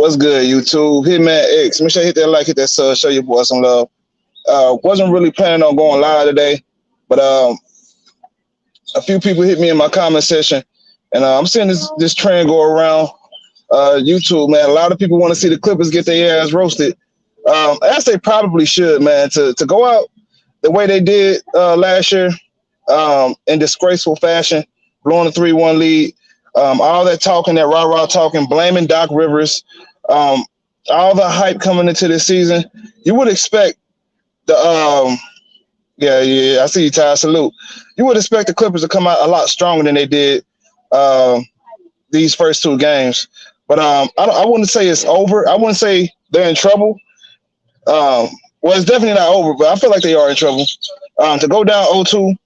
What's good, YouTube? Hitman X. Make sure you hit that like, hit that sub, show your boy some love. Wasn't really planning on going live today, but a few people hit me in my comment section, and I'm seeing this trend go around YouTube, man. A lot of people want to see the Clippers get their ass roasted, as they probably should, man. To go out the way they did last year, in disgraceful fashion, blowing a 3-1 lead, all that talking, that rah-rah talking, blaming Doc Rivers, all the hype coming into this season, you would expect the yeah, I see you, Ty. Salute. You would expect the Clippers to come out a lot stronger than they did these first two games. But I wouldn't say it's over. I wouldn't say they're in trouble. Well, it's definitely not over, but I feel like they are in trouble. To go down 0-2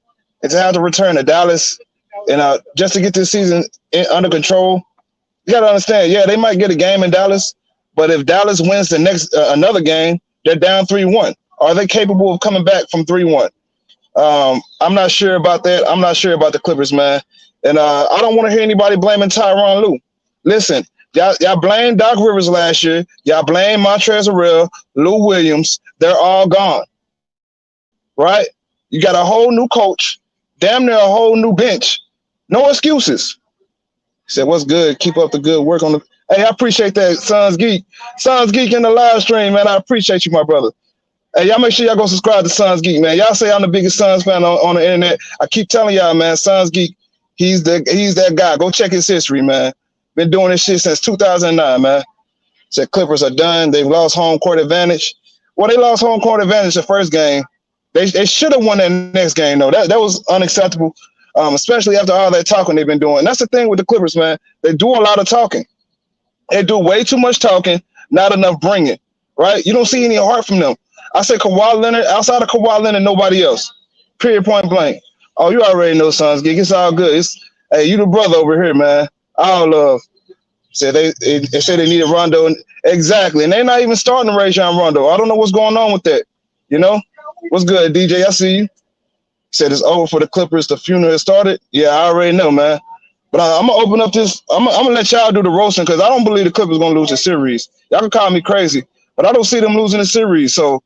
and to have to return to Dallas and just to get this season under control, you got to understand, yeah, they might get a game in Dallas, but if Dallas wins the next another game, they're down 3-1. Are they capable of coming back from 3-1? I'm not sure about that. I'm not sure about the Clippers, man. And I don't want to hear anybody blaming Tyronn Lue. Listen, y'all blamed Doc Rivers last year. Y'all blamed Montrezl Harrell, Lou Williams. They're all gone, right? You got a whole new coach, damn near a whole new bench. No excuses. He said, what's good? Keep up the good work on the – hey, I appreciate that, Sons Geek. Sons Geek in the live stream, man. I appreciate you, my brother. Hey, y'all make sure y'all go subscribe to Sons Geek, man. Y'all say I'm the biggest Sons fan on the internet. I keep telling y'all, man, Sons Geek, he's that guy. Go check his history, man. Been doing this shit since 2009, man. Said Clippers are done. They've lost home court advantage. Well, they lost home court advantage the first game. They should have won that next game, though. That was unacceptable, especially after all that talking they've been doing. And that's the thing with the Clippers, man. They do a lot of talking. They do way too much talking, not enough bringing, right? You don't see any heart from them. I say Kawhi Leonard, outside of Kawhi Leonard, nobody else. Period, point blank. Oh, you already know, Sons Geek. It's all good. Hey, you the brother over here, man. All love. Said they said they needed Rondo. Exactly. And they're not even starting to Rajon Rondo. I don't know what's going on with that. You know? What's good, DJ? I see you. Said it's over for the Clippers. The funeral has started. Yeah, I already know, man. But I'm going to open up this. I'm going to let y'all do the roasting because I don't believe the Clippers going to lose the series. Y'all can call me crazy, but I don't see them losing the series. So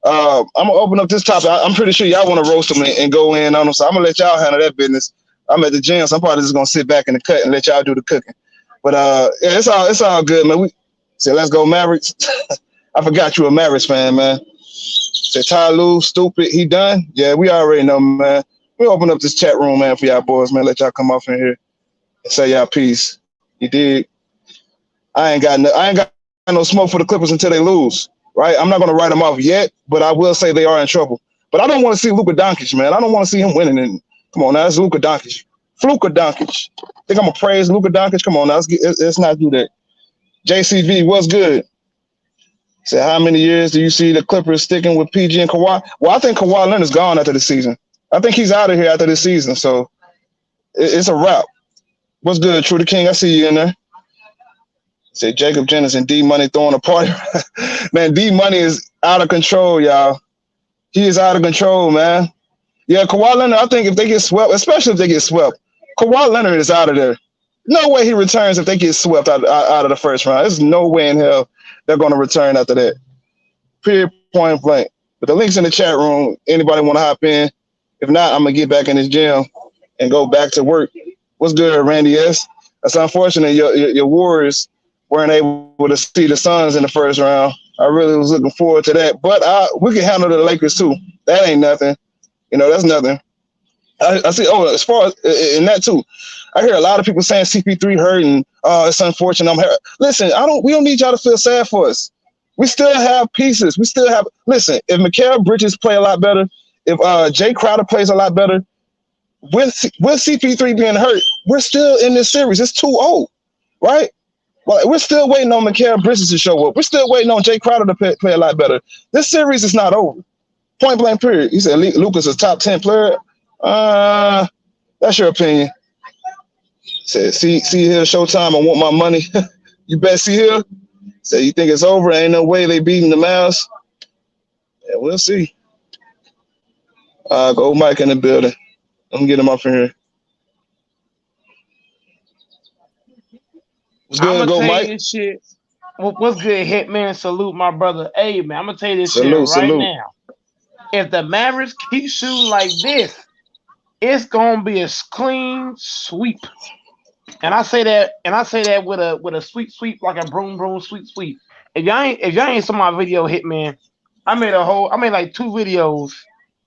I'm going to open up this topic. I'm pretty sure y'all want to roast them and go in on them. So I'm going to let y'all handle that business. I'm at the gym, so I'm probably just going to sit back in the cut and let y'all do the cooking. But yeah, it's all good, man. We said, let's go Mavericks. I forgot you a Mavericks fan, man. Said Ty Lue, stupid. He done? Yeah, we already know, man. We open up this chat room, man, for y'all boys, man. Let y'all come off in here and say y'all peace. You did. I ain't got no smoke for the Clippers until they lose, right? I'm not gonna write them off yet, but I will say they are in trouble. But I don't want to see Luka Doncic, man. I don't want to see him winning. And come on now, it's Luka Doncic. Fluka Doncic. Think I'm gonna praise Luka Doncic? Come on now, let's not do that. JCV, what's good? Said, how many years do you see the Clippers sticking with PG and Kawhi? Well, I think Kawhi Leonard's gone after the season. I think he's out of here after this season, so it's a wrap. What's good, True the King? I see you in there. Said Jacob Jennings and D Money throwing a party. Man, D Money is out of control, y'all. He is out of control, man. Yeah, Kawhi Leonard, I think if they get swept, especially if they get swept, Kawhi Leonard is out of there. No way he returns if they get swept out of the first round. There's no way in hell they're going to return after that. Period, point blank. But the link's in the chat room. Anybody want to hop in? If not, I'm going to get back in this gym and go back to work. What's good, Randy S? That's unfortunate. Your Warriors weren't able to see the Suns in the first round. I really was looking forward to that. But we can handle the Lakers too. That ain't nothing. You know, that's nothing. I see. Oh, as far as in that too, I hear a lot of people saying CP3 hurt and it's unfortunate. Listen, we don't need y'all to feel sad for us. We still have pieces. We still have. Listen, if Mikal Bridges play a lot better, if Jay Crowder plays a lot better, with CP3 being hurt, we're still in this series. It's 2-0, right? Well, we're still waiting on Mikal Bridges to show up. We're still waiting on Jay Crowder to play a lot better. This series is not over. Point blank period. He said Luka's a top 10 player. That's your opinion. Said, see here, Showtime. I want my money. You bet. See here. Said, you think it's over? Ain't no way they beating the Mavs. Yeah, we'll see. Go Mike in the building. Let me get him up in here. What's good? Go Mike. This shit. What's good, Hitman? Salute my brother. Hey man, I'm gonna tell you this shit Salute, right salute. now. If the Mavericks keep shooting like this, it's gonna be a clean sweep. And I say that with a sweep sweep, like a broom broom sweep sweep. If y'all ain't saw my video, Hitman, I made like two videos.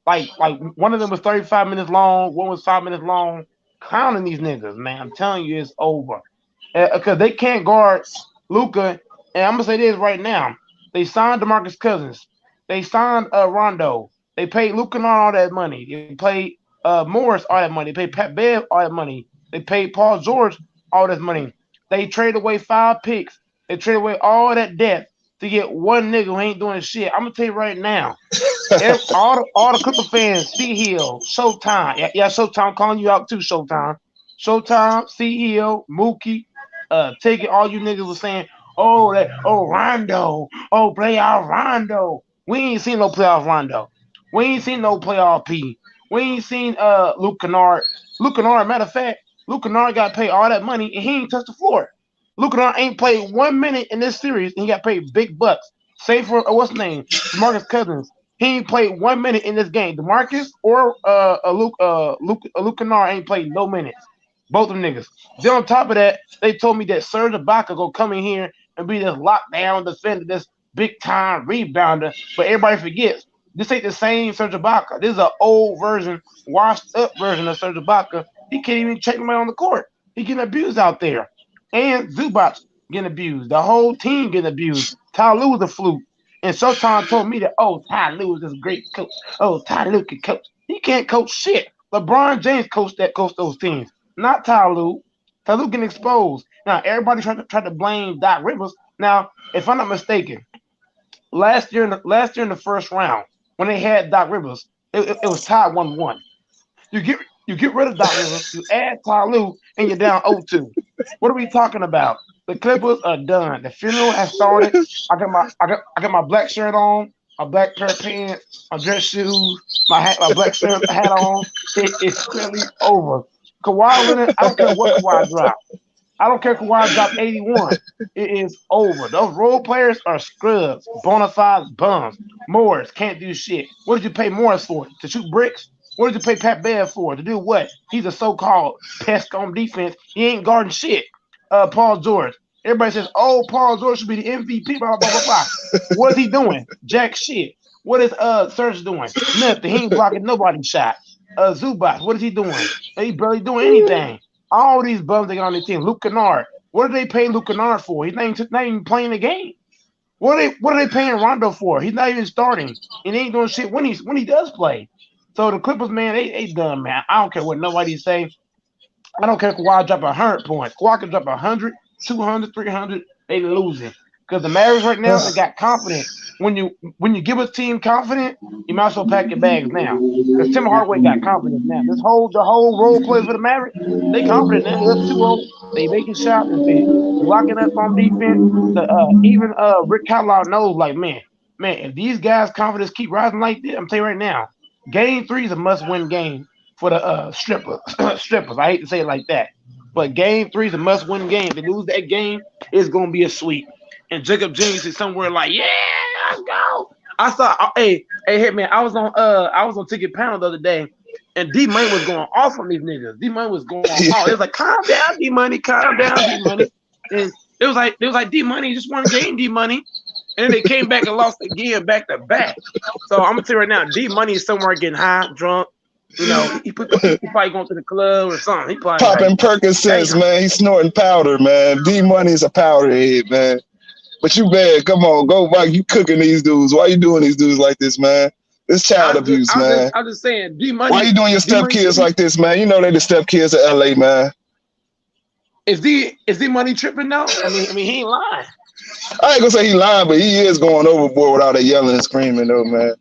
Like one of them was 35 minutes long, one was 5 minutes long, clowning these niggas, man. I'm telling you, it's over. Because they can't guard Luca. And I'm gonna say this right now: they signed DeMarcus Cousins, they signed Rondo, they paid Luca all that money, they paid Morris all that money, they paid Pat Bev all that money, they paid Paul George all this money. They traded away 5 picks. They traded away all that debt to get one nigga who ain't doing shit. I'm gonna tell you right now. All the Clipper fans, C Hill, Showtime. Yeah, Showtime calling you out too, Showtime. Showtime, C Hill, Mookie, take it. All you niggas were saying, Rondo, playoff Rondo. We ain't seen no playoff Rondo. We ain't seen no playoff P. We ain't seen Luke Kennard. Luke Kennard, matter of fact, Luke Kennard got paid all that money and he ain't touched the floor. Luke Kennard ain't played 1 minute in this series and he got paid big bucks. Save for what's his name? DeMarcus Cousins. He ain't played 1 minute in this game. DeMarcus or Luke Kennard ain't played no minutes. Both of them niggas. Then on top of that, they told me that Serge Ibaka gonna come in here and be this lockdown defender, this big time rebounder. But everybody forgets this ain't the same Serge Ibaka. This is an old version, washed up version of Serge Ibaka. He can't even check anybody on the court. He getting abused out there. And Zubac getting abused. The whole team getting abused. Ty Lue was a fluke. And Showtime told me that, Ty Lue is this great coach. Ty Lue can coach. He can't coach shit. LeBron James coached those teams, not Ty Lue. Ty Lue getting exposed. Now everybody try to blame Doc Rivers. Now, if I'm not mistaken, last year in the first round, when they had Doc Rivers, it was tied 1-1. You get rid of Doc Rivers, you add Ty Lue, and you're down 0-2. What are we talking about? The Clippers are done. The funeral has started. I got my black shirt on, my black pair of pants, my dress shoes, my black shirt hat on. It is clearly over. Kawhi Leonard, I don't care what Kawhi dropped. I don't care if Kawhi dropped 81. It is over. Those role players are scrubs, bona fide bums. Morris can't do shit. What did you pay Morris for? To shoot bricks? What did you pay Pat Bev for? To do what? He's a so-called pest on defense. He ain't guarding shit. Paul George. Everybody says, Paul George should be the MVP, blah, blah, blah, blah. What is he doing? Jack shit. What is Serge doing? Nothing. He ain't blocking nobody's shot. Zubac, what is he doing? He barely doing anything. All these bums they got on the team. Luke Kennard. What are they paying Luke Kennard for? He's not even playing the game. What are they paying Rondo for? He's not even starting. And he ain't doing shit when he does play. So the Clippers, man, they done, man. I don't care what nobody say. I don't care if Kawhi drop 100 points. Kawhi can drop 100, 200, 300. They losing. Because the Mavericks right now, they got confidence. When you give a team confidence, you might as well pack your bags now. Because Tim Hardaway got confidence now. The whole role play for the Mavericks, they confident now. They up 2-0. They making shots. They locking up on defense. Even Rick Carlisle knows, like, man, if these guys' confidence keep rising like this, I'm telling you right now, Game 3 is a must-win game for the strippers. Strippers. I hate to say it like that, but Game 3 is a must-win game. If they lose that game, it's gonna be a sweep. And Jacob James is somewhere like, yeah, let's go. I saw, hey, man, I was on Ticket Panel the other day, and D Money was going off on these niggas. D Money was going off. It was like, calm down, D Money, calm down, D Money. And it was like D Money just one game, D Money. And then they came back and lost again back to back. So I'm gonna tell you right now, D Money is somewhere getting high, drunk. You know, he probably going to the club or something. He probably popping like, Percocets, man. He's snorting powder, man. D Money's a powder head, man. But you bad. Come on, go back. You cooking these dudes. Why you doing these dudes like this, man? This child abuse, man. I'm just saying, D Money. Why you doing your step kids like this, man? You know they the step kids of LA, man. Is D Money tripping now? I mean, he ain't lying. I ain't gonna say he lying, but he is going overboard with all that yelling and screaming, though, man.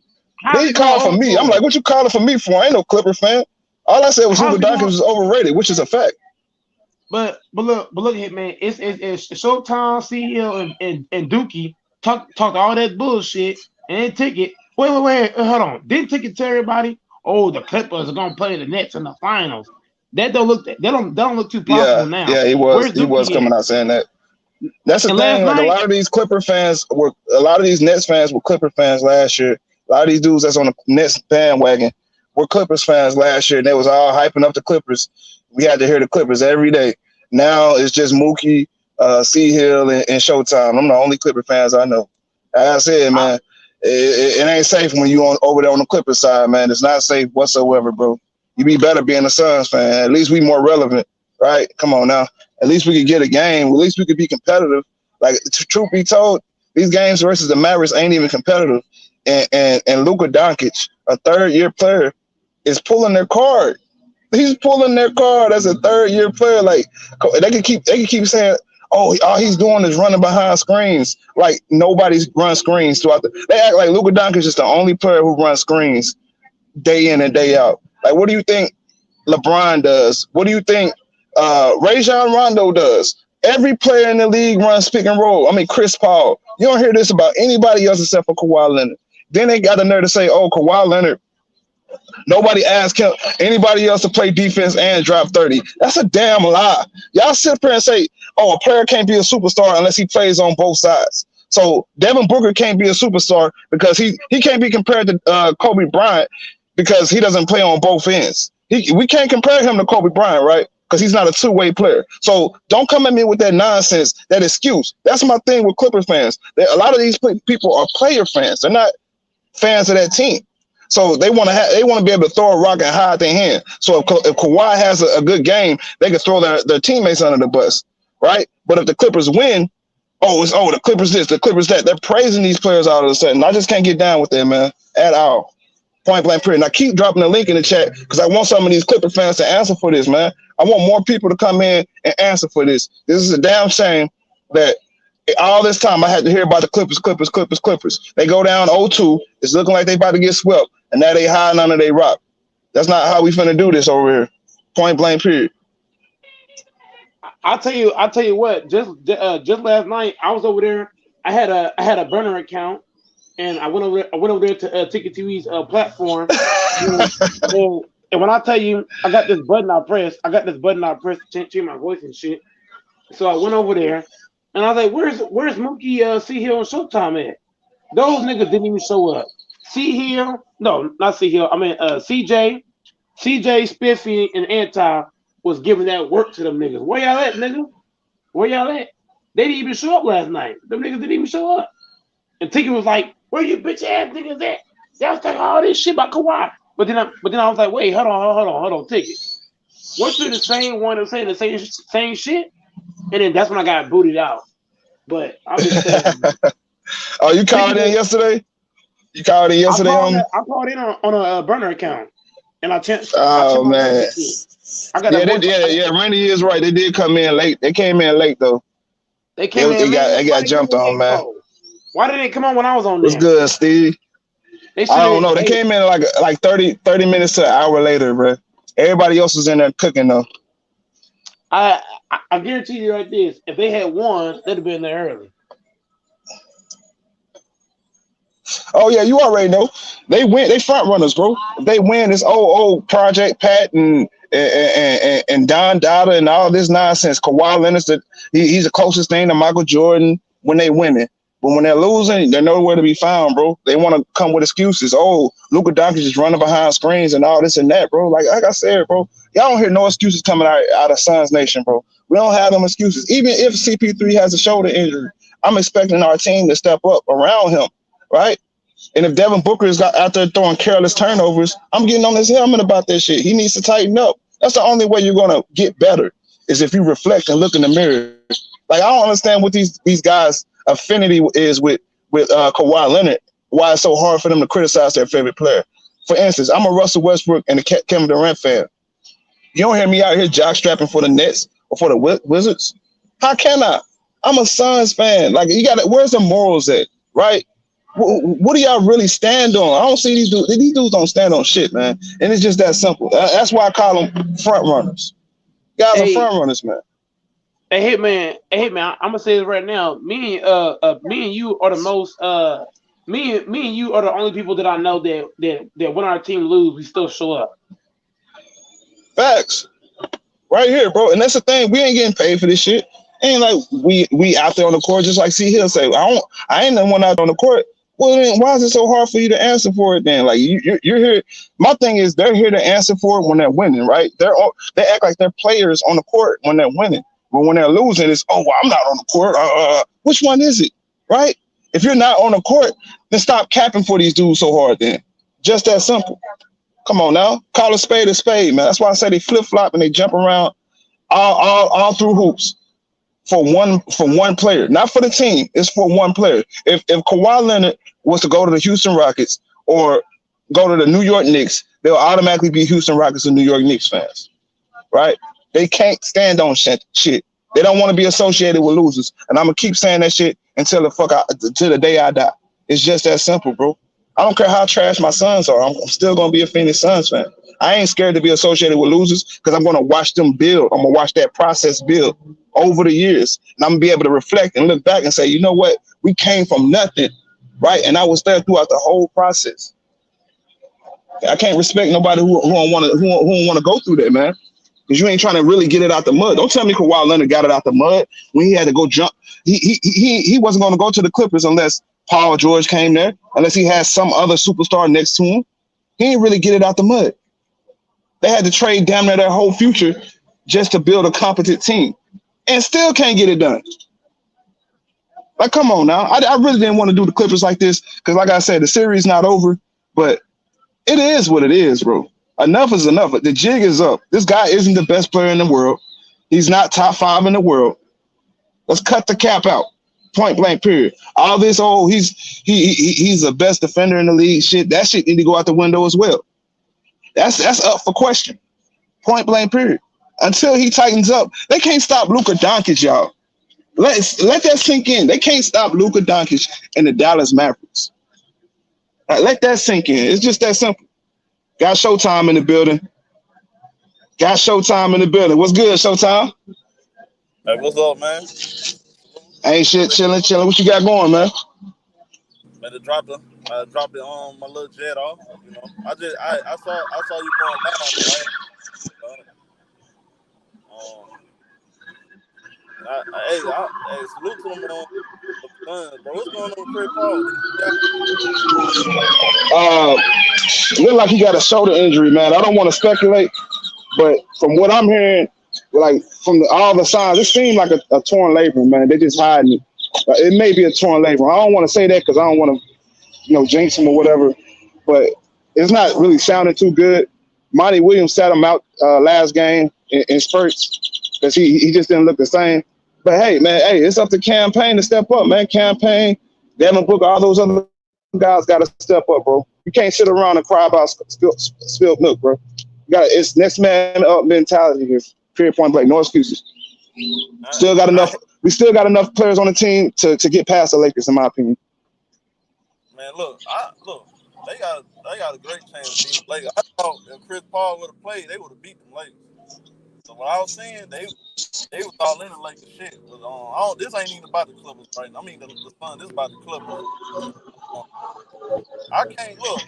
Then he called for me. I'm like, what you calling for me for? I ain't no Clipper fan. All I said was Hoover Dawkins was overrated, which is a fact. But look here, man. It's Showtime, CEO, and Dookie talked all that bullshit and then Ticket. Wait, hold on. Didn't Ticket tell everybody? The Clippers are gonna play the Nets in the finals. That don't look too possible now. Yeah, he was coming out saying that. That's the And last thing. Like night, a lot of these Nets fans were Clipper fans last year. A lot of these dudes that's on the Nets bandwagon were Clippers fans last year, and they was all hyping up the Clippers. We had to hear the Clippers every day. Now it's just Mookie, C Hill, and Showtime. I'm the only Clipper fans I know. Like I said, I, man, it ain't safe when you on over there on the Clippers side, man. It's not safe whatsoever, bro. You be better being a Suns fan. At least we more relevant, right? Come on now. At least we could get a game. At least we could be competitive. Like, truth be told, these games versus the Mavericks ain't even competitive. And Luka Doncic, a third-year player, is pulling their card. He's pulling their card as a third-year player. Like, they can keep saying, oh, all he's doing is running behind screens. Like, nobody's run screens throughout they act like Luka Doncic is the only player who runs screens day in and day out. Like, what do you think LeBron does? What do you think Rajon Rondo does? Every player in the league runs pick and roll. I mean, Chris Paul. You don't hear this about anybody else except for Kawhi Leonard. Then they got the nerve to say, oh, Kawhi Leonard, nobody asked him, anybody else to play defense and drop 30. That's a damn lie. Y'all sit there and say, oh, a player can't be a superstar unless he plays on both sides. So Devin Booker can't be a superstar because he can't be compared to Kobe Bryant because he doesn't play on both ends. We can't compare him to Kobe Bryant, right? Because he's not a two-way player. So don't come at me with that nonsense, that excuse. That's my thing with Clippers fans. A lot of these people are player fans. They're not fans of that team. So they want to be able to throw a rock and hide their hand. So if Kawhi has a good game, they can throw their teammates under the bus, right? But if the Clippers win, the Clippers this, the Clippers that. They're praising these players all of a sudden. I just can't get down with that, man, at all. Point blank period. Now keep dropping the link in the chat because I want some of these Clipper fans to answer for this, man. I want more people to come in and answer for this. This is a damn shame that all this time I had to hear about the Clippers. They go down 0-2. It's looking like they about to get swept, and now they hiding under their rock. That's not how we finna do this over here. Point blank period. I'll tell you what. Just last night, I was over there. I had a burner account, and I went over there to Ticket TV's platform. And when I tell you, I got this button I pressed to change my voice and shit. So I went over there, and I was like, "Where's Mookie, C Hill, and Showtime at?" Those niggas didn't even show up. C Hill, no, not C Hill. I mean, CJ, Spiffy, and Anti was giving that work to them niggas. Where y'all at, nigga? Where y'all at? They didn't even show up last night. Them niggas didn't even show up. And Ticket was like, "Where you bitch ass niggas at? Y'all talking all this shit about Kawhi." But then I was like, "Wait, hold on, Ticket. Weren't you the same one that was saying the same shit?" And then that's when I got booted out. But I'm just saying. Oh, you called in yesterday? You called in yesterday, homie? I called in on a burner account, and I checked. Oh man. Randy is right. They did come in late. They came in late though. They got jumped on, man. Why didn't they come on when I was on there? What's good, Steve? I don't know. They came in like 30 minutes to an hour later, bro. Everybody else was in there cooking though. I guarantee you like this: if they had won, they'd have been there early. Oh yeah, you already know. They win. They front runners, bro. If they win this old Project Pat and Don Dada and all this nonsense. Kawhi Leonard, he's the closest thing to Michael Jordan when they winning. But when they're losing, they're nowhere to be found, bro. They want to come with excuses. Oh, Luka Doncic is running behind screens and all this and that, bro. Like I said, bro, y'all don't hear no excuses coming out of Suns Nation, bro. We don't have them excuses. Even if CP3 has a shoulder injury, I'm expecting our team to step up around him, right? And if Devin Booker is out there throwing careless turnovers, I'm getting on his helmet about that shit. He needs to tighten up. That's the only way you're going to get better is if you reflect and look in the mirror. Like, I don't understand what these guys' affinity is with Kawhi Leonard, why it's so hard for them to criticize their favorite player. For instance, I'm a Russell Westbrook and a Kevin Durant fan. You don't hear me out here jockstrapping for the Nets or for the Wizards. How can I? I'm a Suns fan. Like, where's the morals at, right? What do y'all really stand on? I don't see these dudes. These dudes don't stand on shit, man. And it's just that simple. That's why I call them front runners. Guys are front runners, man. Hey, man. I'm gonna say this right now. Me and you are the most. Me and you are the only people that I know that when our team lose, we still show up. Facts, right here, bro. And that's the thing. We ain't getting paid for this shit. Ain't like we out there on the court just like see Hill say, I ain't the one out on the court. Well, then why is it so hard for you to answer for it then? Like you're here. My thing is they're here to answer for it when they're winning, right? They act like they're players on the court when they're winning, but when they're losing, it's well, I'm not on the court. Which one is it, right? If you're not on the court, then stop capping for these dudes so hard. Then just that simple. Come on now, call a spade, man. That's why I say they flip flop and they jump around all through hoops for one player, not for the team. It's for one player. If Kawhi Leonard was to go to the Houston Rockets or go to the New York Knicks, they'll automatically be Houston Rockets and New York Knicks fans, right? They can't stand on shit. They don't want to be associated with losers, and I'm gonna keep saying that shit until the day I die. It's just that simple, bro. I don't care how trash my sons are. I'm still gonna be a Phoenix Suns fan. I ain't scared to be associated with losers because I'm gonna watch them build. I'm gonna watch that process build over the years, and I'm gonna be able to reflect and look back and say, you know what, we came from nothing, right? And I was there throughout the whole process. I can't respect nobody who don't want to go through that, man. Because you ain't trying to really get it out the mud. Don't tell me Kawhi Leonard got it out the mud when he had to go jump. He wasn't going to go to the Clippers unless Paul George came there, unless he had some other superstar next to him. He didn't really get it out the mud. They had to trade damn near their whole future just to build a competent team, and still can't get it done. Like, come on now. I really didn't want to do the Clippers like this because, like I said, the series not over, but it is what it is, bro. Enough is enough. The jig is up. This guy isn't the best player in the world. He's not top 5 in the world. Let's cut the cap out. Point blank. Period. All this, he's the best defender in the league. Shit, that shit need to go out the window as well. That's up for question. Point blank. Period. Until he tightens up, they can't stop Luka Doncic, y'all. Let that sink in. They can't stop Luka Doncic and the Dallas Mavericks. Let that sink in. It's just that simple. Got Showtime in the building. Got Showtime in the building. What's good, Showtime? Hey, what's up, man? Ain't shit, chilling. What you got going, man? Man, I dropped it on my little jet off. You know, I saw you going live, right? Um, hey, salute to them on the Suns, bro. What's going on with Chris Paul? Uh, Look like he got a shoulder injury, man. I don't want to speculate, but from what I'm hearing, like from all the signs, it seemed like a torn labrum, man. They just hiding it. It may be a torn labrum. I don't want to say that because I don't want to, jinx him or whatever. But it's not really sounding too good. Monty Williams sat him out last game in spurts because he just didn't look the same. But hey, man, it's up to Campaign to step up, man. Campaign, Devin Booker, all those other guys got to step up, bro. You can't sit around and cry about spilled milk, bro. It's next man up mentality here. Period. Point blank. No excuses. Still got enough. We still got enough players on the team to get past the Lakers, in my opinion. Man, look. They got a great chance to beat the Lakers. I thought if Chris Paul would have played, they would have beat them Lakers. So what I was saying, they was all in the Lakers shit. But this ain't even about the Clippers right now. I mean the Suns. This is about the Clippers. I can't look.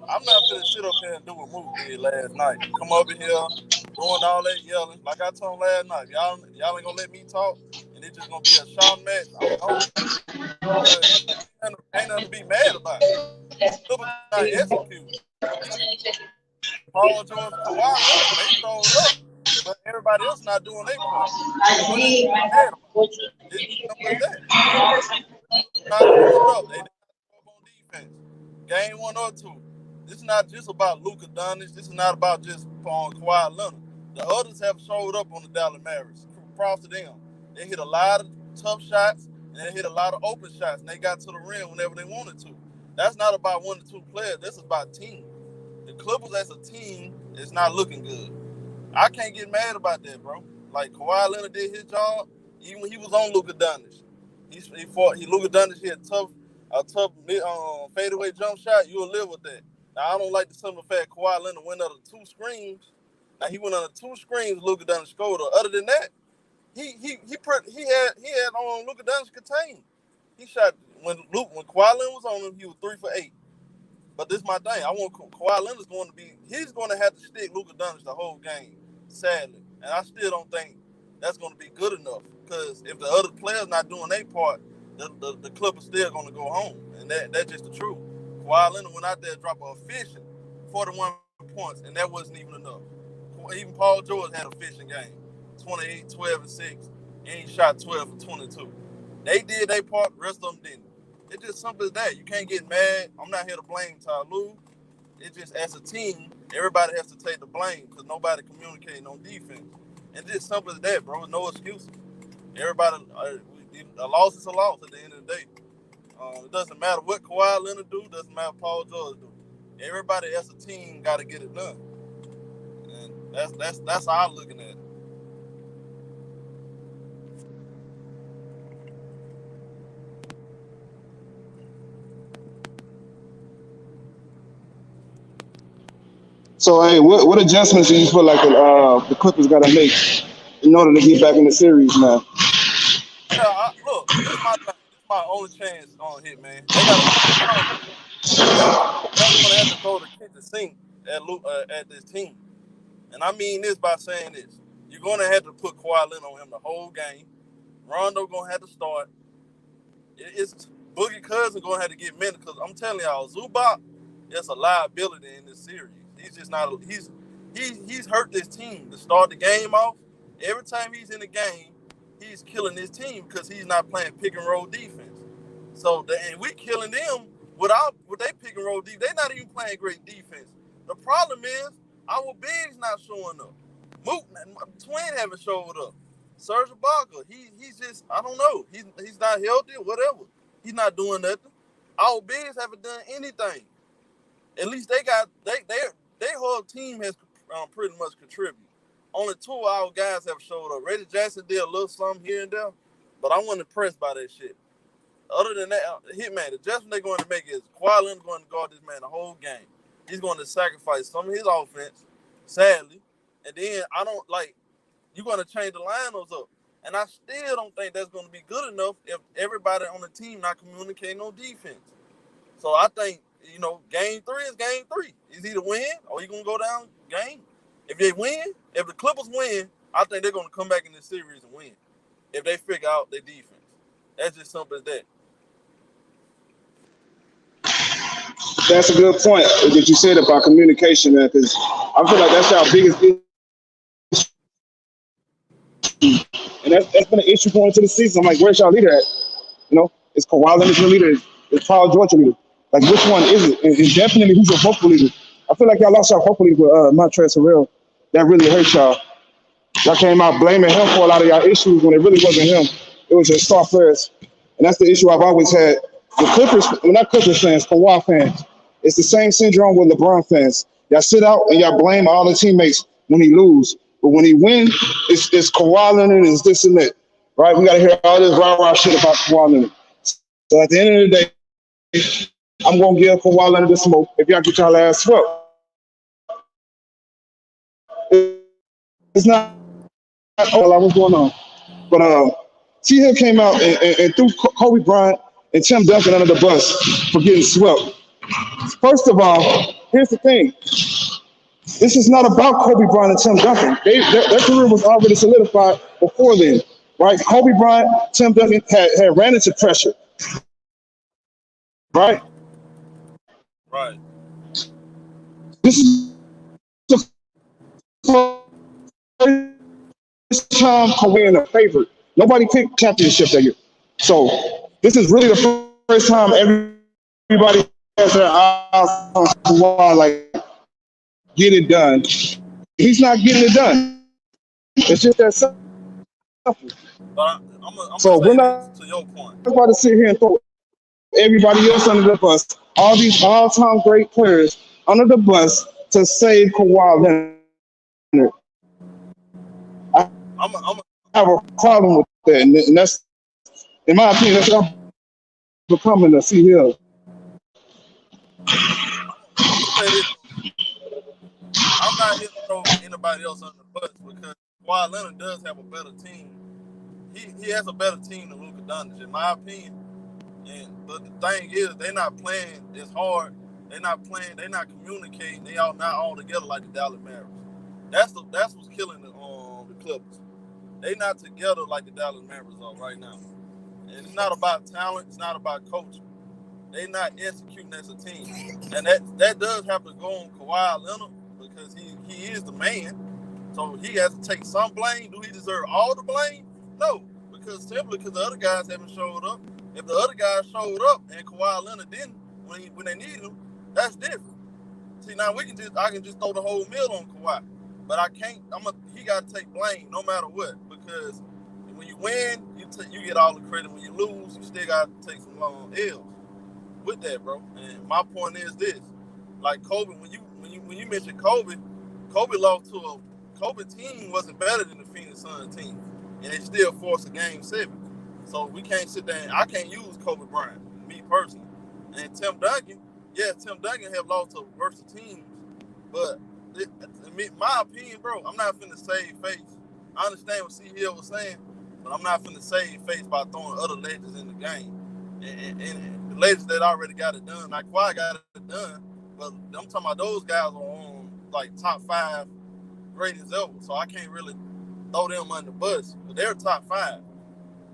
I'm not finna sit up here and do what Mook did last night. Come over here doing all that yelling. Like I told him last night, y'all ain't gonna let me talk, and it's just gonna be a shouting match. I'm gone. But ain't nothing to be mad about. Clippers not execute. Paul George, Kawhi Leonard, they showed up, but everybody else not doing their part. So what is mad about? It's simple as that. Not showing up. They didn't show up on defense. Game 1 or 2. This is not just about Luka Doncic. This is not about just Kawhi Leonard. The others have showed up on the Dallas Mavericks. Props to them. They hit a lot of tough shots and they hit a lot of open shots, and they got to the rim whenever they wanted to. That's not about 1 or 2 players. This is about team. The Clippers as a team is not looking good. I can't get mad about that, bro. Like Kawhi Leonard did his job, even when he was on Luka Doncic. Luka Doncic hit a tough fadeaway jump shot. You'll live with that. Now I don't like the simple fact Kawhi Leonard went under 2 screens. Now he went under 2 screens. Luka Doncic scored. Other than that, he had on Luka Doncic contained. He shot when Kawhi Leonard was on him. He was 3 for 8. But this is my thing. I want Kawhi Leonard's he's going to have to stick Luka Doncic the whole game, sadly. And I still don't think that's going to be good enough. Because if the other players not doing their part, the Clippers still gonna go home, and that's just the truth. Kawhi Leonard went out there and dropped a efficient 41 points, and that wasn't even enough. Even Paul George had a efficient game, 28, 12, and 6, and he shot 12 for 22. They did their part, the rest of them didn't. It's just simple as that. You can't get mad. I'm not here to blame Ty Lue. It's just as a team, everybody has to take the blame because nobody communicating on defense. And just simple as that, bro. No excuses. Everybody, a loss is a loss at the end of the day. It doesn't matter what Kawhi Leonard do. Doesn't matter what Paul George do. Everybody as a team got to get it done. And that's how I'm looking at it. So, hey, what adjustments do you feel like the Clippers got to make in order to get back in the series, man? Yeah, look, this is my thing. This is my only chance on here, man. They got to. They're gonna have to throw the kitchen sink at this team, and I mean this by saying this: you're gonna have to put Kawhi Leonard on him the whole game. Rondo gonna have to start. It's Boogie Cousins gonna have to get minutes because I'm telling y'all, Zubac is a liability in this series. He's just not. He's hurt this team to start the game off. Every time he's in the game, he's killing his team because he's not playing pick and roll defense. So and we killing them with they pick and roll defense. They're not even playing great defense. The problem is our bigs not showing up. Mook Twin haven't showed up. Serge Ibaka, he's just, I don't know. He's not healthy or whatever. He's not doing nothing. Our bigs haven't done anything. At least their whole team has pretty much contributed. Only 2 of our guys have showed up. Reggie Jackson did a little something here and there, but I wasn't impressed by that shit. Other than that, Hitman, the adjustment they're going to make is Kawhi Leonard going to guard this man the whole game. He's going to sacrifice some of his offense, sadly, and then you're going to change the lineups up. And I still don't think that's going to be good enough if everybody on the team not communicating on defense. So I think, game 3 is game 3. It's either win or you're going to go down game. If they win, if the Clippers win, I think they're going to come back in this series and win if they figure out their defense. That's just simple as that. That's a good point that you said about communication, man, because I feel like that's our biggest issue. And that's been an issue going into the season. I'm like, where's y'all leader at? Is Kawhi Leonard your leader? Is Paul George your leader? Like, which one is it? And definitely who's your vocal leader? I feel like y'all lost your vocal leader with Montrezl Harrell. That really hurt y'all. Y'all came out blaming him for a lot of y'all issues when it really wasn't him. It was your star players. And that's the issue I've always had. The Clippers, not Clippers fans, Kawhi fans. It's the same syndrome with LeBron fans. Y'all sit out and y'all blame all the teammates when he lose. But when he win, it's Kawhi Leonard, it's this and that. Right? We got to hear all this rah-rah shit about Kawhi Leonard. So at the end of the day, I'm going to give Kawhi Leonard the smoke if y'all get y'all ass swept. It's not all what's going on. But T Hill came out and threw Kobe Bryant and Tim Duncan under the bus for getting swept. First of all, here's the thing. This is not about Kobe Bryant and Tim Duncan. Their career was already solidified before then, right? Kobe Bryant, Tim Duncan had ran into pressure, right? Right. This is the first time Kawhi in a favorite. Nobody picked championship that year. So this is really the first time everybody has their eyes on Kawhi, like, get it done. He's not getting it done. It's just that simple. But I'm So going we're to say this not to your point. about to sit here and throw everybody else under the bus, all these all-time great players under the bus to save Kawhi Leonard. I have a problem with that, and that's, in my opinion, that's not becoming a CL. I'm going to say this. I'm not here to throw anybody else under the bus because Kawhi Leonard does have a better team. He has a better team than Luka Doncic, in my opinion. But the thing is, they're not playing as hard. They're not playing. They're not communicating. They all not all together like the Dallas Mavericks. That's what's killing the Clippers. They not together like the Dallas Mavericks are right now. And it's not about talent. It's not about coaching. They not executing as a team, and that does have to go on Kawhi Leonard because he is the man. So he has to take some blame. Do he deserve all the blame? No, because the other guys haven't showed up. If the other guys showed up and Kawhi Leonard didn't when they needed him, that's different. See, now I can just throw the whole mill on Kawhi, but I can't. He got to take blame no matter what, because when you win, you get all the credit. When you lose, you still got to take some long L's with that, bro. And my point is this: like Kobe, when you mentioned Kobe lost to Kobe team wasn't better than the Phoenix Suns team, and they still forced a game 7. So we can't sit there. I can't use Kobe Bryant, me personally. And Tim Duncan have lost to worse teams, but my opinion, bro, I'm not finna save face. I understand what C Hill was saying, but I'm not finna save face by throwing other legends in the game. And the legends that already got it done, like Kawhi got it done, but I'm talking about those guys are on like top 5 greatest ever, so I can't really throw them under the bus, but they're top 5.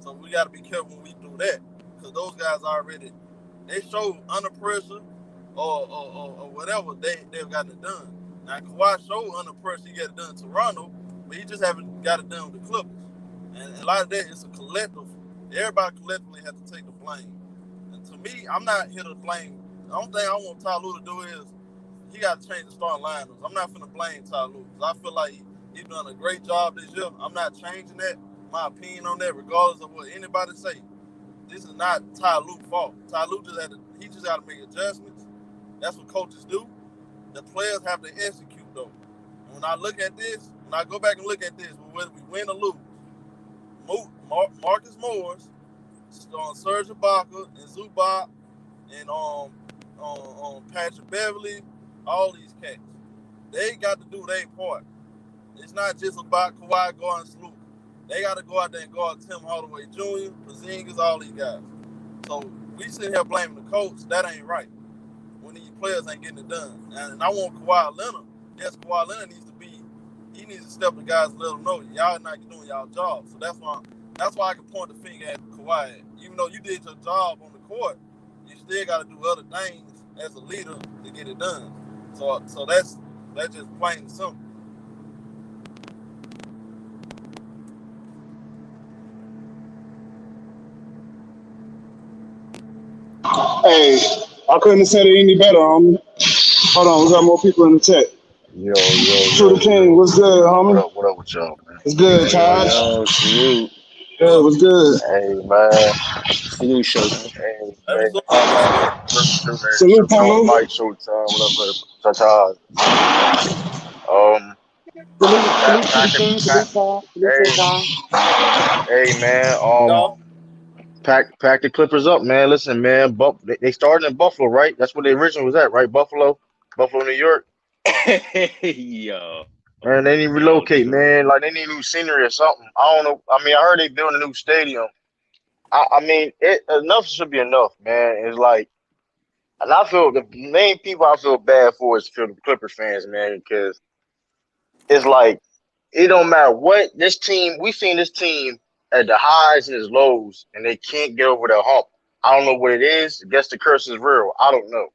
So we got to be careful when we do that, because those guys already, they show under pressure or whatever, they've gotten it done. Now Kawhi showed under pressure, he got it done in Toronto, but he just haven't got it done with the Clippers. And a lot of that is a collective. Everybody collectively has to take the blame. And to me, I'm not here to blame. The only thing I want Ty Lue to do is he got to change the starting lineups. I'm not finna blame Ty Lue, because I feel like he's done a great job this year. I'm not changing that. My opinion on that, regardless of what anybody say, this is not Ty Lue's fault. Ty Lue just got to make adjustments. That's what coaches do. The players have to execute, though. And when I go back and look at this, whether we win or lose, Marcus Morris, Serge Ibaka, and Zubac, and Patrick Beverly, all these cats, they got to do their part. It's not just about Kawhi guarding Sloop. They got to go out there and guard Tim Hardaway Jr., Porzingis, all these guys. So we sit here blaming the coach. That ain't right when these players ain't getting it done. And I want Kawhi Leonard. Yes, Kawhi Leonard he needs to step the guys and let them know y'all not doing y'all job. So that's why I can point the finger at Kawhi. Even though you did your job on the court, you still got to do other things as a leader to get it done. So that's just plain and simple. Hey, I couldn't have said it any better, homie. Hold on, we got more people in the chat. Yo. True the King, what's good, homie? What up with y'all, man? It's good, Taj. Salute. Good, what's good? Hey, man. Salute, Showtime. Hey, Salute, Polo. Mike, Showtime, whatever. Tata. Hey, man. Pack the Clippers up, man. Listen, man. They started in Buffalo, right? That's where the original was at, right? Buffalo, New York. Yo. Man, they need to relocate, man. Like, they need new scenery or something. I don't know. I mean, I heard they building a new stadium. I mean, enough should be enough, man. It's like, and I feel the main people I feel bad for is the Clippers fans, man, because it's like it don't matter what we've seen this team at the highs and its lows, and they can't get over the hump. I don't know what it is. I guess the curse is real. I don't know.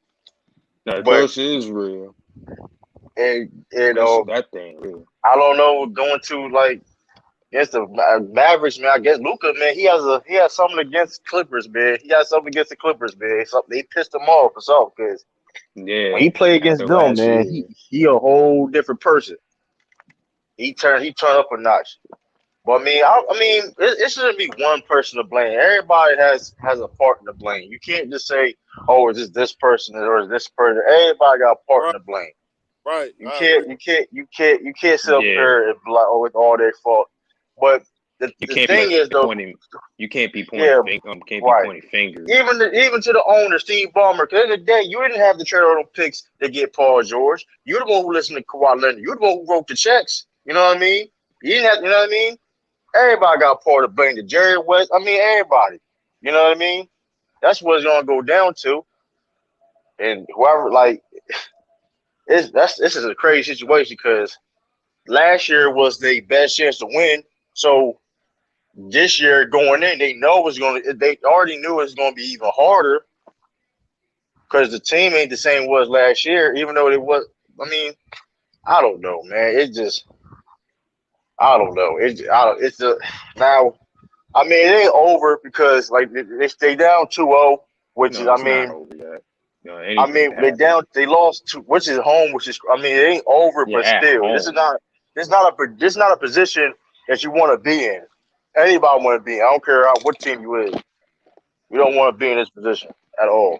The curse is real. And that thing real. I don't know, going to like against the Mavericks, man. I guess Luka, man, he has something against Clippers, man. He has something against the Clippers, man. They pissed him off or something, because when he played against them, man, he a whole different person. He turned up a notch. But I mean, it shouldn't be one person to blame. Everybody has a part in the blame. You can't just say, "Oh, is this person or is this person?" Everybody got a part in the blame. Right. You can't sit up there and be like, "Oh, it's all their fault." But the thing is, though, you can't be pointing pointing fingers. Even to the owner, Steve Ballmer. Because at the end of the day, you didn't have the trade on picks to get Paul George. You're the one who listened to Kawhi Leonard. You're the one who wrote the checks. You know what I mean? You didn't have. You know what I mean? Everybody got part of the blame. To Jerry West. I mean, everybody. You know what I mean? That's what it's gonna go down to. And whoever, like, this is a crazy situation, because last year was their best chance to win. So this year going in, they know it's going to. They already knew it's going to be even harder because the team ain't the same it was last year. Even though it was, I mean, I don't know, man. It just, I don't know. It's a now. I mean, it ain't over because like they stay down 2-0, which is, No, I it's not mean, over yet. No, I anything mean can they happen. down, they lost to, which is home, which is, I mean, it ain't over, Yeah, but at still, home. this is not a position that you want to be in. Anybody want to be in. I don't care what team you is. You don't want to be in this position at all.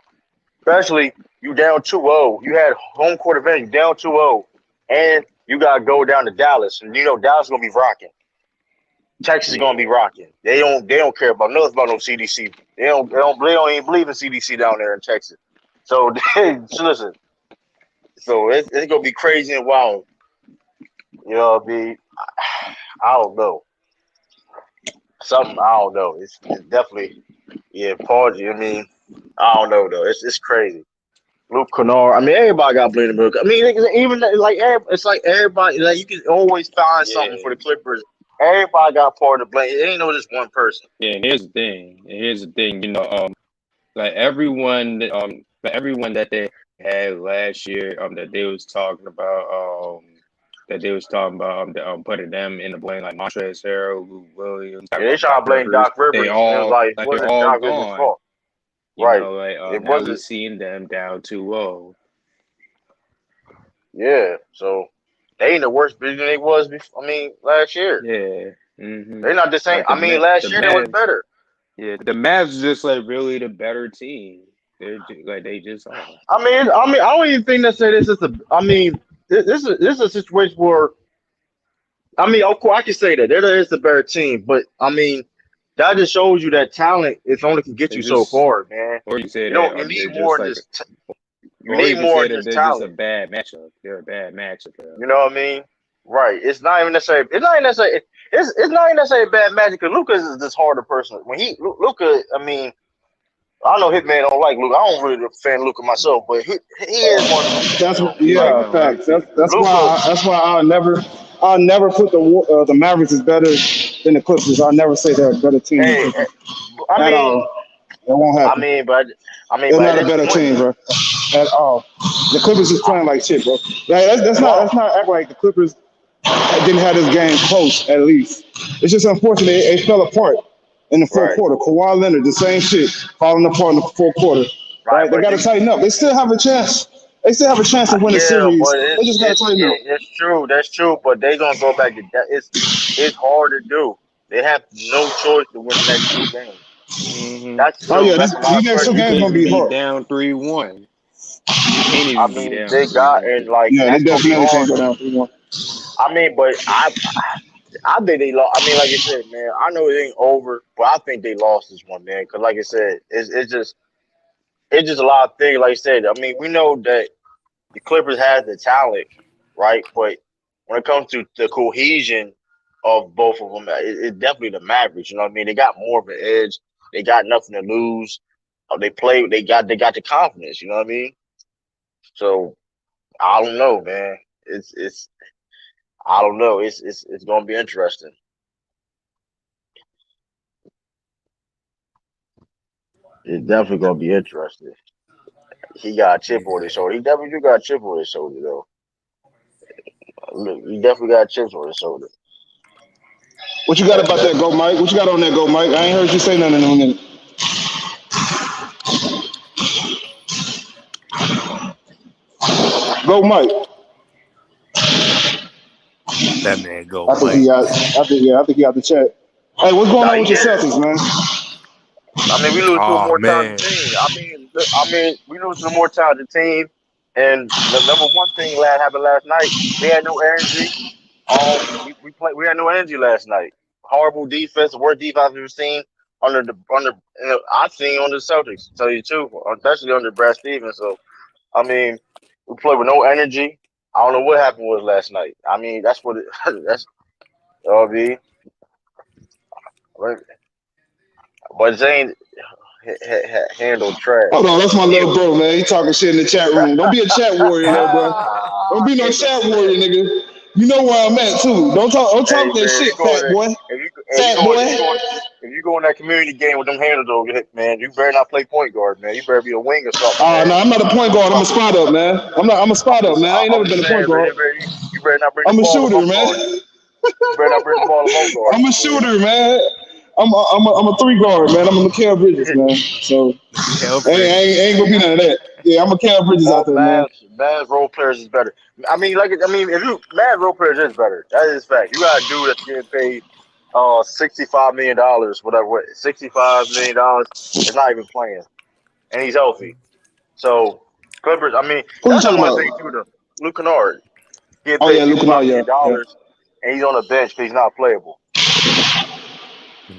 Especially you down 2-0. You had home court advantage, down 2-0, and you got to go down to Dallas, and you know Dallas is gonna be rocking. Texas is gonna be rocking. They don't care about nothing about no CDC. They don't even believe in CDC down there in Texas. So, so listen. So it's gonna be crazy and wild. You know, I don't know. Something I don't know. It's definitely Paul. I mean, I don't know though. It's crazy. Luke Kennard. I mean, everybody got blamed. I mean, even like it's like everybody. Like you can always find something for the Clippers. Everybody got part of the blame. It ain't no just one person. Yeah, and here's the thing. You know, like everyone that they had last year, that they was talking about, putting them in the blame, like Montrezl Harrell, Lou Williams, Yeah, they trying to blame Rivers. Doc Rivers. They And it was all like, it they're wasn't all Doc Rivers' gone. fault. You Right. know, like It now wasn't. we've seen them down 2-0. Yeah. So they ain't the worst than they was before. I mean, last year. Yeah. They're not the same. Like I mean, last the year they was Mavs. better. Yeah, the Mavs is just like really the better team. Like they just are. I mean, I don't even think that say this is a. I mean, this is a situation where. I mean, of course, I can say that there is a better team, but I mean, that just shows you that talent is only can get They you so just, far, man. or you say You that don't. You they're need more just than like, just. You or you need can more say than that just they're just a talent. bad matchup. They're a bad matchup. You know what I mean? Right. It's not even necessarily. It's not even necessarily. It's not even necessarily a bad magic because Luka is this harder person. When Luka, I mean, I know Hitman don't like Luka. I don't really fan Luka myself, but he is one of them. That's He like like facts. That's Luka. why I'll never put the Mavericks is better than the Clippers. I'll never say they're a better team than the Hey, Clippers I at mean, all. It won't I happen. mean, but They're at not a this better point, team, bro, at all. The Clippers is playing like shit, bro. Like, well, that's not act like the Clippers didn't have this game close. At least it's just unfortunate it fell apart in the fourth right, quarter. Kawhi Leonard, the same shit, falling apart in the fourth quarter. right, Right? They but got to tighten up. They still have a chance. They still have a chance to win the yeah, series. but They just got to tighten up. it's true. That's true. But they gonna go back to that. It's hard to do. They have no choice to win the next two games. mm-hmm. That's Oh true. yeah, That's a lot these of next two You pressure. games can't gonna even be be hard. down 3-1. You can't I even be mean, down they got and 3-1. like Yeah, they that's gonna be definitely can't hard. go down 3-1. I mean, but I think they lost. I mean, like I said, man, I know it ain't over, but I think they lost this one, man. Because like I said, it's just a lot of things. Like I said, I mean, we know that the Clippers has the talent, right? But when it comes to the cohesion of both of them, it's definitely the Mavericks. You know what I mean? They got more of an edge. They got nothing to lose. They play. They got the confidence. You know what I mean? So I don't know, man. It's I don't know. It's gonna be interesting. It's definitely gonna be interesting. He got a chip on his shoulder. He definitely do got a chip on his shoulder, though. Look, he definitely got chips on his shoulder. What you got about that, Go Mike? What you got on that, Go Mike? I ain't heard you say nothing in a minute. Go Mike. That man go, I think he Mike. got. I think he got the chat. Hey, what's going Nah, on he with your here. Celtics, man? I mean, we lose to a Oh more talented man, team. I mean, we lose to a more talented team. And the number one thing that happened last night, we had no energy. We had no energy last night. Horrible defense, the worst defense I've ever seen I've seen on the Celtics. To tell you the truth, especially under Brad Stevens. So I mean, we played with no energy. I don't know what happened was last night. I mean, that's what it, that's. be. But Zane handled trash. Hold on, that's my He little bro, man. He talking shit in the chat room. Don't be a chat warrior there, bro. Don't be no handled chat trash. warrior, nigga. You know where I'm at too. Don't talk Hey that man, shit, fat boy. if Fat boy. If you go in that community game with them handles over your head, man, you better not play point guard, man. You better be a wing or something. Oh no, I'm not a point guard. I'm a spot up, man. I'm a spot up, man. I ain't never been a point guard. You better not bring the I'm a ball shooter, to man. You better not bring the ball to low guard. I'm a shooter, man. I'm a 3 guard, man. I'm a Mikal Bridges, man. So ain't gonna be none of that. Yeah, I'm a Mikal Bridges out there, man. Mavs role players is better. Mavs role players is better. That is fact. You got a dude that's getting paid $65 million, whatever. $65 million is not even playing, and he's healthy. So Clippers. I mean, Who you that's talking another about? thing too. Luke Kennard getting Oh paid yeah, Luke $65 Kennard, million, yeah. and he's on the bench because he's not playable.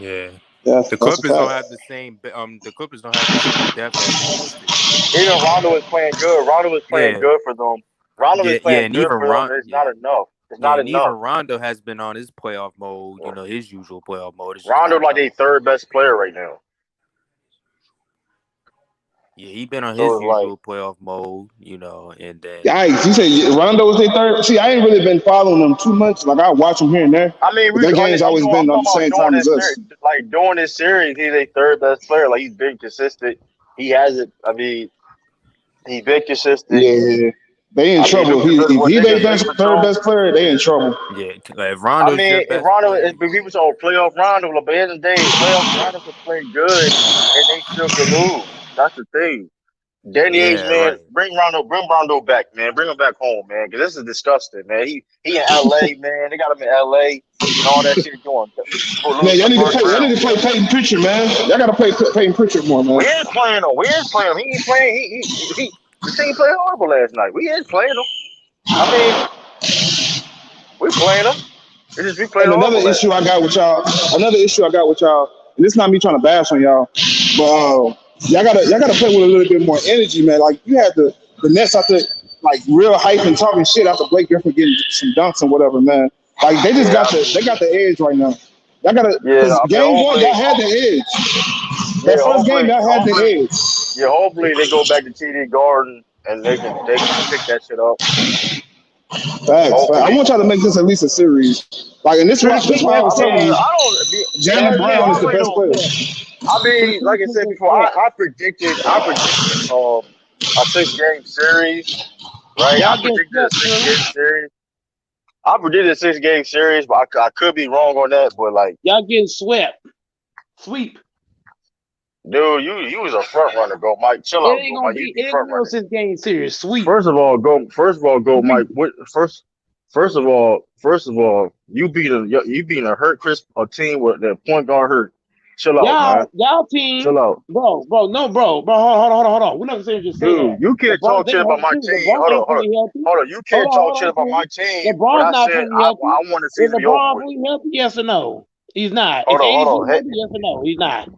Yeah. Yeah, The Clippers don't have the same. The Clippers don't have the same depth as they used to. Even Rondo is playing good. Rondo is playing good for them. Rondo is playing and good even for them. It's not enough. It's not and enough. even Rondo has been on his playoff mode. You know, his usual playoff mode. Rondo like their third best player right now. Yeah, he been on his usual playoff mode, you know, and then. Yikes! You say Rondo was their third. See, I ain't really been following them too much. Like I watch them here and there. I mean, their games always been on the same time as us. Like during this series, he's their third best player. Like he's been consistent. He has it. I mean, he's been consistent. Yeah. They in trouble. If he their third best player, they in trouble. Yeah, if Rondo. If we was on playoff Rondo, but at the end of the day, playoff Rondo could play good, and they still could lose. That's the thing. Danny Ainge, man, right. bring Rondo back, man. Bring him back home, man, because this is disgusting, man. He in LA, man. They got him in LA and all that shit going. Man, y'all need to play Peyton Pritchard, man. Y'all got to play Peyton Pritchard more, man. We ain't playing him. He ain't playing. The team played horrible last night. We ain't playing him. I mean, we playing him. We playing another issue I got with y'all, and this is not me trying to bash on y'all, but y'all gotta play with a little bit more energy, man. Like you had the Nets out there like real hype and talking shit after Blake Griffin getting some dunks and whatever, man. Like they just got the edge right now. Y'all gotta game one, y'all had the edge. That first game, y'all had the edge. Yeah, hopefully they go back to TD Garden and they can pick that shit up. Facts. I want y'all to make this at least a series. Like, and this why I was telling you, Jaylen Brown is the best player. I mean, like I said before, I predicted a 6-game series, right? I predicted a 6-game series, but I could be wrong on that. But like, y'all getting sweep. Dude, you was a front runner, go Mike. Chill out, go Mike. You be front runner. 6-game series, sweet. First of all, go Mike. First of all, you beat a hurt a team with the point guard hurt. Chill out, man. Y'all team. Chill out, bro. Hold on. We're not saying just say that. You can't talk shit about my team. Hold on. You can't talk shit about my team. LeBron's not fully healthy. I want to see Is LeBron fully healthy? Yes or no? He's not. Hold on. Yes or no? He's not.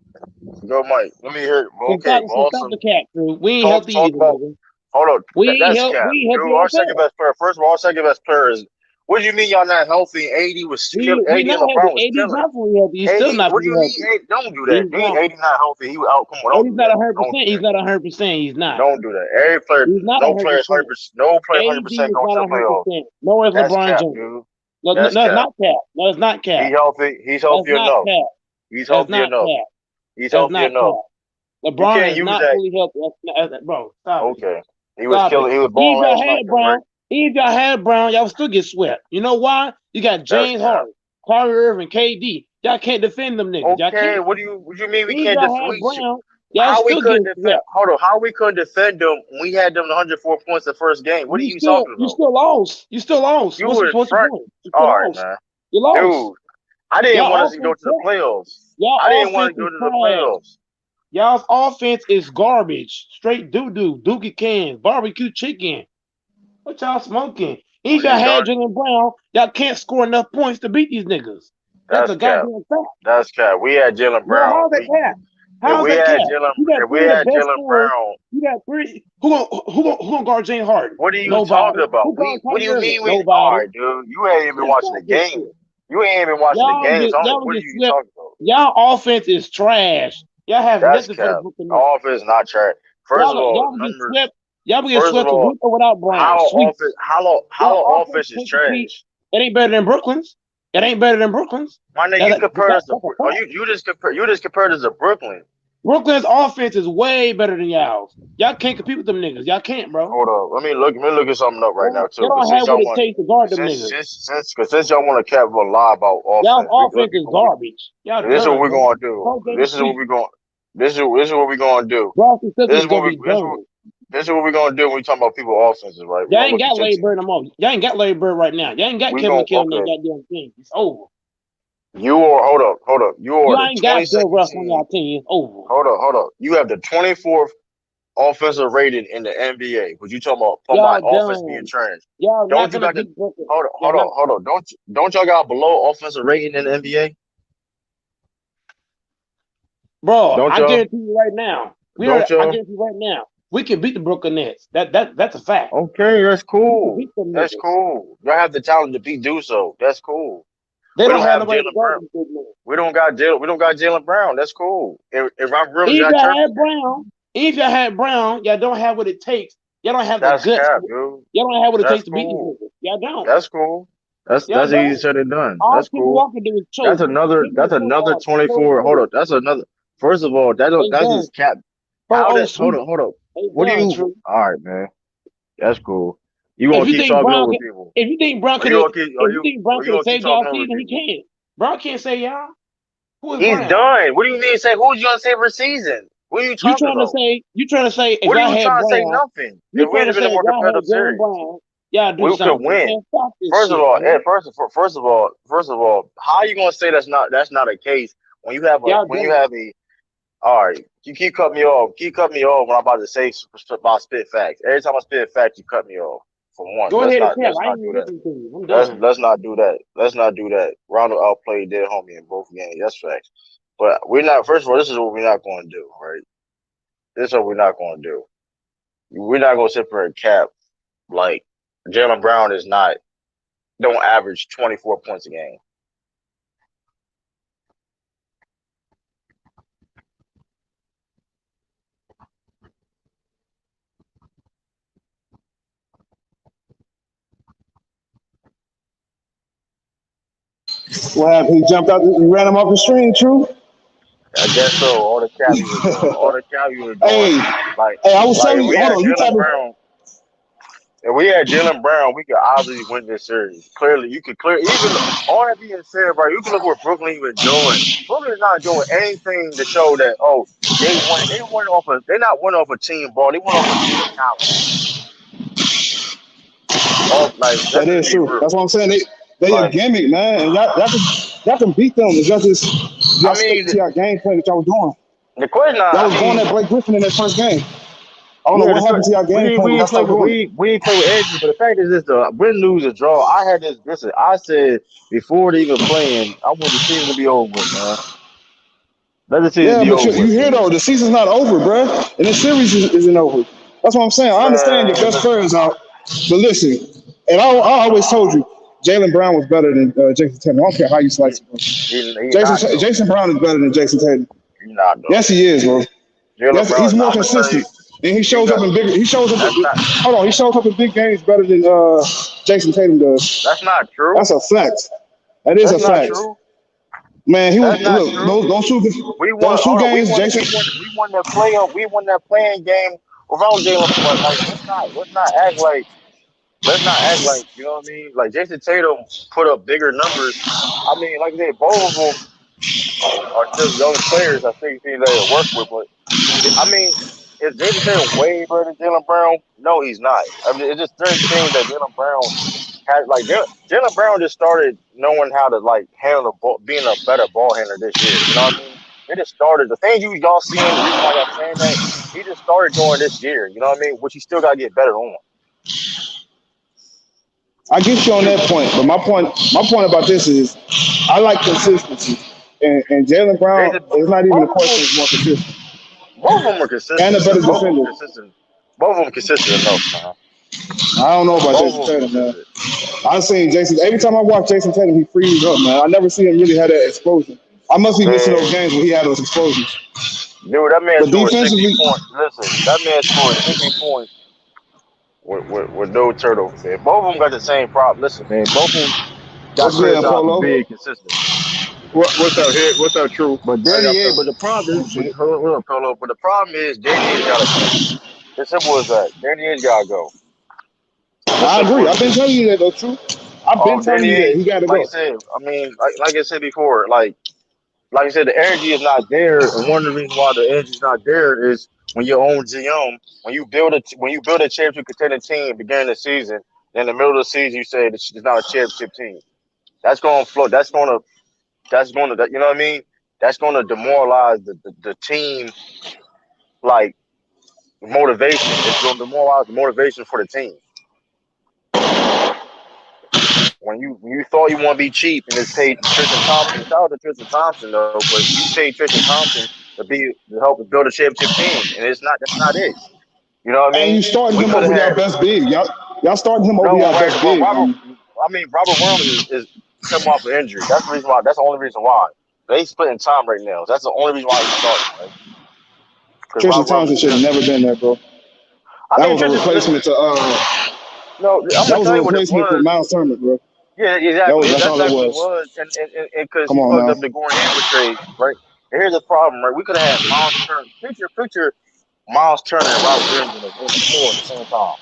Go, Mike. Let me hear it. Okay, Stop the cap, dude. We ain't healthy either. Hold on. That's cap. Dude, our second best player. First of all, our second best player is. What do you mean y'all not healthy? 80 was killing. 80 and LeBron was killing. He's still not. What do you mean? Don't do that. 80 not healthy. He was out. Come on. 80's not 100%. He's not 100%. He's not. Don't do that. Every player. No player is 100%. No player 100% going to the playoffs. No, it's LeBron James. No, it's not cap. No, it's not cap. He's healthy. He's healthy enough. He's healthy enough. He's healthy enough. LeBron is not fully healthy. Bro, stop. Okay. He was killing. He was balling last night. Even if y'all had Brown, y'all would still get swept. You know why? You got James Harden, Kyrie Irving, KD. Y'all can't defend them niggas. Okay, what do you mean we can't defend Brown? Y'all still get swept. Hold on, how we couldn't defend them? We had them 104 points the first game. What are you talking about? You still lost. You were front. All right, man. You lost. Dude, I didn't want us to go to the playoffs. I didn't want to go to the playoffs. Y'all's offense is garbage. Straight doo-doo, dookie cans, barbecue chicken. What y'all smoking? If y'all had Jaylen Brown, y'all can't score enough points to beat these niggas. That's a goddamn fact. That's cap. We had Jaylen Brown. How's that cap? If we had Jaylen Brown, you got three. Who gonna guard James Harden? What are you talking about? What do you mean we? All right, dude. You ain't even watching the game. You ain't even watching the games. What are you talking about? Y'all offense is trash. Y'all have nothing for the Brooklyn Nets. Offense not trash. First of all, y'all be getting swept with or without Brown. How offense is trash? It ain't better than Brooklyn's. It ain't better than Brooklyn's. My nigga, you compared us to you just compared us to Brooklyn. Brooklyn's offense is way better than y'all's. Y'all can't compete with them niggas. Y'all can't, bro. Hold up. Let me look at something up right now too. They don't have what it takes to guard them niggas. Since y'all want to cap a lie about offense, y'all's offense is garbage. This is what we're gonna do. This is what we're going. This is what we're gonna do. This is what we're gonna do when we talk about people offenses, right? Y'all ain't got Larry Bird no more. Y'all ain't got Larry Bird right now. Y'all ain't got Kevin McHale on that goddamn team. It's over. You are hold up. You are ain't got Bill Russell on your team. It's over. Hold up. You have the 24th offensive rating in the NBA. What you talking about? My offense being trash. Don't you got the hold on. Don't y'all got below offensive rating in the NBA? Bro, I guarantee you right now. I guarantee you right now. We can beat the Brooklyn Nets. That's a fact. Okay, that's cool. That's cool. Y'all have the talent to do so. That's cool. They don't have Jaylen Brown. We don't got Jaylen Brown. That's cool. If I'm really if y'all had Brown, y'all don't have what it takes. Y'all don't have the guts. Y'all don't have what it takes to beat these niggas. Y'all don't. That's cool. That's easy said and done. That's cool. That's another 24. Hold up. That's another. First of all, that's just cap. Hold up. What do you? All right, man. That's cool. You gonna keep talking over people? If you think Brown could save y'all season, he can't. Brown can't save y'all. He's done. What do you mean? Say who's gonna save her season? What are you talking about? You trying to say? What are you trying to say? Nothing. If we had been a more competitive series, we could win. First of all, how are you gonna say that's not a case when you have a all right, you keep cutting me off. When I'm about to say about spit facts. Every time I spit facts, you cut me off. For once, let's not do that. Let's not do that. Let's not do that. Rondo outplayed their homie in both games. That's facts. But we're not. First of all, this is what we're not going to do. Right? This is what we're not going to do. We're not going to sit for a cap like Jaylen Brown don't average 24 points a game. What happened? He jumped out. You ran him off the stream, true? I guess so. All the cap you were doing. Hey, I was telling you. Hold on, you talking about? If we had Jaylen Brown, we could obviously win this series. Clearly, even all that being said, bro, you can look what Brooklyn even doing. Brooklyn is not doing anything to show that they're not winning off a team ball. They went off a team talent. That is true. That's what I'm saying. They a gimmick, man, and y'all can beat them if y'all stick to your game plan that y'all was doing. The question y'all was going at Blake Griffin in that first game. I don't know what happened to your game plan. We ain't play with edges, but the fact is this: win, lose, or draw. I had this. Listen, I said before they even playing, I want the season to be over, man. Let the season be over. You hear though, the season's not over, bro, and the series isn't over. That's what I'm saying. I understand your best players out, but listen, and I always told you, Jaylen Brown was better than Jason Tatum. I don't care how you slice it, bro. Jason Brown is better than Jason Tatum. Yes, he is, bro. He's more consistent, and he shows up in big. He shows up in big games better than Jason Tatum does. That's not true. That's a fact. That is a fact. Man, he was those two games. We won that playoff. We won that playing game without Jaylen. Let's not act like. You know what I mean. Like Jason Tatum put up bigger numbers. I mean, like I said, both of them are still young players. I think they work with, but I mean, is Jason Tatum way better than Jaylen Brown? No, he's not. I mean, it's just certain things that Jaylen Brown had. Like Jaylen Brown just started knowing how to handle the ball, being a better ball handler this year. You know what I mean? It just started. The thing y'all seeing, the reason why y'all saying that, he just started doing this year. You know what I mean? Which he still got to get better on. I get you on that point, but my point about this is I like consistency, and Jaylen Brown is not even a question of more consistent. Both of them are consistent. And a better defender. Both of them consistent enough, man. I don't know about Jason Tatum, man. I've seen Jason. Every time I watch Jason Tatum, he frees up, man. I never see him really have that explosion. I must be missing those games when he had those explosions. Dude, that man scored 60 points. Listen, that man scored 60 points with no turnover, man. Both of them got the same problem. Listen, man, both of them got What's good, criticized for Polo? being consistent. What's up here? What's up, True? But How Danny y'all Ainge, feeling? but the problem is, hold up, Polo. But the problem is, Danny Ainge gotta go. As simple as that. Danny Ainge gotta go. As I simple agree. as I've been telling you that though, true. I've been telling Danny you that Ainge, he got to like I go. said, I mean, like I said before, like I said, the energy is not there, and one of the reasons why the energy is not there is when your own GM, when you build a championship contending team beginning of the season, then in the middle of the season you say it's not a championship team. That's going to float. You know what I mean? That's going to demoralize the team, like motivation. It's going to demoralize the motivation for the team. When you thought you want to be cheap and just paid Tristan Thompson, shout out to Tristan Thompson though, but you paid Tristan Thompson to help build a championship team, and that's not it. You know what I And you mean? starting We him could have over y'all had best big. Y'all starting him over no y'all right. best Well, big. Robert Williams is coming off an injury. That's the reason why. That's the only reason why they splitting time right now. That's the only reason why he's starting, right? Because Tristan Robert Thompson Williams should is have injured. never been there, bro. I That mean, was a Tristan. Listen, replacement to no, I'm that gonna was tell a you what it replacement for was. Miles Turner, bro. Yeah, exactly. That's That's all it exactly what it was. was, and because Come he on fucked up now. the Gordon Hayward trade, right? And here's the problem, right? We could have had Miles Turner, picture Miles Turner and Robert Williams on the floor at the same time.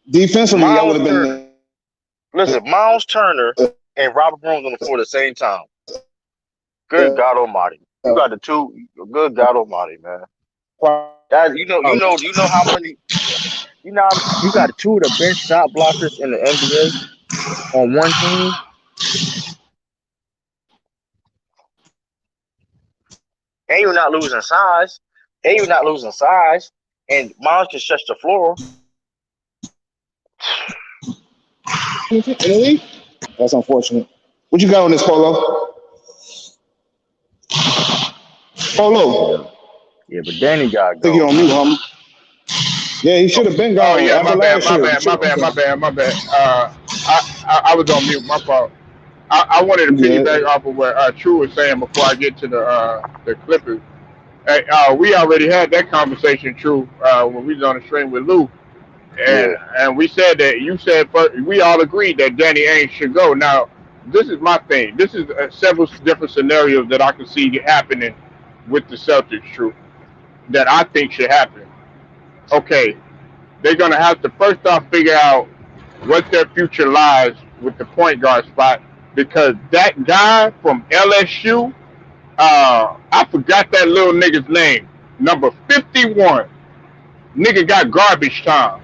Defensively, y'all would Miles have been Turner, listen, Miles Turner and Robert Williams on the floor at the same time. Good God Almighty, you got the two. Good God Almighty, man. That you know how many. You got two of the best shot blockers in the NBA on one team. And you're not losing size. And Miles can stretch the floor. in the league. That's unfortunate. What you got on this, Polo? Yeah, Polo. yeah, but Danny gotta I think you're go, on mute, man. homie. Yeah, he should have been Oh gone yeah, after my bad, last my year. He bad, should my have been bad, my gone. bad, my bad. I was on mute. My fault. I wanted to You piggyback good? off of what True was saying before I get to the Clippers. Hey, we already had that conversation, True, when we was on the stream with Lou, Yeah, and we said that you said we all agreed that Danny Ainge should go. Now, this is my thing. This is several different scenarios that I can see happening with the Celtics, True, that I think should happen. Okay, they're gonna have to first off figure out what their future lies with the point guard spot because that guy from LSU, I forgot that little nigga's name, number 51. Nigga got garbage time.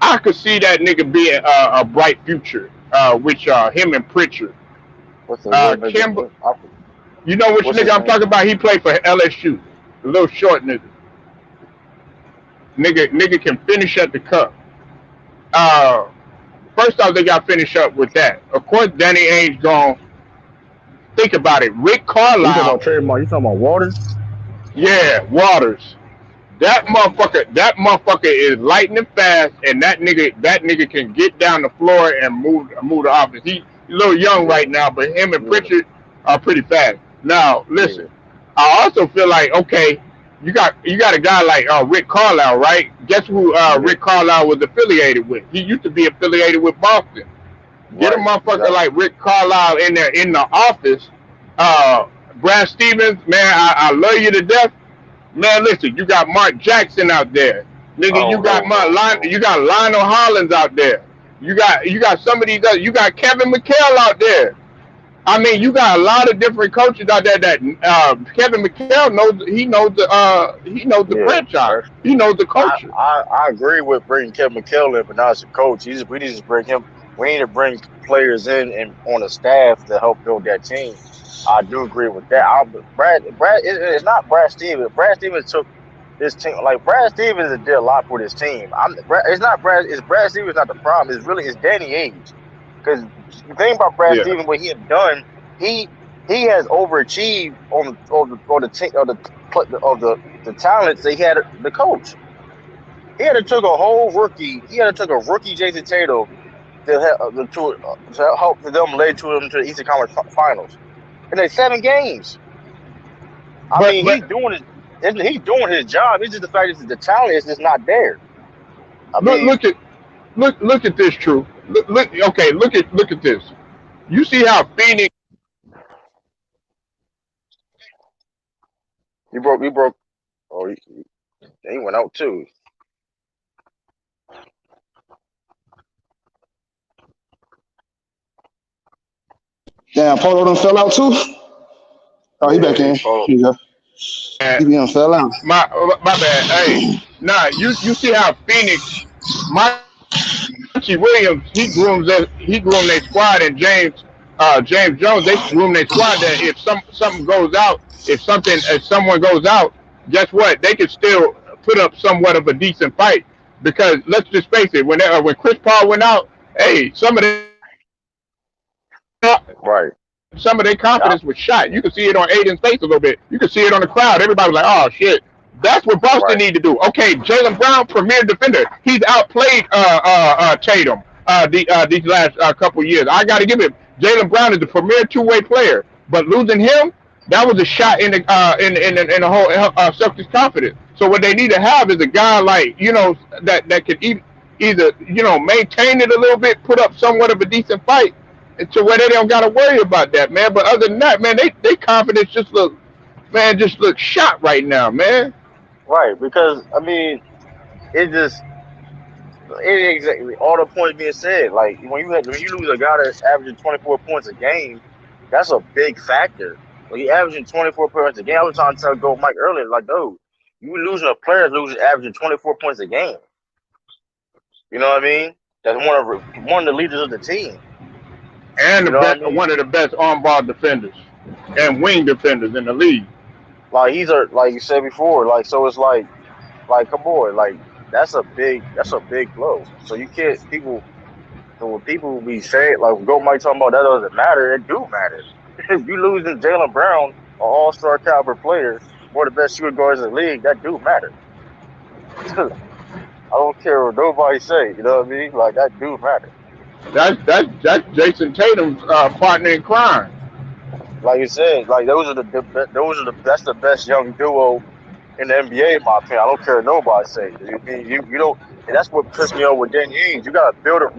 I could see that nigga being a bright future, which him and Pritchard. what's the little Kimber, nigga? you know which What's nigga his I'm name? talking about? He played for LSU. The little short nigga. Nigga can finish at the cup. Uh, First off, they got to finish up with that. Of course, Danny Ainge gone. Think about it. Rick You talking about Carlisle, trademark? You talking about Waters? yeah, Waters. That motherfucker is lightning fast, and that nigga can get down the floor and move the offense. He's a little young Yeah, right now, but him and yeah, Pritchard are pretty fast. Now, yeah, listen, I also feel like okay, you got a guy like Rick Carlisle, right? Guess who yeah. Rick Carlisle was affiliated with? He used to be affiliated with Boston. Get a Right, motherfucker exactly. like Rick Carlisle in there in the office. Uh, Brad Stevens, man, I love you to death. Man, listen, you got Mark Jackson out there, nigga. Oh no, no, no. You got Lionel Hollins out there. You got some of these others. You got Kevin McHale out there. I mean, you got a lot of different coaches out there that Kevin McHale knows. He knows the Yeah, franchise. that's He knows the I, culture. I agree with bringing Kevin McHale in, but not as a coach. We need to bring him. We need to bring players in and on the staff to help build that team. I do agree with that. It's not Brad Stevens. Brad Stevens took this team. Like Brad Stevens did a lot for this team. It's not Brad. It's Brad Stevens not the problem. It's Danny Ainge. Because the thing about Brad Yeah, Stevens, what he had done, he he has overachieved on the team of the talents that he had the coach. He had to took a whole rookie. He had to took a rookie Jason Tatum to help them lead to them to the Eastern Conference Finals. And they 7 games. I but mean, but he's doing his job. It's just the fact that the talent is just not there. I look mean, look at look at this, True. Okay, look at this. You see how Phoenix He broke. Oh, he went out too. Damn, Polo done fell out too. Oh, he back Yeah, he in. Here followed. you go. He done fell out. my bad. Hey, nah, you see how Phoenix Monty Williams he groomed their squad, and James Jones they groomed their squad that if something goes out, if someone goes out, guess what? They can still put up somewhat of a decent fight because let's just face it, when Chris Paul went out, hey, Right. some of their Yeah. confidence was shot. You could see it on Aiden's face a little bit. You could see it on the crowd. Everybody was like, "Oh shit." That's what Boston Right. need to do. Okay, Jaylen Brown, premier defender. He's outplayed Tatum these last couple of years. I got to give it. Jaylen Brown is the premier two-way player, but losing him, that was a shot in the whole Celtics confidence. So what they need to have is a guy like that can either maintain it a little bit, put up somewhat of a decent fight, to where they don't got to worry about that, man. But other than that, man, they confidence just look shot right now, man. Right. Because I mean, it just exactly all the points being said. Like when you lose a guy that's averaging 24 points a game, that's a big factor. When you averaging 24 points a game, I was trying to tell Go Mike earlier, like, dude, you losing a player losing averaging 24 points a game. You know what I mean? That's one of the leaders of the team. And You know what I one mean? of the best on-ball defenders and wing defenders in the league. Like like you said before, like so it's like come on, like that's a big blow. So you can't people so when people be saying like Go Mike talking about that doesn't matter, it do matter. If you losing Jaylen Brown, an all-star caliber player, one of the best shooting guards in the league, that do matter. I don't care what nobody say, you know what I mean? Like that do matter. That's Jason Tatum's partner in crime. Like you said, like that's the best young duo in the NBA, in my opinion. I don't care what nobody say. You don't, and that's what pissed me off with Danny Ainge. You got to build a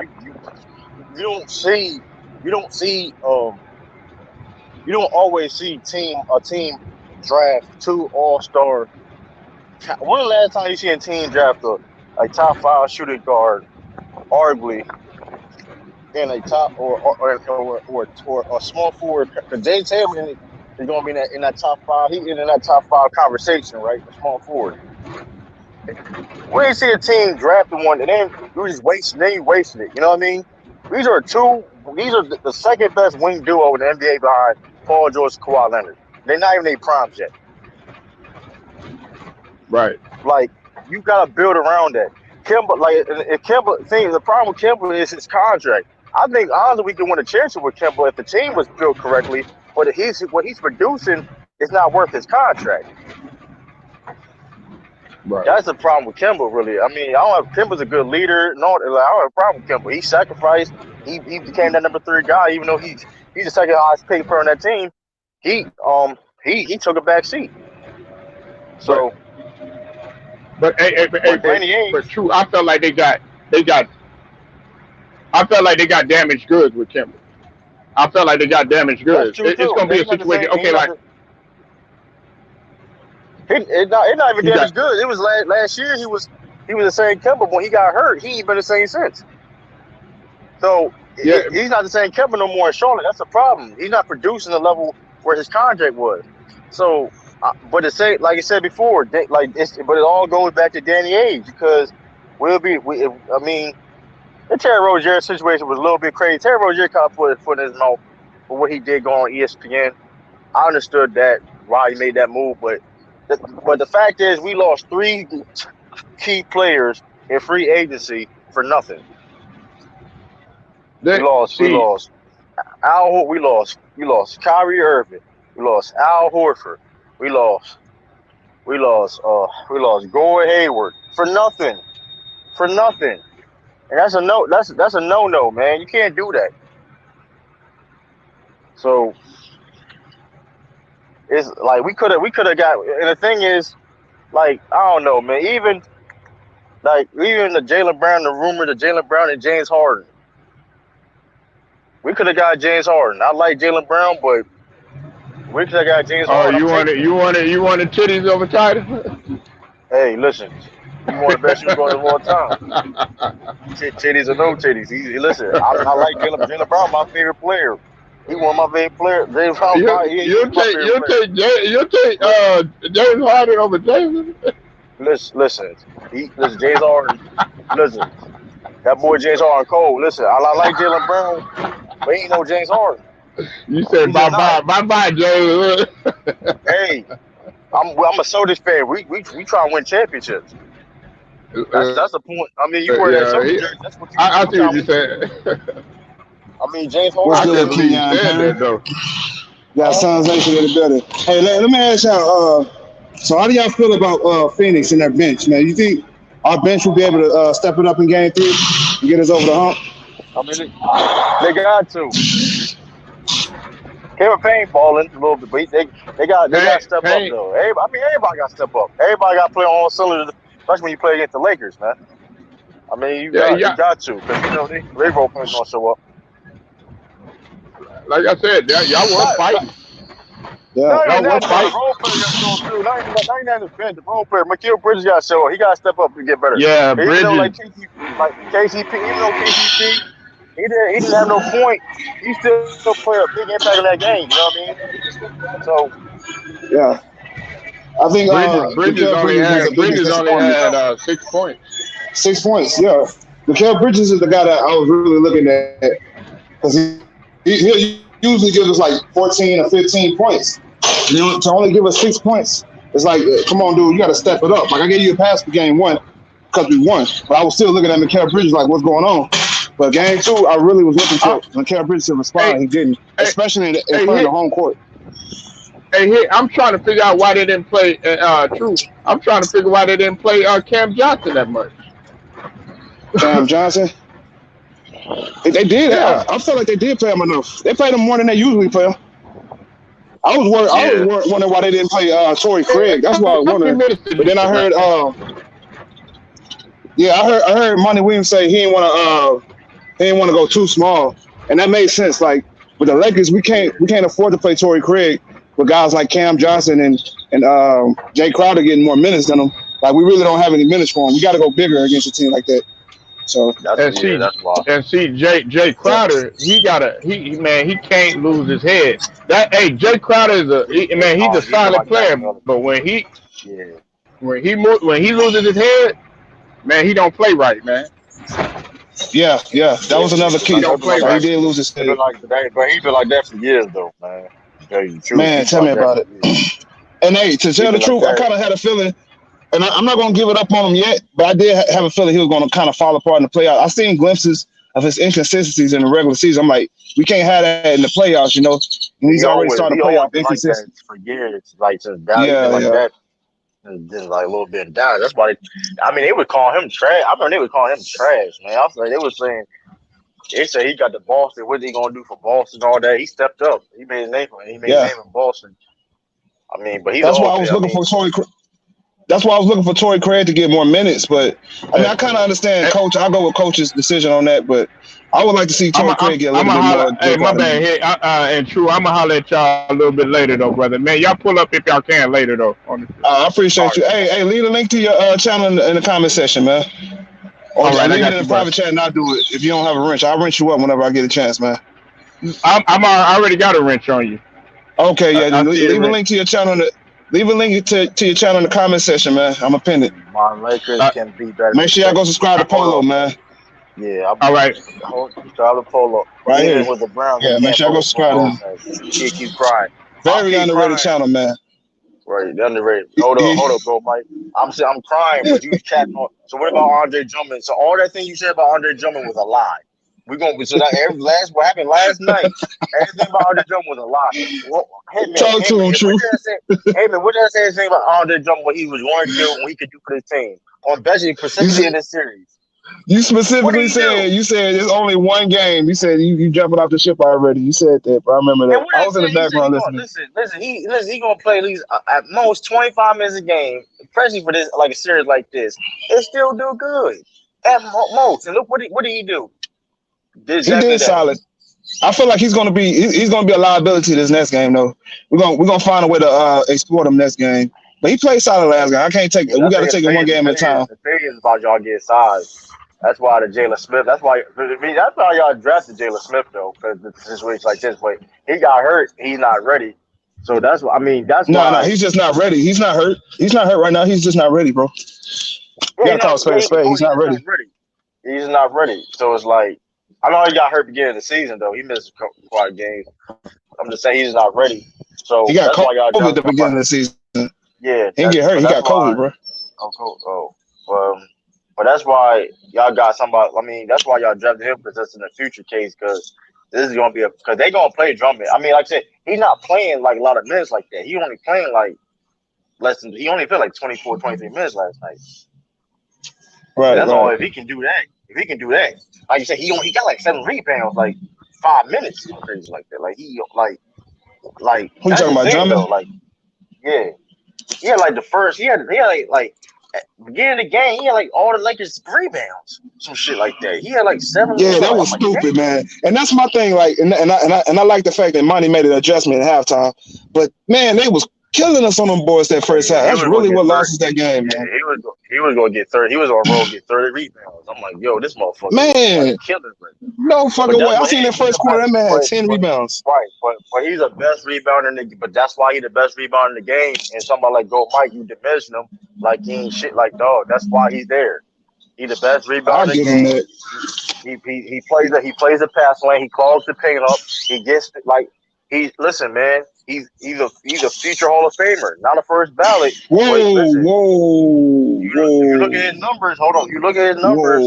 you don't see you don't see you don't always see a team draft two all star. When the last time you see a team draft a top five shooting guard, arguably in a top or a small forward? Because James Tatum is going to be in that top five. He in that top five conversation, right? A small forward. We didn't see a team drafting one, and then you just wasting. Then you wasted it. You know what I mean? These are two. These are the second best wing duo in the NBA behind Paul George and Kawhi Leonard. They're not even in their primes yet. Right. Like you got to build around that. Kimba, like if Kimba, thing the problem with Kimba is his contract. I think honestly we can win a championship with Kimba if the team was built correctly, but what he's producing is not worth his contract. Right. That's the problem with Kimba, really. I mean, I don't have Kimba's a good leader. No, I don't have a problem with Kimba. He sacrificed. He became that number three guy, even though he's the second highest paid player on that team. He he took a back seat. But So, but but Danny but Ainge, true. They got I felt like they got damaged goods with Kimber. I felt like they got damaged that's goods. true It's too. gonna be a He's not the situation. same. Okay, He's not like the. It's not even you got damaged good. It was last year. He was the same Kimba. When he got hurt, he ain't been the same since. So yeah. he's not the same Kemba no more in Charlotte. That's the problem. He's not producing the level where his contract was. So, but like I said before, but it all goes back to Danny Ainge because I mean, the Terry Rozier situation was a little bit crazy. Terry Rozier kind of put his foot in his mouth for what he did go on ESPN. I understood that why he made that move, but the fact is we lost three key players in free agency for nothing. We lost. We See, lost we lost Kyrie Irving. We lost Al Horford. We lost we lost Gordon Hayward for nothing. For nothing. And that's a no that's a no, man. You can't do that. So it's like we could have got, and the thing is, like, I don't know, man. Even the Jaylen Brown, the rumor, the Jaylen Brown and James Harden. We could have got James Harden. I like Jaylen Brown, but we could have got James Oh, Harden. you wanted titties over Tatum? Hey, listen. You want the best shooting guard of all time. Titties or no titties. Listen, I like Jaylen Brown, my favorite player. He one of my favorite players. James Harden, you'll take James Harden over James. Listen, James Harden. Listen, that boy James Harden cold. Listen, I like Jaylen Brown, but ain't no James Harden. You said bye bye, James. Hey, I'm a Celtics fan. We try to win championships. That's the point. I mean, you wear that Celtics jersey. That's what you. I see what you're saying. I mean, James Harden. What's good, Kenyon? Got Suns Nation in the building. Hey, let me ask y'all. So, how do y'all feel about Phoenix and their bench, man? You think our bench will be able to step it up in Game 3 and get us over the hump? I mean, they got to. Kevin Payne balling a little bit, but they got to step up though. Everybody got to step up. Everybody got to play on all cylinders, especially when you play against the Lakers, man. I mean, you got to, because they role players gonna show up. Like I said, y'all weren't fighting. Yeah, y'all weren't fighting. The role player got to show up too. Not even the bench. The role player, Mikal Bridges got to show up. He got to step up and get better. Yeah, Bridges. Even though KCP, even though KCP. He didn't have no point. He still play a big impact in that game. You know what I mean? So, yeah, I think Bridges only had 6 points. 6 points, yeah. Mikal Bridges is the guy that I was really looking at because he usually gives us like 14 or 15 points. To only give us 6 points, it's like, come on, dude, you got to step it up. Like I gave you a pass for Game 1 because we won, but I was still looking at Mikal Bridges like, what's going on? But Game 2, I really was looking for Mikal Bridges to respond. He didn't, especially in front of the home court. Hey, I'm trying to figure out why they didn't play. I'm trying to figure why they didn't play Cam Johnson that much. Cam Johnson. They did. Yeah. I felt like they did play him enough. They played him more than they usually play him. I was wondering why they didn't play Torrey Craig. That's why I was wondering. But then I heard, I heard Monty Williams say he didn't want to go too small, and that made sense. Like with the Lakers, we can't afford to play Torrey Craig with guys like Cam Johnson and Jay Crowder getting more minutes than him. Like we really don't have any minutes for him. We got to go bigger against a team like that. So that's why. Jay Crowder, he can't lose his head. Jay Crowder he's a solid player, but when he loses his head, man, he don't play right, man. Yeah, that was another key. He don't play right. He did lose his head. But he's been like that for years, though, man. Man, tell me about it. And hey, to tell the truth, I kind of had a feeling. And I'm not going to give it up on him yet, but I did have a feeling he was going to kind of fall apart in the playoffs. I've seen glimpses of his inconsistencies in the regular season. I'm like, we can't have that in the playoffs, you know. And he's already started playoff inconsistency for years, like just down that, and just like a little bit down. That's why they would call him trash. I remember they would call him trash, man. I was like, they said he got to Boston. What is he gonna do for Boston? All that he stepped up. He made his name for him. He made his name in Boston. I mean, but that's why I was looking for Torrey. That's why I was looking for Torrey Craig to get more minutes, but I mean, I kind of understand Coach. I go with Coach's decision on that, but I would like to see Torrey Craig get a little bit more. Hey, my bad. Hey, and True, I'm gonna holler at y'all a little bit later, though, brother. Man, y'all pull up if y'all can later, though. I appreciate you. Hey, leave a link to your channel in the comment section, man. Or leave it in the private chat and I'll do it. If you don't have a wrench, I'll wrench you up whenever I get a chance, man. I already got a wrench on you. Okay, yeah. Leave a link to your channel. Leave a link to your channel in the comment section, man. I'm a pin it. My Lakers can be better. Make sure y'all go subscribe to Polo, man. Yeah. All right. Subscribe to Polo. Right here. With the Brown. Yeah, make sure y'all go subscribe to him. Keep crying. Very underrated channel, man. Right, underrated. Hold up, bro, Mike. I'm crying, but you chatting on. So what about Andre Drummond? So all that thing you said about Andre Drummond was a lie. We're gonna be what happened last night. Everything about Andre Drummond was a lie. Talk to him, True. Hey man, what did I say anything about Andre Drummond? What he was going to do, what he could do for the team, or especially in this series? You specifically said it's only one game. You said you jumping off the ship already. You said that, but I remember that. I was in the background listening. Listen. He gonna play at least at most 25 minutes a game, especially for this like a series like this. It still do good at most. And look what did he do? He did solid. I feel like he's gonna be a liability this next game though. We're gonna find a way to exploit him next game. But he played solid last game. I can't take it. We got to take it one game at a time. The thing is about y'all get size. That's why the Jaylen Smith. That's why y'all drafted Jaylen Smith though, because the situation like this. But he got hurt. He's not ready. So that's what I mean. That's why. No, he's just not ready. He's not hurt. He's not hurt right now. He's just not ready, bro. You gotta call spade a spade. He's not ready. He's not ready. So it's like I know he got hurt beginning of the season though. He missed quite a games. I'm just saying he's not ready. So he got that's why y'all COVID at the beginning of the season. Yeah, he didn't get hurt. He got COVID, bro. Oh, cool. But that's why y'all got somebody. I mean, that's why y'all drafted him because that's in the future case. Because this is gonna be because they're gonna play Drummond. I mean, like I said, he's not playing like a lot of minutes like that. He only playing like he only played like 24, 23 minutes last night. Right. That's all. If he can do that, like you said, he got like 7 rebounds, like 5 minutes, crazy like that. Like he like. Who you talking about, Drummond? Like, yeah. He had like the first. He had like at the beginning of the game. He had like all the Lakers rebounds, some shit like that. He had like 7. Yeah, that was stupid, man. And that's my thing. Like, and I like the fact that Monty made an adjustment at halftime. But man, they was killing us on them boys that first half. That's really what lost us that game, man. He was gonna get 30. He was on a roll get 30 rebounds. I'm like, yo, this motherfucker, man, killing right now. No fucking way. I seen that first quarter. That man had 10 rebounds. Right, but he's the best rebounder in the. But that's why he's the best rebounder in the game. And somebody like Go Mike, you diminishing him like he ain't shit like dog. That's why he's there. He's the best rebounder in the game. He plays the pass lane. He clogs the paint up. He gets like listen, man. He's a future Hall of Famer, not a first ballot. Whoa. You look at his numbers. Hold on. You look at his numbers.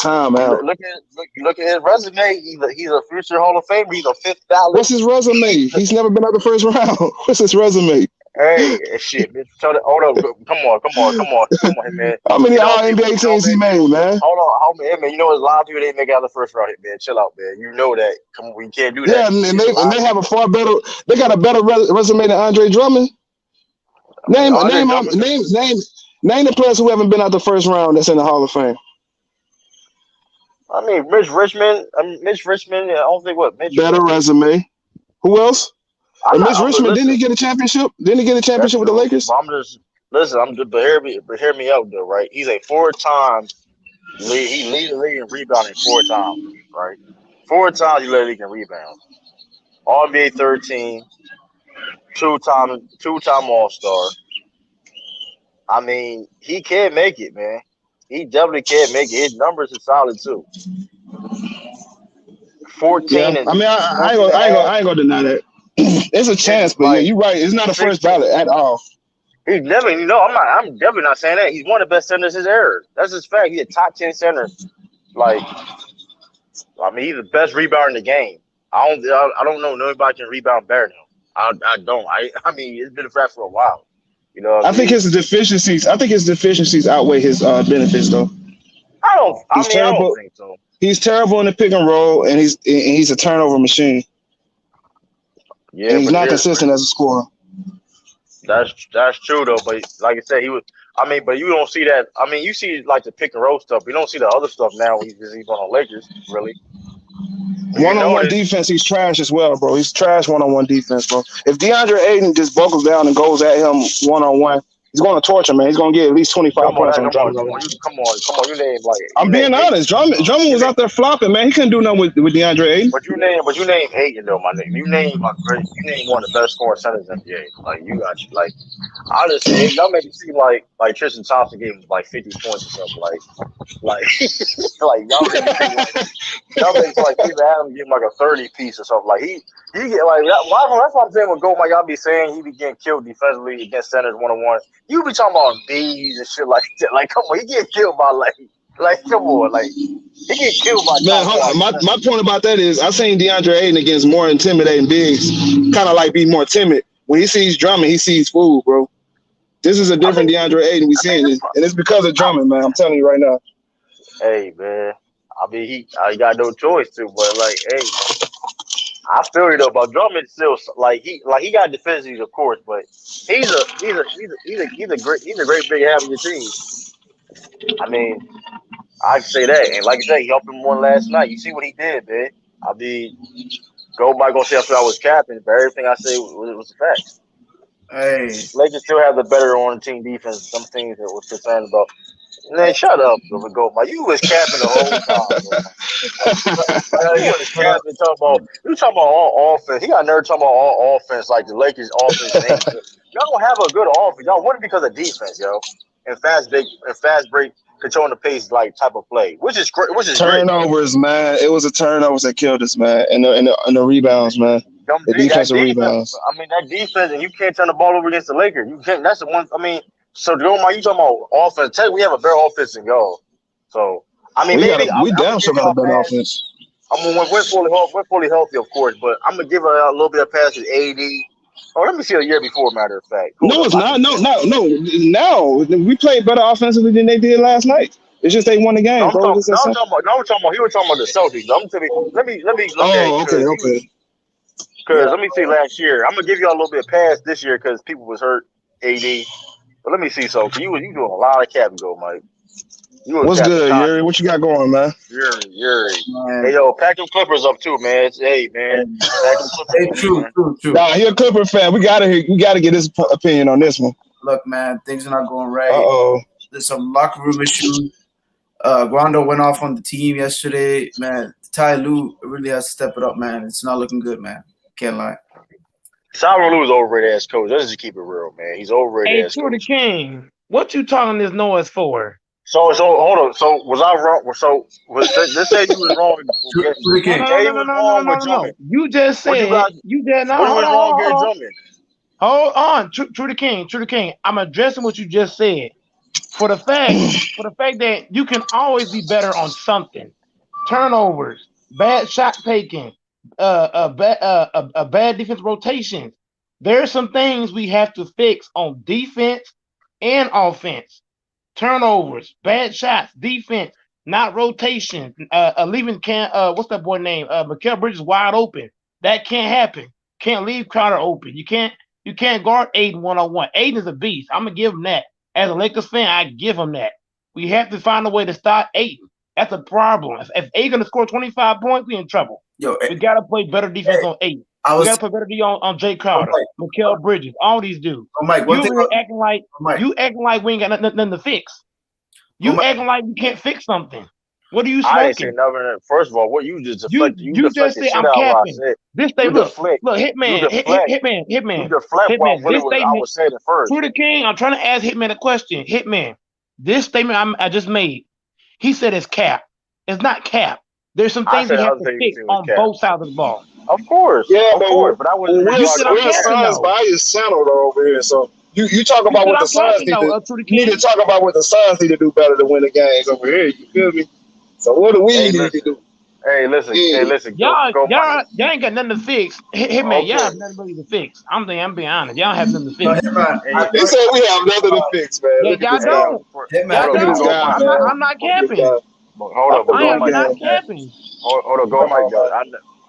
Time out. You look at his resume. He's a future Hall of Famer. He's a 5th ballot. What's his resume? He's never been out the first round. What's his resume? Hey, shit, bitch. Hold on. Come on, man. How many All-NBA teams he made, man? Hold on, man. You know, there's a lot of people that make it out of the first round, man. Chill out, man. You know that. Come on, we can't do that. Yeah, and they have a far better. They got a better resume than Andre Drummond. Name the players who haven't been out the first round that's in the Hall of Fame. I mean, Mitch Richmond. I don't think better resume. Who else? Mitch Richmond, didn't he get a championship? Didn't he get a championship with the Lakers? But hear me out though, right? He's a 4-time lead. He leads the league in rebounding 4 times, right? 4 times he led the league in rebounds. All-NBA 13, 2-time All-Star. I mean, he can make it, man. He definitely can make it. His numbers are solid too. 14 and I mean, I ain't gonna deny that. It's a chance, but yeah, you're right. It's not a first ballot at all. He's definitely I'm definitely not saying that. He's one of the best centers his era. That's his fact. He's a top 10 center. Like, I mean, he's the best rebounder in the game. I don't know nobody can rebound better than him. I don't. I mean, it's been a fact for a while. You know, I think his deficiencies outweigh his benefits, though. I don't think so. He's terrible in the pick and roll, and he's a turnover machine. Yeah, and he's not consistent as a scorer. That's true though. But like I said, he was. I mean, but you don't see that. I mean, you see like the pick and roll stuff. You don't see the other stuff now. He's on the Lakers, really. One-on-one defense, he's trash as well, bro. He's trash one-on-one defense, bro. If DeAndre Ayton just buckles down and goes at him one-on-one, he's going to torture, man. He's going to get at least 25 points on Drummond. Come on. You name like. I'm being honest. Drummond was out there flopping, man. He couldn't do nothing with DeAndre Ayton. But you name Ayton though, my nigga. You name one of the best scoring centers in the NBA. Like you got like. Honestly, y'all make it seem like Tristan Thompson gave him like 50 points or something. Like y'all make it like Steven Adams give him like a 30 piece or something. Like he get like that. That's what I'm saying with Goldman. Y'all be saying he be getting killed defensively against centers 1-on-1. You be talking about bees and shit like that. Like come on, he get killed by like come on, like he get killed by. Man, my point about that is I seen DeAndre Ayton against more intimidating bigs, kind of like be more timid. When he sees Drummond, he sees food, bro. This is a different DeAndre Ayton we seeing, and it's because of Drummond, man. I'm telling you right now. Hey, man. I mean, he got no choice to, but like, hey, I feel you though. But Drummond still like he got deficiencies, of course, but he's a great big half of your team. I mean, I can say that, and like I said, he helped him one last night. You see what he did, man. I'll be go by gonna say I thought I was capping, but everything I say was facts. Hey, Lakers still have the better on team defense. Some things that was concerned about. Man, shut up, go. You was capping the whole time, bro. I gotta You give was capping talking about all offense. He got nerve talking about all offense like the Lakers offense ain't good. Y'all don't have a good offense. Y'all win it because of defense, yo. And fast break controlling the pace like type of play, which is great. Turnovers, man. It was the turnovers that killed us, man, and the rebounds, man. The defensive rebounds. I mean, that defense, and you can't turn the ball over against the Lakers. You can't. That's the one. I mean, so you talking about offense? Tell you we have a better offense than y'all. So I mean, we damn sure got a better offense. I mean, we're fully healthy, of course, but I'm gonna give a little bit of pass to AD. Oh, let me see a year before. Matter of fact, no, it's not. No. Now we played better offensively than they did last night. It's just they won the game. I'm talking about. He was talking about the Celtics. Let me look at it. Okay. Because let me see last year. I'm gonna give y'all a little bit of pass this year because people was hurt. AD, but let me see. So, you doing a lot of cap go, Mike. What's good, Yuri? What you got going, man? Yuri. Hey, yo, pack them Clippers up too, man. Hey, man, pack them Clippers. True. Nah, he a Clipper fan. We gotta get his opinion on this one. Look, man, things are not going right. Uh-oh. There's some locker room issues. Rondo went off on the team yesterday, man. Ty Lue really has to step it up, man. It's not looking good, man. Can't lie. Tyronn Lue is overrated as coach. Let's just keep it real, man. He's overrated as coach. Hey, King, what you talking this noise for? So hold on. So was I wrong? So let's say you was wrong. No. You just said you did not. What was wrong against Drummond? Hold on, True the King. I'm addressing what you just said. For the fact that you can always be better on something. Turnovers, bad shot taking, a bad defense rotation. There's some things we have to fix on defense and offense. Turnovers, bad shots, defense, not rotation. Leaving what's that boy name? Mikal Bridges wide open. That can't happen. Can't leave Crowder open. You can't guard Aiden 1-on-1. Aiden is a beast. I'm gonna give him that. As a Lakers fan, I give him that. We have to find a way to stop Aiden. That's a problem. If Aiden gonna score 25 points, we in trouble. We gotta play better defense on Aiden. We gotta play better defense on Jay Crowder, Mikal Bridges, all these dudes. You acting like we ain't got nothing to fix. You acting like we can't fix something. What are you smoking? I didn't say nothing. First of all, what you just deflected. You just said I'm capping. This thing, look, Hitman. You deflect while really I was saying it first. True the King, I'm trying to ask Hitman a question. Hitman, this statement I just made, he said it's cap. It's not cap. There's some things we have to fix on both sides of the ball. Of course, of course. But I wasn't. We're Suns bias channel though over here, so. You talk about what the Suns need to. You need to talk about what the Suns need to do better to win the games over here. You feel me? So what do we need to do? Hey, listen. Y'all ain't got nothing to fix. Hitman, y'all have nothing really to fix. I'm being honest. Y'all have nothing to fix. They said we have nothing to fix, man. Y'all don't. I'm not capping. Hold up. I am not capping. Hold up, go Mike.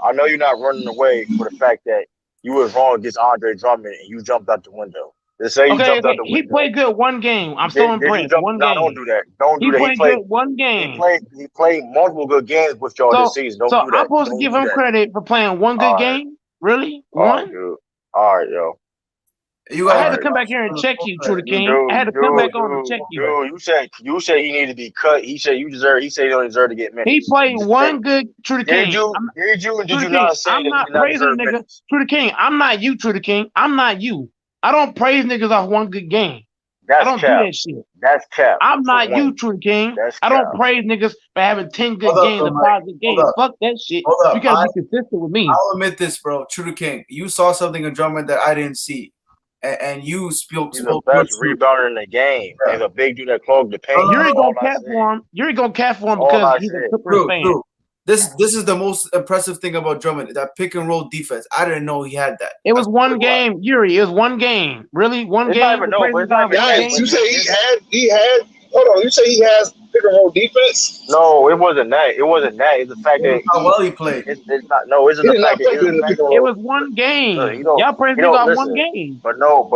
I know you're not running away for the fact that you was wrong against Andre Drummond and you jumped out the window. He played good one game. I'm so impressed. One game. Don't do that. Don't do that. He played good one game. He played multiple good games with y'all this season. Don't do that. I'm supposed to give him credit for playing one good game? Really? One? All right, yo. I had to come back here and check you, True the King. I had to come back on and check you. You said he needed to be cut. He said you deserve. He said you don't deserve to get minutes. He played one good True the King. Did you not say I'm not praising nigga. True the King. I'm not you, True the King. I'm not you. I don't praise niggas off one good game. I don't do that shit. That's cap. I'm not you, True King. I don't praise niggas for having 10 good games and 5 good games. Fuck that shit. You gotta be consistent with me. I'll admit this, bro. True King. You saw something in Drummond that I didn't see. And you spoke. He's the best rebounder in the game. Yeah. He's a big dude that clogged the paint. You're gonna cap for him. You're gonna cap for him because he's a Clippers fan. True. This is the most impressive thing about Drummond, that pick and roll defense. I didn't know he had that. It was one game, Yuri. It was one game. Really, one game. You say he had. Hold on. You say he has pick and roll defense? No, it wasn't that. It's the fact that how well he played. It's not. No, it's the fact that it was one game. Y'all praising off one game. But no.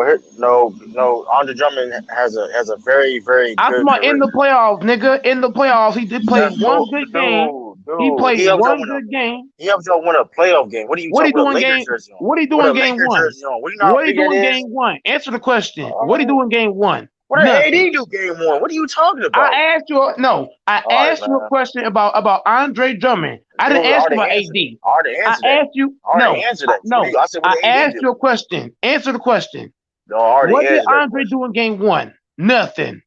Andre Drummond has a very, very. I'm in the playoffs, nigga. In the playoffs, he did play one good game. He Dude, played he helped y'all one win good game. he helped y'all win a playoff game. What are you What he talking with a doing Lakers game? jersey on? What he With a doing game Lakers one? jersey on. What do you know how What he big that doing is? game one? Answer the question. All What he right. doing game one? What did AD Nothing. do game one? What are you talking about? I asked you no. I All right, asked you a man. question about Andre Drummond. I Dude, didn't I ask you already about answered it. AD. I already I answered that. asked you I already no. answered that. No. I said, what I did AD asked do? you a question. Answer the question. No, I already What did answered that Andre question. do in game one? Nothing.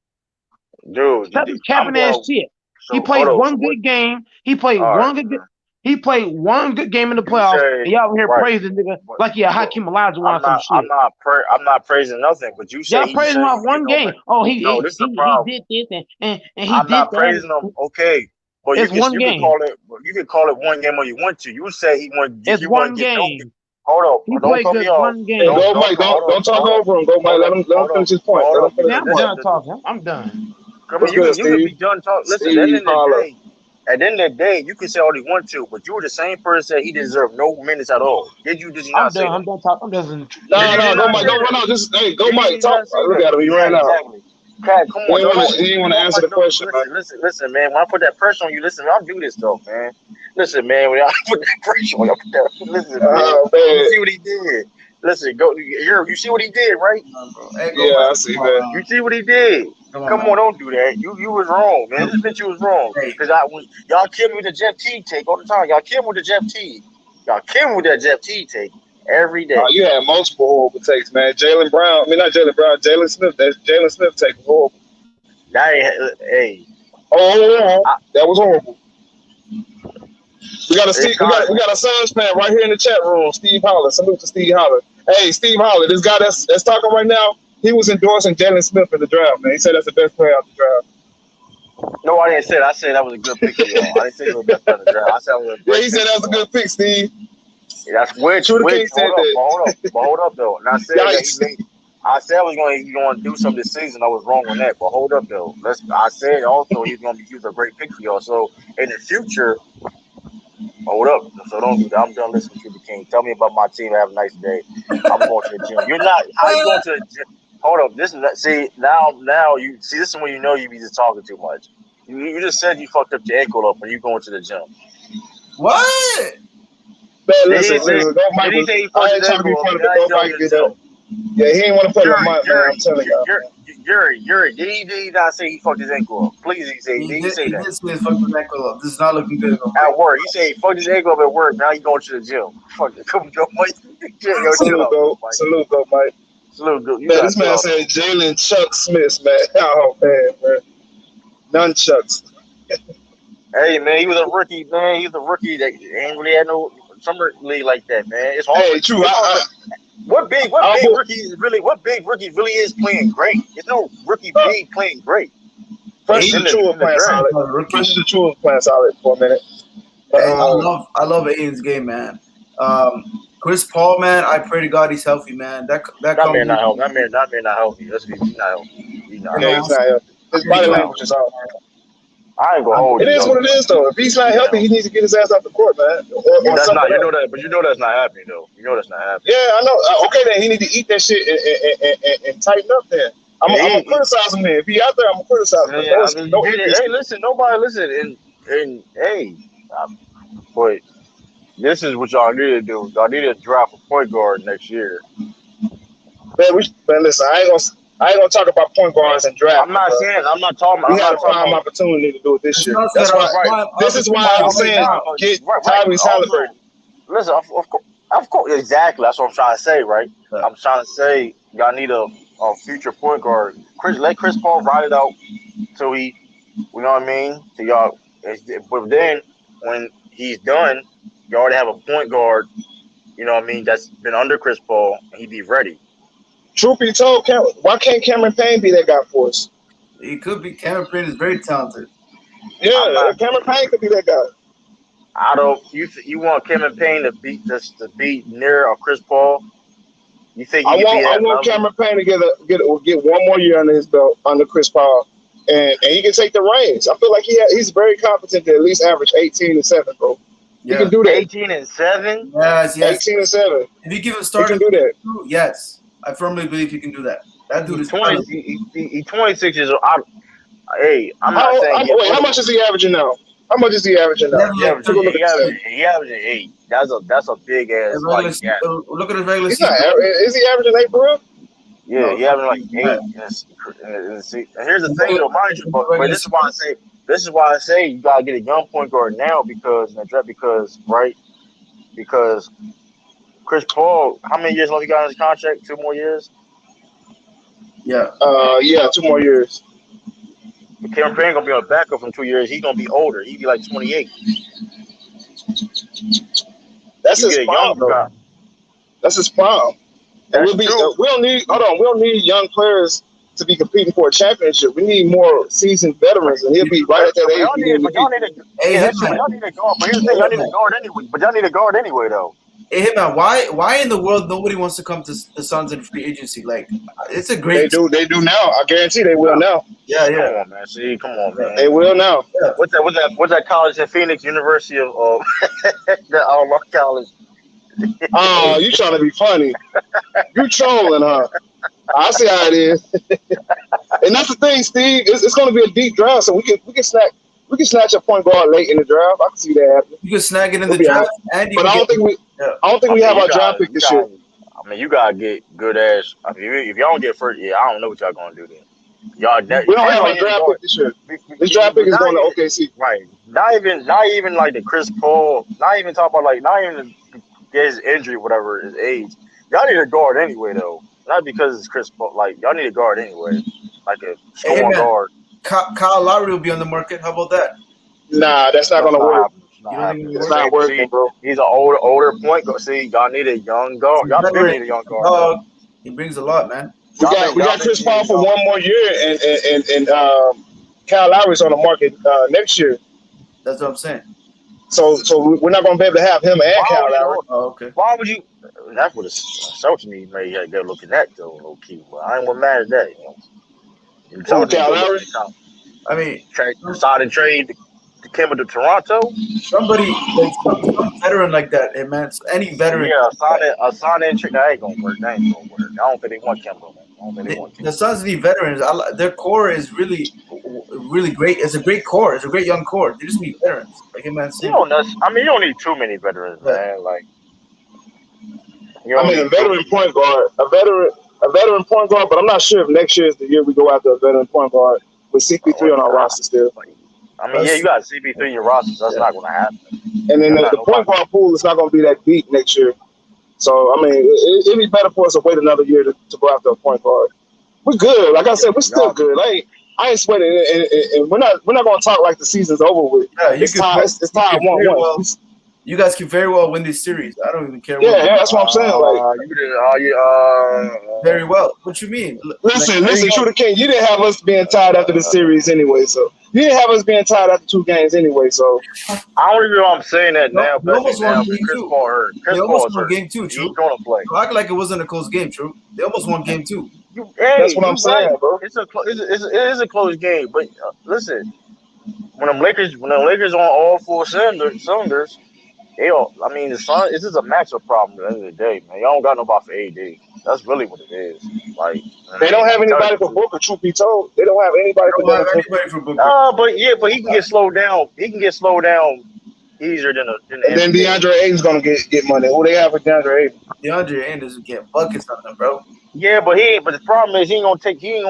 Dude, Stop his I'm capping ass going. shit. He So, played hold on. So, one what? good game. He played All right, one good. man. He played one good game in the You playoffs, and say, y'all here right. praising nigga But, like Hakeem Olajuwon some shit. I'm not praising nothing, but you say Y'all he praising him said off he didn't one know. game. Oh, No, this is the he problem. did this and he I'm did not praising that. him. Okay. But It's one you can game. call it one game or you want to. You say It's you want one to get no. game. Hold He up, don't played cut me just off. one Hey, game. go, Mike. Don't talk over him. Go, Mike. Let him finish his point. Let him finish Man, his I'm point. done talking. I'm done. I What's mean, good, you can Steve? be done talking. Listen, Steve Holler. at the end of the day, you can say all you want to, but you were the same person that he deserved no minutes at all. Did you I'm not say done. that? I'm done talking. I'm done. No, Did go, not Mike. say Don't that? run out. Go, Did Mike. you Talk. not say Look that? at him. He ran out. Exactly. Cat, come He on, didn't want to answer the question, man. listen, man. When I put that pressure on you, listen, I'll do this stuff, man. Listen, man. When I put that pressure on you, listen, man. Oh, man. You see what he did? Listen, you see what he did, right? Yeah, I see that. You see what he did? Come on, don't do that. You was wrong, man. Just admit you was wrong. Because y'all kill me with the Jeff T take all the time. Y'all kill me with the Jeff T. Y'all kill me with that Jeff T take every day. You had multiple horrible takes, man. Jaylen Smith. That Jaylen Smith take was horrible. Hey. Oh, that was horrible. We got a Suns fan right here in the chat room. Steve Holler. Salute to Steve Holler. Hey, Steve Holler. This guy that's talking right now. He was endorsing Jaylen Smith in the draft, man. He said that's the best player out the draft. No, I didn't say that. I said that was a good pick for y'all. I didn't say he was the best player in the draft. I said it was a great he said that was a good pick, Steve. Yeah, that's which. Hold up, though. And I said that he made. I said he's going to do something this season. I was wrong on that, but hold up, though. I said also he's going to be a great pick for y'all. So in the future, hold up. So don't do that. I'm done listening to the King. Tell me about my team. Have a nice day. I'm going to the gym. You're not. How you going to the gym? Hold up. This is when you know you be just talking too much. You just said you fucked up your ankle up when you going to the gym. What? Man, listen. I ain't trying to be funny, but don't Mike get up. Yeah, he ain't want to put him on, man. I'm telling y'all. Yuri, did he not say he fucked his ankle up? Please, did he say that? He did say he fucked his ankle up. This is not looking good. At work, he said he fucked his ankle up at work. Now he going to the gym. Fuck it, come on, Mike. Salute, go, Mike. Salute, go. Man, this man said Jalen Chuck Smith, man. Oh man. Nunchucks. Hey man, he was a rookie, man. He was a rookie that ain't really had no summer league like that, man. It's hard. Hey, true. What big rookie really is playing great? There's no rookie big playing great. Fresh to True was playing solid. Fresh to True was playing solid for a minute. I love Aiden's game, man. Chris Paul, man. I pray to God he's healthy, man. That man not healthy. That man not healthy. He's not healthy. He's not healthy. His body language is off. I ain't gonna hold it. It is what it is, though. If he's not healthy, he needs to get his ass off the court, man. That's not. You know that, but you know that's not happening, though. You know that's not happening. Yeah, I know. Okay, then he need to eat that shit and tighten up. Then I'm gonna criticize him. Then if he out there, I'm gonna criticize him. Hey, listen, nobody listen, and hey, but this is what y'all need to do. Y'all need to draft a point guard next year. Man, listen. I ain't gonna talk about point guards and draft. I'm not talking. We had a prime opportunity to do it this year. That's why. This is why I'm saying get Tyrese Halliburton. Listen, of course, exactly. That's what I'm trying to say, right? I'm trying to say y'all need a future point guard. Let Chris Paul ride it out till he, you know what I mean? To y'all, but then when he's done, you already have a point guard. You know what I mean? That's been under Chris Paul, and he'd be ready. Truth be told, why can't Cameron Payne be that guy for us? He could be. Cameron Payne is very talented. Yeah, Cameron Payne could be that guy. I don't. You want Cameron Payne to beat near or Chris Paul? You think I want Cameron Payne to get one more year under his belt under Chris Paul, and he can take the reins. I feel like he's very competent to at least average 18-7, bro. Yeah. He can do that. 18-7. Yes. 18-7. If you give him starting, he can do that. Yes, I firmly believe he can do that. That dude is 20. He's 26 years old. Hey, I'm not saying. Wait, how much is he averaging now? How much is he averaging now? Never like 30. He averaging 8. That's a big ass like gap. Look at his regular He's season. not. Is he averaging 8 for real? Yeah, No, he having like 8. And here's the thing, though, mind you, but this is why I say you gotta get a young point guard now because Chris Paul, how many years left he got in his contract? 2 more years. Yeah. Yeah, 2 more years. But Cameron Payne gonna be on backup from 2 years. He's gonna be older. He'd be like 28. That's You his get a problem, young though. guy. That's his problem. And That's true. we don't need young players to be competing for a championship. We need more seasoned veterans, and he'll be right at that age. Y'all need a guard. But here's the thing, y'all need a guard anyway. But y'all need a guard anyway, though. Hey, Hitman, why in the world nobody wants to come to the Suns in free agency? Like, it's a great. They do now. I guarantee they will now. Yeah. Come on, man. See, come on, man. They will now. Yeah. What's that college in Phoenix? University of that Alma College. Oh, you trying to be funny? You trolling, huh? I see how it is. And that's the thing, Steve. It's going to be a deep draft, so we can snatch a point guard late in the draft. I can see that happening. You can snag it in the draft, but I don't think we have our draft pick this year. I mean, you gotta get good ass. I mean, if y'all don't get first, I don't know what y'all gonna do then. We don't have our draft pick this year. This draft pick is going to OKC. Right. Not even like the Chris Paul. Not even talk about not even his injury, whatever his age. Y'all need a guard anyway, though. Not because it's Chris Paul. Like y'all need a guard anyway, like a scoring guard. Kyle Lowry will be on the market. How about that? Nah, that's not gonna work. It's not working, bro. He's an older point guard. See, y'all need a young guard. Y'all do need a young guard. He brings a lot, man. We got Chris Paul for 1 more year, and Kyle Lowry's on the market next year. That's what I'm saying. So we're not gonna be able to have him and Kyle Lowry. Oh, okay. Why would you? That's what Celtics need. Maybe you got to go look at that though, low key. But I ain't mad at that. Kyle Lowry. I mean, decided trade the Kemba to Toronto. Somebody like some veteran like that, hey man. Any veteran. Yeah, a sign trade that ain't gonna work. That ain't gonna work. I don't think they want Kemba. The Suns need veterans. Their core is really great. It's a great core. It's a great young core. They just need veterans. Like man, you don't need too many veterans, man. Like, a veteran point guard, a veteran point guard. But I'm not sure if next year is the year we go after a veteran point guard with CP3 on our roster still. I mean, you got CP3 in your roster, so that's not going to happen. And then the point guard pool is not going to be that deep next year. So, I mean, it'd be better for us to wait another year to go after a point guard. We're good. Like I said, we're still good. I ain't sweating, and we're not going to talk like the season's over with. Yeah, it's time 1-1. You guys can very well win this series. I don't even care. Yeah, that's what I'm saying. Very well. What you mean? Listen, Shooter King. You didn't have us being tied after the series anyway, so you didn't have us being tied after 2 games anyway. So I don't even know I'm saying that now. They almost won game 2. Chris Paul hurt. They almost won game 2. True. He's gonna play. So act like it wasn't a close game. True. They almost won game 2. That's what I'm saying, bro. It is a close game, but listen, when the Lakers on all 4 cylinders. The Suns. This is a matchup problem at the end of the day, man. Y'all don't got nobody for AD. That's really what it is. Like they don't have anybody for Booker. Truth be told, they don't have anybody for Booker. But he can get slowed down. He can get slowed down easier than and then DeAndre Ayton's gonna get money. Who they have for DeAndre Ayton? DeAndre Ayton doesn't get buckets on them, bro. Yeah, but the problem is he ain't gonna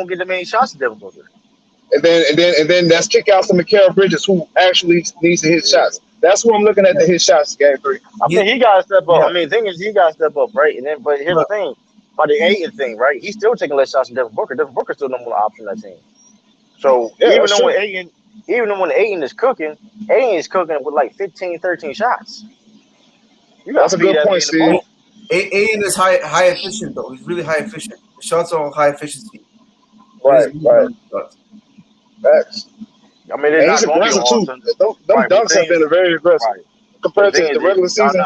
get the many shots to Devin Booker. And then that's kickouts to Mikal Bridges, who actually needs to hit shots. That's who I'm looking at to hit shots game 3. I mean, he got to step up. Yeah. I mean, the thing is, he got to step up, right? And then, but here's the thing about the Ayton thing, right? He's still taking less shots than Devin Booker. Devin Booker's still the number 1 option on that team. So even though when Ayton is cooking with like 15, 13 shots. That's a good point, Steve. Ayton is high efficient though. He's really high efficient. The shots are all high efficiency. Right. Facts. I mean, he's aggressive too. Them dunks have been very aggressive compared to the regular season.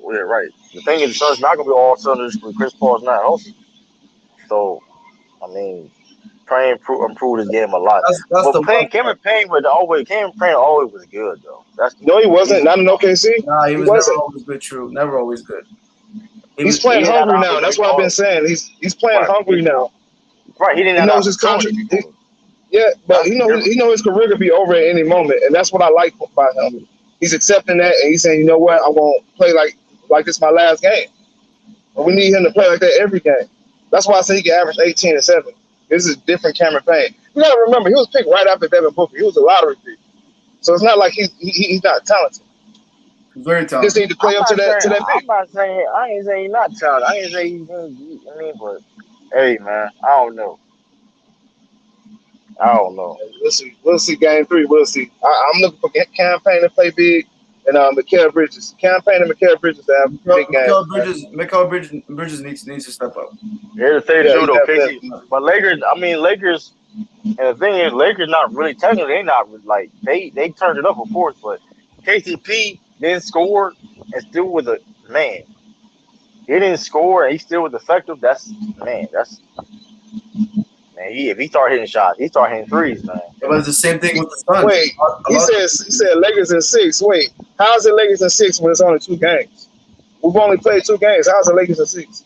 Right. The thing is, the Suns not going to be all cylinders because Chris Paul's not healthy. So, I mean, Payne improved his game a lot. Cameron Payne always was good though. No, he wasn't. Not in OKC. Nah, he was never always good. True, never always good. He's playing hungry now. That's what I've been saying. He's playing hungry now. Right. He didn't. He knows his contract. Yeah, but he know his career could be over at any moment, and that's what I like about him. He's accepting that, and he's saying, you know what, I'm gonna play like this my last game. But we need him to play like that every game. That's why I say he can average 18 and 7. This is different Cameron Payne. You gotta remember, he was picked right after Devin Booker. He was a lottery pick, so it's not like he's not talented. Very talented. Just need to play up to that pick. I'm not saying I ain't saying he's not talented. I ain't saying but hey man, I don't know. We'll see game 3. We'll see. I'm looking for Cam Payne to play big, and Mikal Bridges. Cam Payne and Mikal Bridges to have big games. Mikal Bridges needs to step up. Here's the thing too, though, Casey. But Lakers, and the thing is, Lakers not really technically. They not like they turned it up, of course, but KCP didn't score and still was a man. He didn't score and he still was effective. That's if he start hitting shots, he start hitting threes, man. It was the same thing with the Suns. Wait, he said Lakers in 6. Wait, how's it Lakers in 6 when it's only 2 games? We've only played 2 games. How's it Lakers in 6?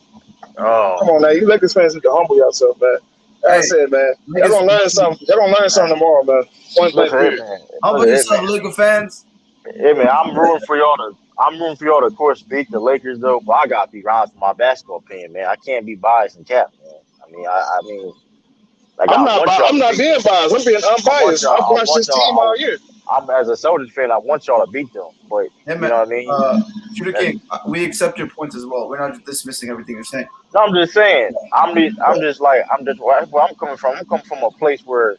Oh, come on now, you Lakers fans need to humble yourself, man. Like I said, man, they're gonna learn something. They're gonna learn something tomorrow, man. Point blank period. Humble yourself, Lakers fans. Hey man, I'm rooting for y'all to, of course, beat the Lakers though. But I gotta be honest with my basketball opinion, man. I can't be biased and cap, man. I mean. Like, I'm not being biased. I'm being unbiased. I've watched this team all year. I'm as a Celtics fan. I want y'all to beat them, but you know what I mean. Shooter King, we accept your points as well. We're not just dismissing everything you're saying. No, I'm just saying. I'm just where I'm coming from. I'm coming from a place where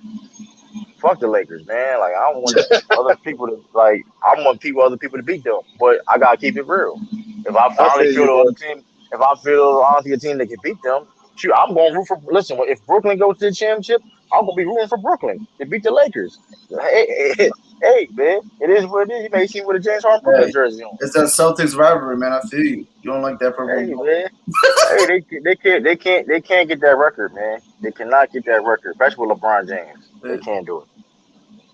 fuck the Lakers, man. Like I don't want other people to other people to beat them, but I gotta keep it real. If I finally feel the other team, if I feel honestly a team that can beat them. Shoot, I'm going to root for. Listen, if Brooklyn goes to the championship, I'm going to be rooting for Brooklyn to beat the Lakers. Hey, man, it is what it is. You may see with a James Harden Brooklyn jersey on. It's that Celtics rivalry, man. I feel you. You don't like that purple. Hey, man. They can't get that record, man. They cannot get that record, especially with LeBron James. They can't do it.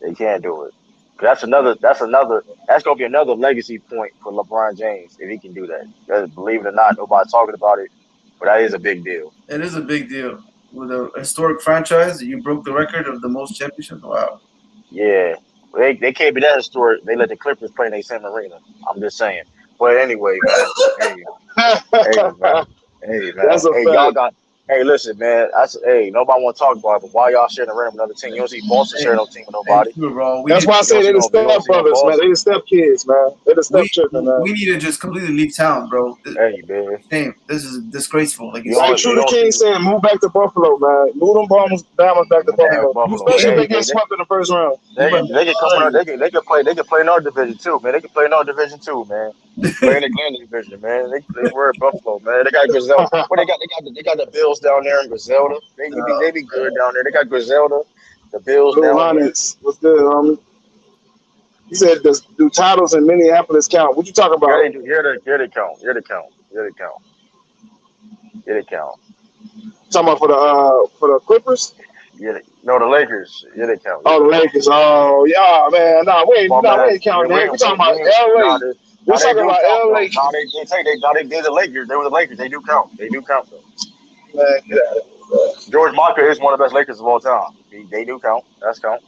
They can't do it. That's gonna be another legacy point for LeBron James if he can do that. Believe it or not, nobody's talking about it. But that is a big deal. It is a big deal. With a historic franchise, you broke the record of the most championships. Wow. Yeah. They can't be that historic. They let the Clippers play in their same arena. I'm just saying. But anyway, man. Hey, man. That's a fact. Hey, listen, man. Nobody want to talk about it, but why y'all sharing a random another team? You don't see Boston sharing no team with nobody. That's why I say they're the step brothers, man. They're the step kids, man. They're the step children, man. We need to just completely leave town, bro. Hey, man. Damn, this is disgraceful. Like Shooter King saying, move back to Buffalo, man. Move them Diamonds back to Buffalo. Especially if they get swept in the first round. They can come. They can play in our division too, man. They can play in our division too, man. Play in the Atlantic division, man. They were at Buffalo, man. They got Griselda. What they got the Bills down there in Griselda. They be good down there. They got Griselda, the Bills down there. What's good, homie? He said, do titles in Minneapolis count? What you talking about? Yeah, they do. Here they count. Talking about for the Clippers? Yeah, the Lakers. Yeah, they count. Oh, the Lakers. Oh, yeah, man. No, we ain't counting that. We talking about LA. We're talking about LA. They did the Lakers. They were the Lakers. They do count. Though. Man, get out of here. George Michael is one of the best Lakers of all time. They do count. That's count.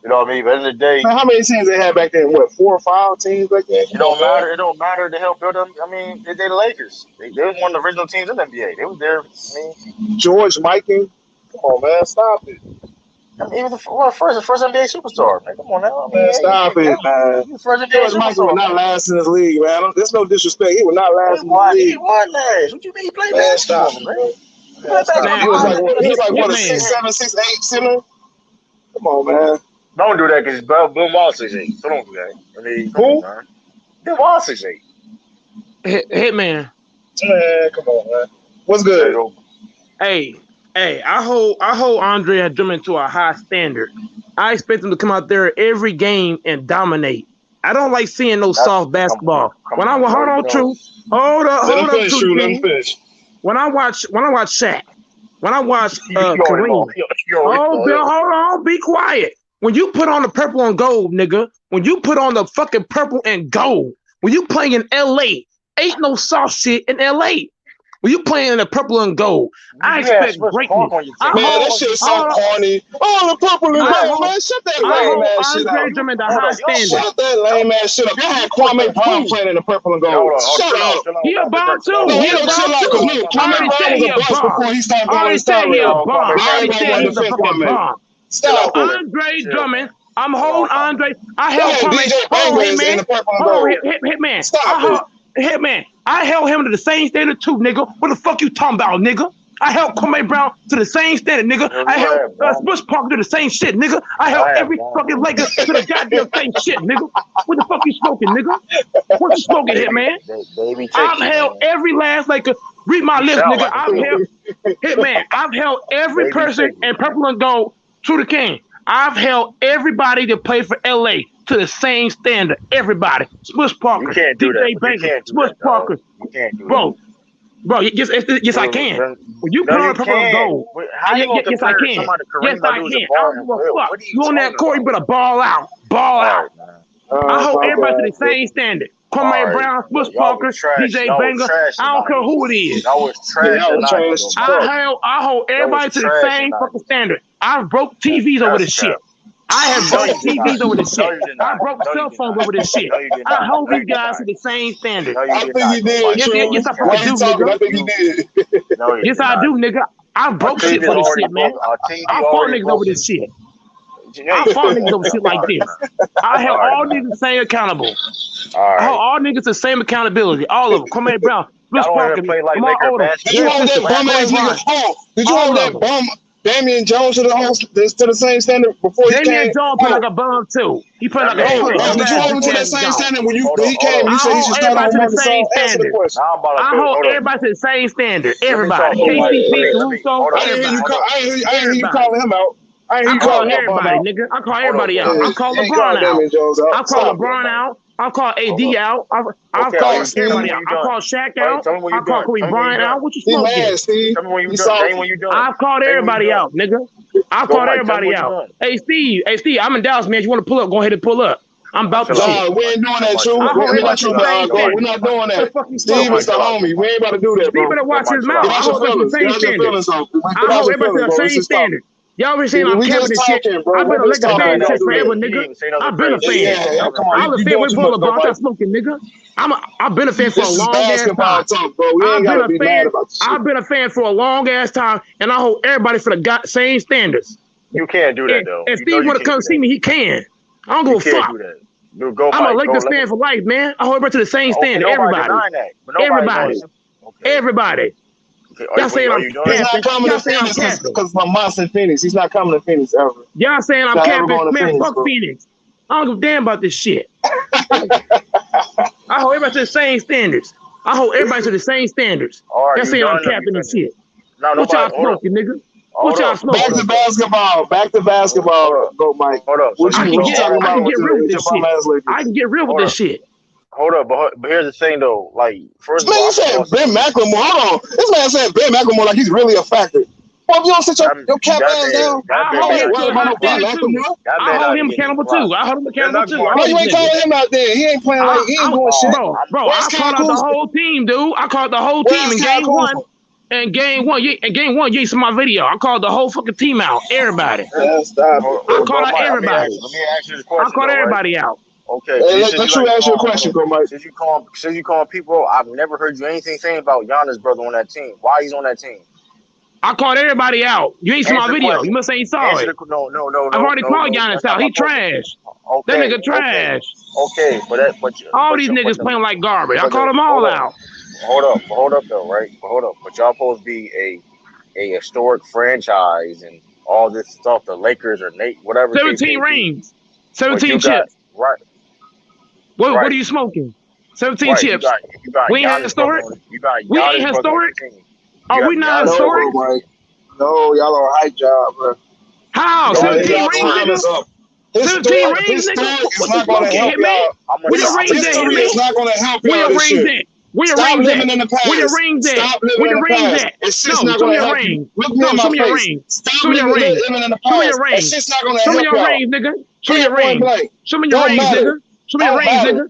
You know what I mean? But at the end of the day, how many teams they had back then? What, 4 or 5 teams back then? It don't matter. It don't matter to help build them. I mean, they're the Lakers. They were one of the original teams in the NBA. They was there. I mean, George Michael. Come on, man, stop it. I mean, he was the first NBA superstar, man. Come on now, man. Stop it, man. He was first NBA George Michael would not last in this league, man. There's no disrespect. He would not last in this league. He won last. What you mean he played last? Stop it, man. He was like what, a 6'7", 6'8" center? Come on, man. Don't do that because Bill Wallace 6'8". So don't do that. I mean, who? Bill Wallace 6'8". Hitman. Man, come on, man. What's good? Hey, I hold Andre and Drummond to a high standard. I expect him to come out there every game and dominate. I don't like seeing no soft basketball. Hold up, When I watch Shaq, when I watch Kareem, Bill, hold on, be quiet. When you put on the purple and gold, nigga, when you put on the fucking purple and gold, when you play in LA, ain't no soft shit in LA. When you playing in the purple and gold, I expect greatness. Man, that shit is so corny. Oh, the purple and gold, man. Shut that lame ass shit up. Drummond the high standard. Shut that lame ass shit up. Y'all had Kwame Brown playing in the purple and gold. Shut up. He a bomb too. He a chill out, because no, Kwame Brown was a bust before he started going to star rail. I already said he was a fucking bomb. Stop it. Andre Drummond. I'm holding Andre. I held DJ Bangers in the purple and gold. Hitman. Stop it. Hitman. I held him to the same standard too, nigga. What the fuck you talking about, nigga? I held Kwame Brown to the same standard, nigga. I held Bush Parker to the same shit, nigga. I held every fucking Laker to the goddamn same shit, nigga. What the fuck you smoking, nigga? What you smoking, Hitman? I've held every last Laker. Read my list, nigga. I've held Hitman. I've held every person in purple and gold to the king. I've held everybody that played for LA to the same standard. Everybody. Smush Parker. You can't do DJ that. Banger. Smush Parker. You can't do Bro, yes, I can. When you play on purple and gold, yes, I can. Yes, I can. I don't give a fuck. You on that court, you better ball out. Ball out. I hold everybody to the same standard. Kwame Brown, Smush Parker, DJ Banger. I don't care who it is. I was trash. I hold everybody to the same fucking standard. I broke TVs over this shit. I have broke TVs over this shit. I broke cell phones over this shit. I hold these guys to the same standard. I think you did. Yes, I fucking do, nigga. I think you did. Yes, I do, nigga. I broke shit for this shit, man. I fought niggas over this shit. I fought niggas over shit like this. I held all niggas the same accountable. I held all niggas the same accountability. All of them. Kwame Brown, Bruce Parker, Lamar Odom. Did you hold that bum ass nigga home? Did you hold that bum Damian Jones to the same standard before he came? Damian Jones played like a bum too. He played like a bum. Did you hold him to that same standard when he came? You said he should start on the same standard. I hold everybody to the same standard. Everybody. KCP, Caruso, I didn't hear you calling him out. I call everybody, nigga. I call everybody out. I call LeBron out. I call LeBron out. I call AD out. I call everybody out. I call Shaq out. I call Kobe Bryant out. What you smoking? I've called everybody out, nigga. I've called everybody out. Hey Steve, I'm in Dallas, man. You want to pull up? Go ahead and pull up. I'm about to shit. We ain't doing that, True. We're not doing that. Steve is the homie. We ain't about to do that, bro. Steve better watch his mouth. I hold everybody to the same standard. I hold everybody to the same standard. Y'all been saying I'm capping this shit. I've been a Laker fan since forever, nigga. I've been a fan. I was a fan with Paul LeBron. I'm smoking, nigga. I've been a fan for a long ass time. I've been a fan for a long ass time, and I hold everybody for the same standards. You can't do that though. If Steve want to come see me, he can. I don't give a fuck. I'm a Lakers fan for life, man. I hold everybody to the same standard. Everybody. Y'all saying I'm capping. He's not coming to Phoenix because my mom's in Phoenix. He's not coming to Phoenix ever. Y'all saying I'm capping. Man, fuck Phoenix. I don't give a damn about this shit. I hold everybody to the same standards. I hold everybody to the same standards. Y'all saying I'm capping this shit. What y'all smoking, nigga? What y'all smoking? Back to basketball. Go, Mike. Hold up. I can get real with this shit. I can get real with this shit. Hold up, but here's the thing though. Like, first of all, you said Ben McLemore. Hold on, this man said Ben McLemore like he's really a factor. Well, if you don't sit your cap ass down, I hold him accountable too. Why you ain't calling him out there? He ain't playing like he ain't doing shit. Bro, I called out the whole team, dude. I called the whole team in game one. And game one, you saw my video. I called the whole fucking team out. Everybody. I called out everybody. Let me ask you the question. I called everybody out. Okay. Hey, let you ask you a question, bro, Mike. Since you calling people, I've never heard you anything saying about Giannis' brother on that team. Why he's on that team? I called everybody out. You ain't seen my video. You must say you saw it. No. I've already called Giannis out. He trash. That nigga trash. Okay, but all these niggas playing like garbage. I called them all out. Hold up though, right? Hold up. But y'all supposed to be a historic franchise and all this stuff. The Lakers or whatever. 17 rings. 17 chips. Right. What are you smoking? 17 chips. We ain't historic? We ain't historic? Are we not historic? No, y'all on a hype job, bro. How? 17 rings, nigga? 17 rings, nigga? What the fuck, Hitman? Where the rings at, Hitman? It's not going to help y'all. Where the rings at? Where the rings at? Where the rings at? Where the rings at? No, show me your rings. No, show me your rings. Show me your rings. Show me your rings. Show me your rings, nigga. Show me your rings. Show me your rings, nigga. Show me your rings, nigga.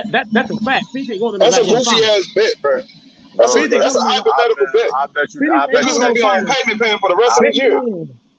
That's a fact. PJ Gordon That's is a not going to goofy finals. ass bet, bro. No, PJ That's a Gordon is hypothetical bet. I bet you. PJ I bet Niggas Gordon gonna going be to on finals. payment plan for the rest of the year.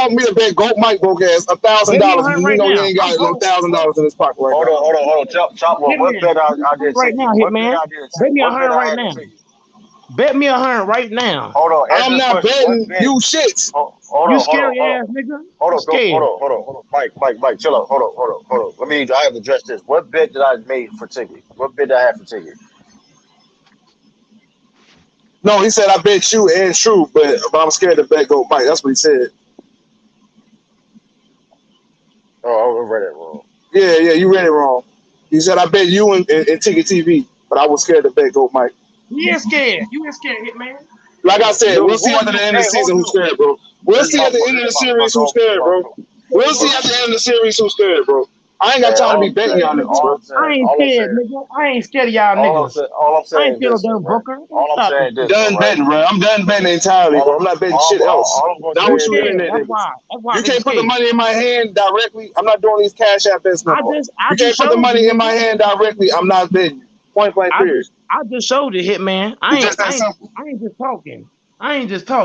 want me to bet Goat Mike broke ass $1,000 Bet me 100 when you right know he now. ain't got no $1,000 in his pocket right Hold now. on, hold on, hold on. Chop. What Hitman, bet I did right take now, you? What bet Hitman. I did Bet take? me What bet 100 I right had to now. take you? Bet me 100 right now. Hold on. Answer I'm this not question. What betting bet? you shit. Hold You on, hold on, scary hold on. ass nigga. Hold You on, go, scared. hold on. Mike, chill out. Hold on. Let me. I have to address this. What bet did I make for ticket? What bet did I have for ticket? No, he said I bet you and true, but I'm scared to bet go Mike. That's what he said. Oh, I read it wrong. Yeah, you read it wrong. He said I bet you and Ticket TV, but I was scared to bet go Mike. You ain't scared. You ain't scared, Hitman. Like I said, we'll see Who after the end of the hey, season who's scared, bro. We'll see at the end of the series who's scared, bro. We'll see at the end of the series who's scared, bro. I ain't got time to be betting y'all niggas, bro. I ain't scared, nigga. I ain't scared of y'all niggas. All I'm I saying ain't scared is of this, them Booker. all I'm saying is done betting, bro. I'm done betting entirely, bro. I'm not betting shit else. All I'm gonna That say was is you this. internet That's niggas. why You can't niggas put the scared. money in my hand directly. I'm not doing these cash app bets no more. I You just can't put the showed money you, in my hand directly. I'm not betting. Point blank period. I just showed it, Hitman. It's just that simple. I ain't just talking.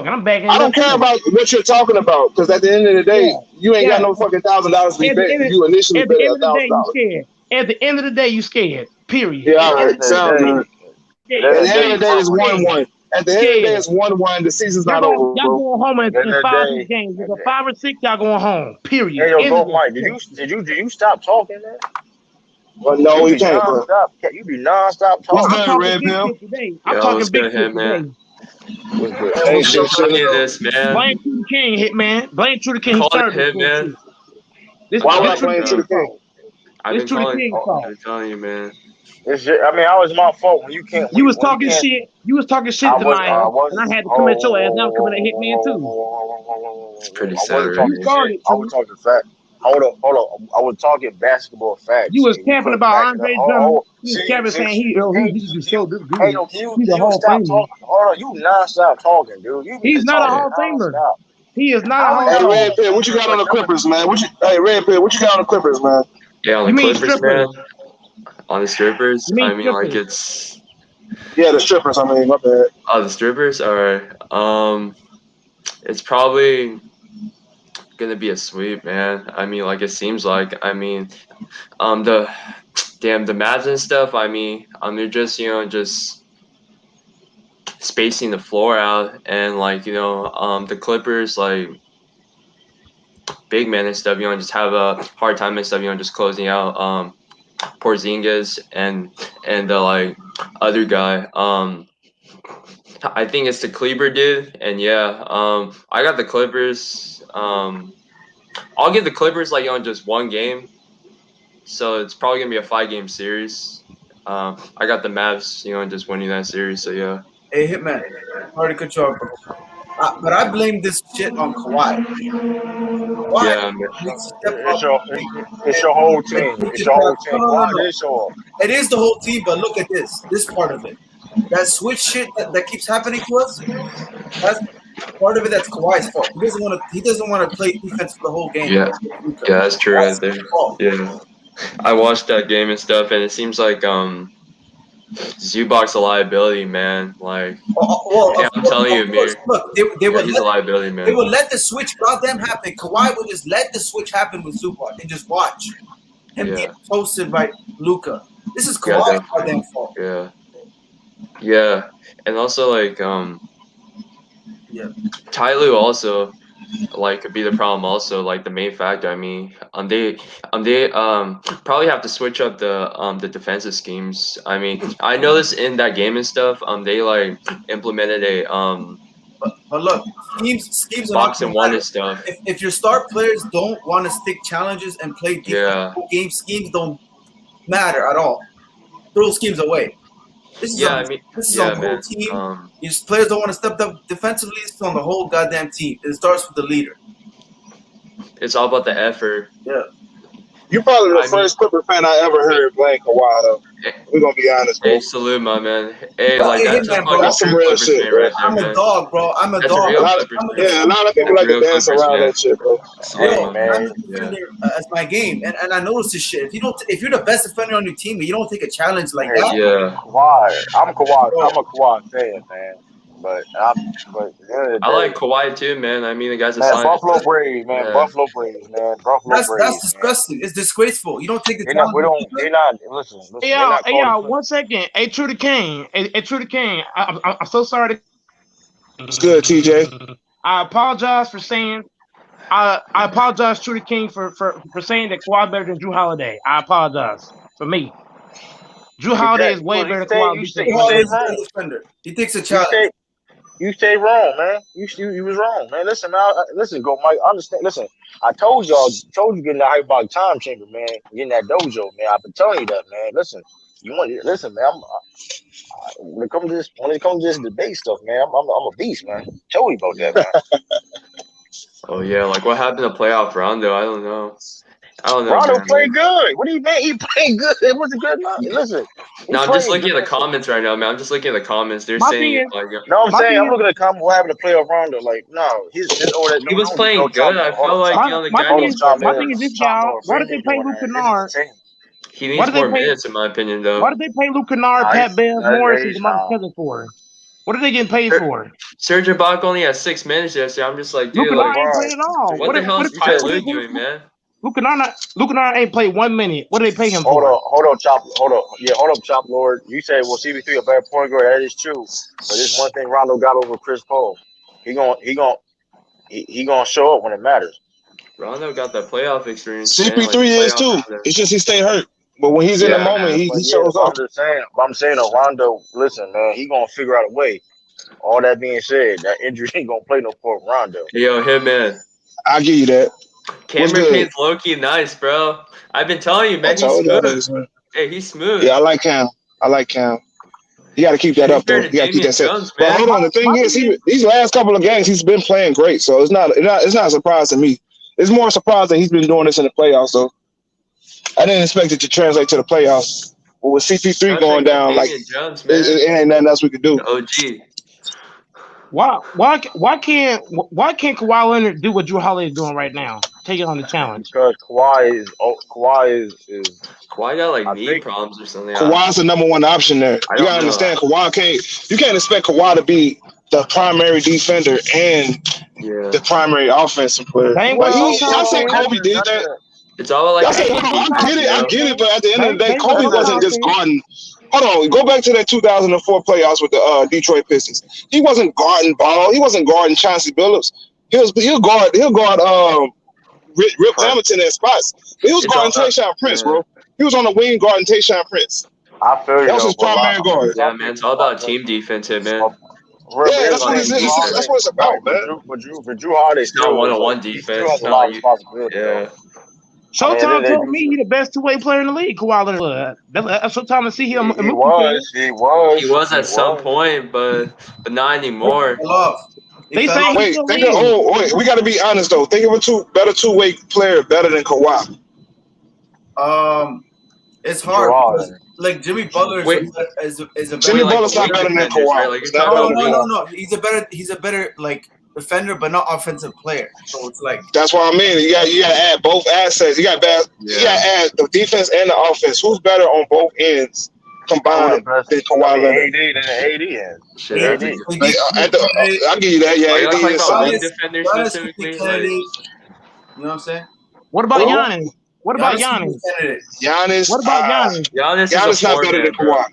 I'm backing I it don't up care too. about what you're talking about because at the end of the day, you ain't got no fucking $1,000 to be betting. You initially At the bet end of the day, you $1,000. scared. At the end of the day, you scared. Period. Yeah, all right. Sound good. At the end of the day, it's 1-1. At the end of the day, it's 1-1. The season's not over, Y'all bro. going home in 5 6 games. Nigga. 5 or 6, y'all going home. Period. Hey, yo, go Mike. Did you stop talking, man? Well, no, he can't, bro. You be non-stop talking. What's good, Red Pill? I'm talking big shit today. What's good? Hey, shit, this, man. Blame True the King, Hitman. Blame True the King. He Call it started this Hitman. Why would I blame True the King? I've been calling. fault. I'm telling you, man. It's just, I mean, I was my fault when you can't. You was talking shit. You was talking shit to my ass, and I had to come at your ass. Now I'm coming at Hitman too. It's pretty I sad, wasn't right? talking shit. I was talking fact. Hold on. I was talking basketball facts. You was and capping couldn't about back it up. Andre Drummond. You was See, capping saying he just showed this dude. hey, yo, can He's a you Hall of stop Famer. talking? Hold on, you non-stop talking, dude. You be He's just not a talking Hall of Famer. non-stop. He is not a Hall of Hey, Famer. Red Pill, what you got on the Clippers, man? Hey, Red Pill, what you got on the Clippers, man? Yeah, on the Clippers, man. On the strippers, I mean, I mean, like it's. Yeah, the strippers. I mean, my bad. Oh, the strippers. All right. It's probably gonna be a sweep, man. I mean, like it seems like. I mean, the Mavs and stuff. I mean, they're just just spacing the floor out, and like the Clippers like big men and stuff. Just have a hard time and stuff. Just closing out Porzingis and the like other guy. I think it's the Kleber dude, and yeah, I got the Clippers. I'll give the Clippers like just one game, so it's probably gonna be a 5-game series. I got the Mavs, just winning that series. So yeah. Hey, Hitman, sorry to cut you off, but I blame this shit on Kawhi. Kawhi Yeah, needs to step It's up. your whole team. It's your whole team. No. It is the whole team, but look at this part of it. That switch shit that keeps happening to us, that's part of it. That's Kawhi's fault. He doesn't want to play defense for the whole game. yeah, that's true right there. Yeah, I watched that game and stuff, and it seems like Zubac's a liability, man. Like, I'm telling you, Amir. Look, he's a liability, man. They would let the switch goddamn happen. Kawhi would just let the switch happen with Zubac and just watch him get posted by Luka. This is Kawhi's goddamn fault. Yeah, and also like Ty Lue also like could be the problem also like the main factor. I mean they probably have to switch up the defensive schemes. I mean I noticed in that game and stuff they like implemented a but look, schemes box and one and stuff. If your star players don't want to stick challenges and play defense game, schemes don't matter at all. Throw schemes away. This is on the whole team. These players don't want to step up defensively. It's on the whole goddamn team. It starts with the leader. It's all about the effort. Yeah. You probably the first Clipper fan I ever heard blame Kawhi, though. We're gonna be honest, bro. Hey, salute, my man. Hey, like that's some real shit, bro. I'm a dog, bro. I'm a dog. A lot of people like to dance around that shit, bro. Yo, I'm a defender as my game, and I notice this shit. If you're the best defender on your team, and you don't take a challenge like that. Yeah. Kawhi. I'm a Kawhi fan, man. But I like Kawhi too, man. I mean, the guy's a Buffalo Braves, man. Yeah. Buffalo Braves, man. That's disgusting. Man. It's disgraceful. You don't take the time. They're not. Listen. Hey, y'all. 1 second. Hey, True the King. Hey, True the King. I'm so sorry. It's good, TJ. I apologize for saying. I apologize, True the King, for saying that Kawhi better than Drew Holiday. I apologize for me. Drew Holiday is way better than Kawhi. He takes a challenge. You stay wrong, man. You was wrong, man. Listen, man. Listen, go, Mike. I understand. Listen, I told you getting that hyperbolic time chamber, man. Getting that dojo, man. I've been telling you that, man. Listen, listen, man. When it comes to this debate stuff, man, I'm a beast, man. Tell you about that, man. Oh yeah, like what happened to playoff Rondo? I don't know. Rondo man. played good. What do you mean? He played good. It wasn't good enough. Listen. No, I'm just looking at the comments right now, man. I'm just looking at the comments. They're saying like, no, I'm saying I'm looking at the comment. What happened to playoff Rondo? Like, no, he was playing good. I felt like the guy needs more my thing is this, y'all. Why did they pay Luke Kennard? He needs more minutes, in my opinion, though. Why did they pay Luke Kennard, Pat Bev, Morris, and Marcus Cousins for? What are they getting paid for? Serge Ibaka only has 6 minutes yesterday. I'm just like, dude, Luke Kennard ain't playing at all. What the hell is Ty Lue doing, man? Luke Kennard ain't played 1 minute. What do they pay him for? Hold on, Chop. Hold up, Chop Lord. You say, well, CB3 a better point guard. That is true. But this one thing Rondo got over Chris Paul. He gonna show up when it matters. Rondo got that playoff experience. CP3 is too. It's just he stay hurt. But when he's in the moment, he shows up. I'm saying, Rondo, listen, man, he gonna figure out a way. All that being said, that injury ain't gonna play no part for Rondo. Yo, man. I'll give you that. Cameron Payne's low-key nice, bro. I've been telling you, man, he's smooth. Hey, he's smooth. Yeah, I like Cam. You got to keep that up, though. You got to keep that set. But hold on, the thing is, these last couple of games, he's been playing great. So it's not a surprise to me. It's more surprising he's been doing this in the playoffs, though. I didn't expect it to translate to the playoffs. But with CP3 going down, like, it ain't nothing else we could do. OG. Why can't Kawhi Leonard do what Drew Holiday is doing right now? Take it on the challenge. Because Kawhi got like knee problems or something. Kawhi's the number one option there. You gotta understand, you can't expect Kawhi to be the primary defender and the primary offensive player. Y'all say Kobe did that. It's all like I get it, but at the end of the day, Kobe wasn't just guarding. Hold on, go back to that 2004 playoffs with the Detroit Pistons. He wasn't guarding Ball. He wasn't guarding Chauncey Billups. He'll guard Rip Hamilton at spots. He was guarding Tayshaun Prince, bro. He was on the wing guarding Tayshaun Prince. I feel you. That was his primary guard. Yeah, man, it's all about team defense, man. Yeah, that's what it's about, man. For Drew Holiday, it's not one-on-one defense. Yeah. Showtime told me he's the best two-way player in the league, Kawhi Leonard. That's Showtime to see him. He was at some point, but not anymore. They say wait, we got to be honest though. Think of a better two-way player better than Kawhi. It's hard because, like, Jimmy Butler is a better. Jimmy Butler's not better than Kawhi. No. He's a better like defender, but not offensive player. So it's like that's what I mean. You got to add both assets. You got to add the defense and the offense. Who's better on both ends combined than Kawhi Leonard? AD and I'll give you that. Yeah, AD is solid. Defender specifically. You know what I'm saying? What about Giannis? What about Giannis? What about Giannis? Giannis not better than Kawhi.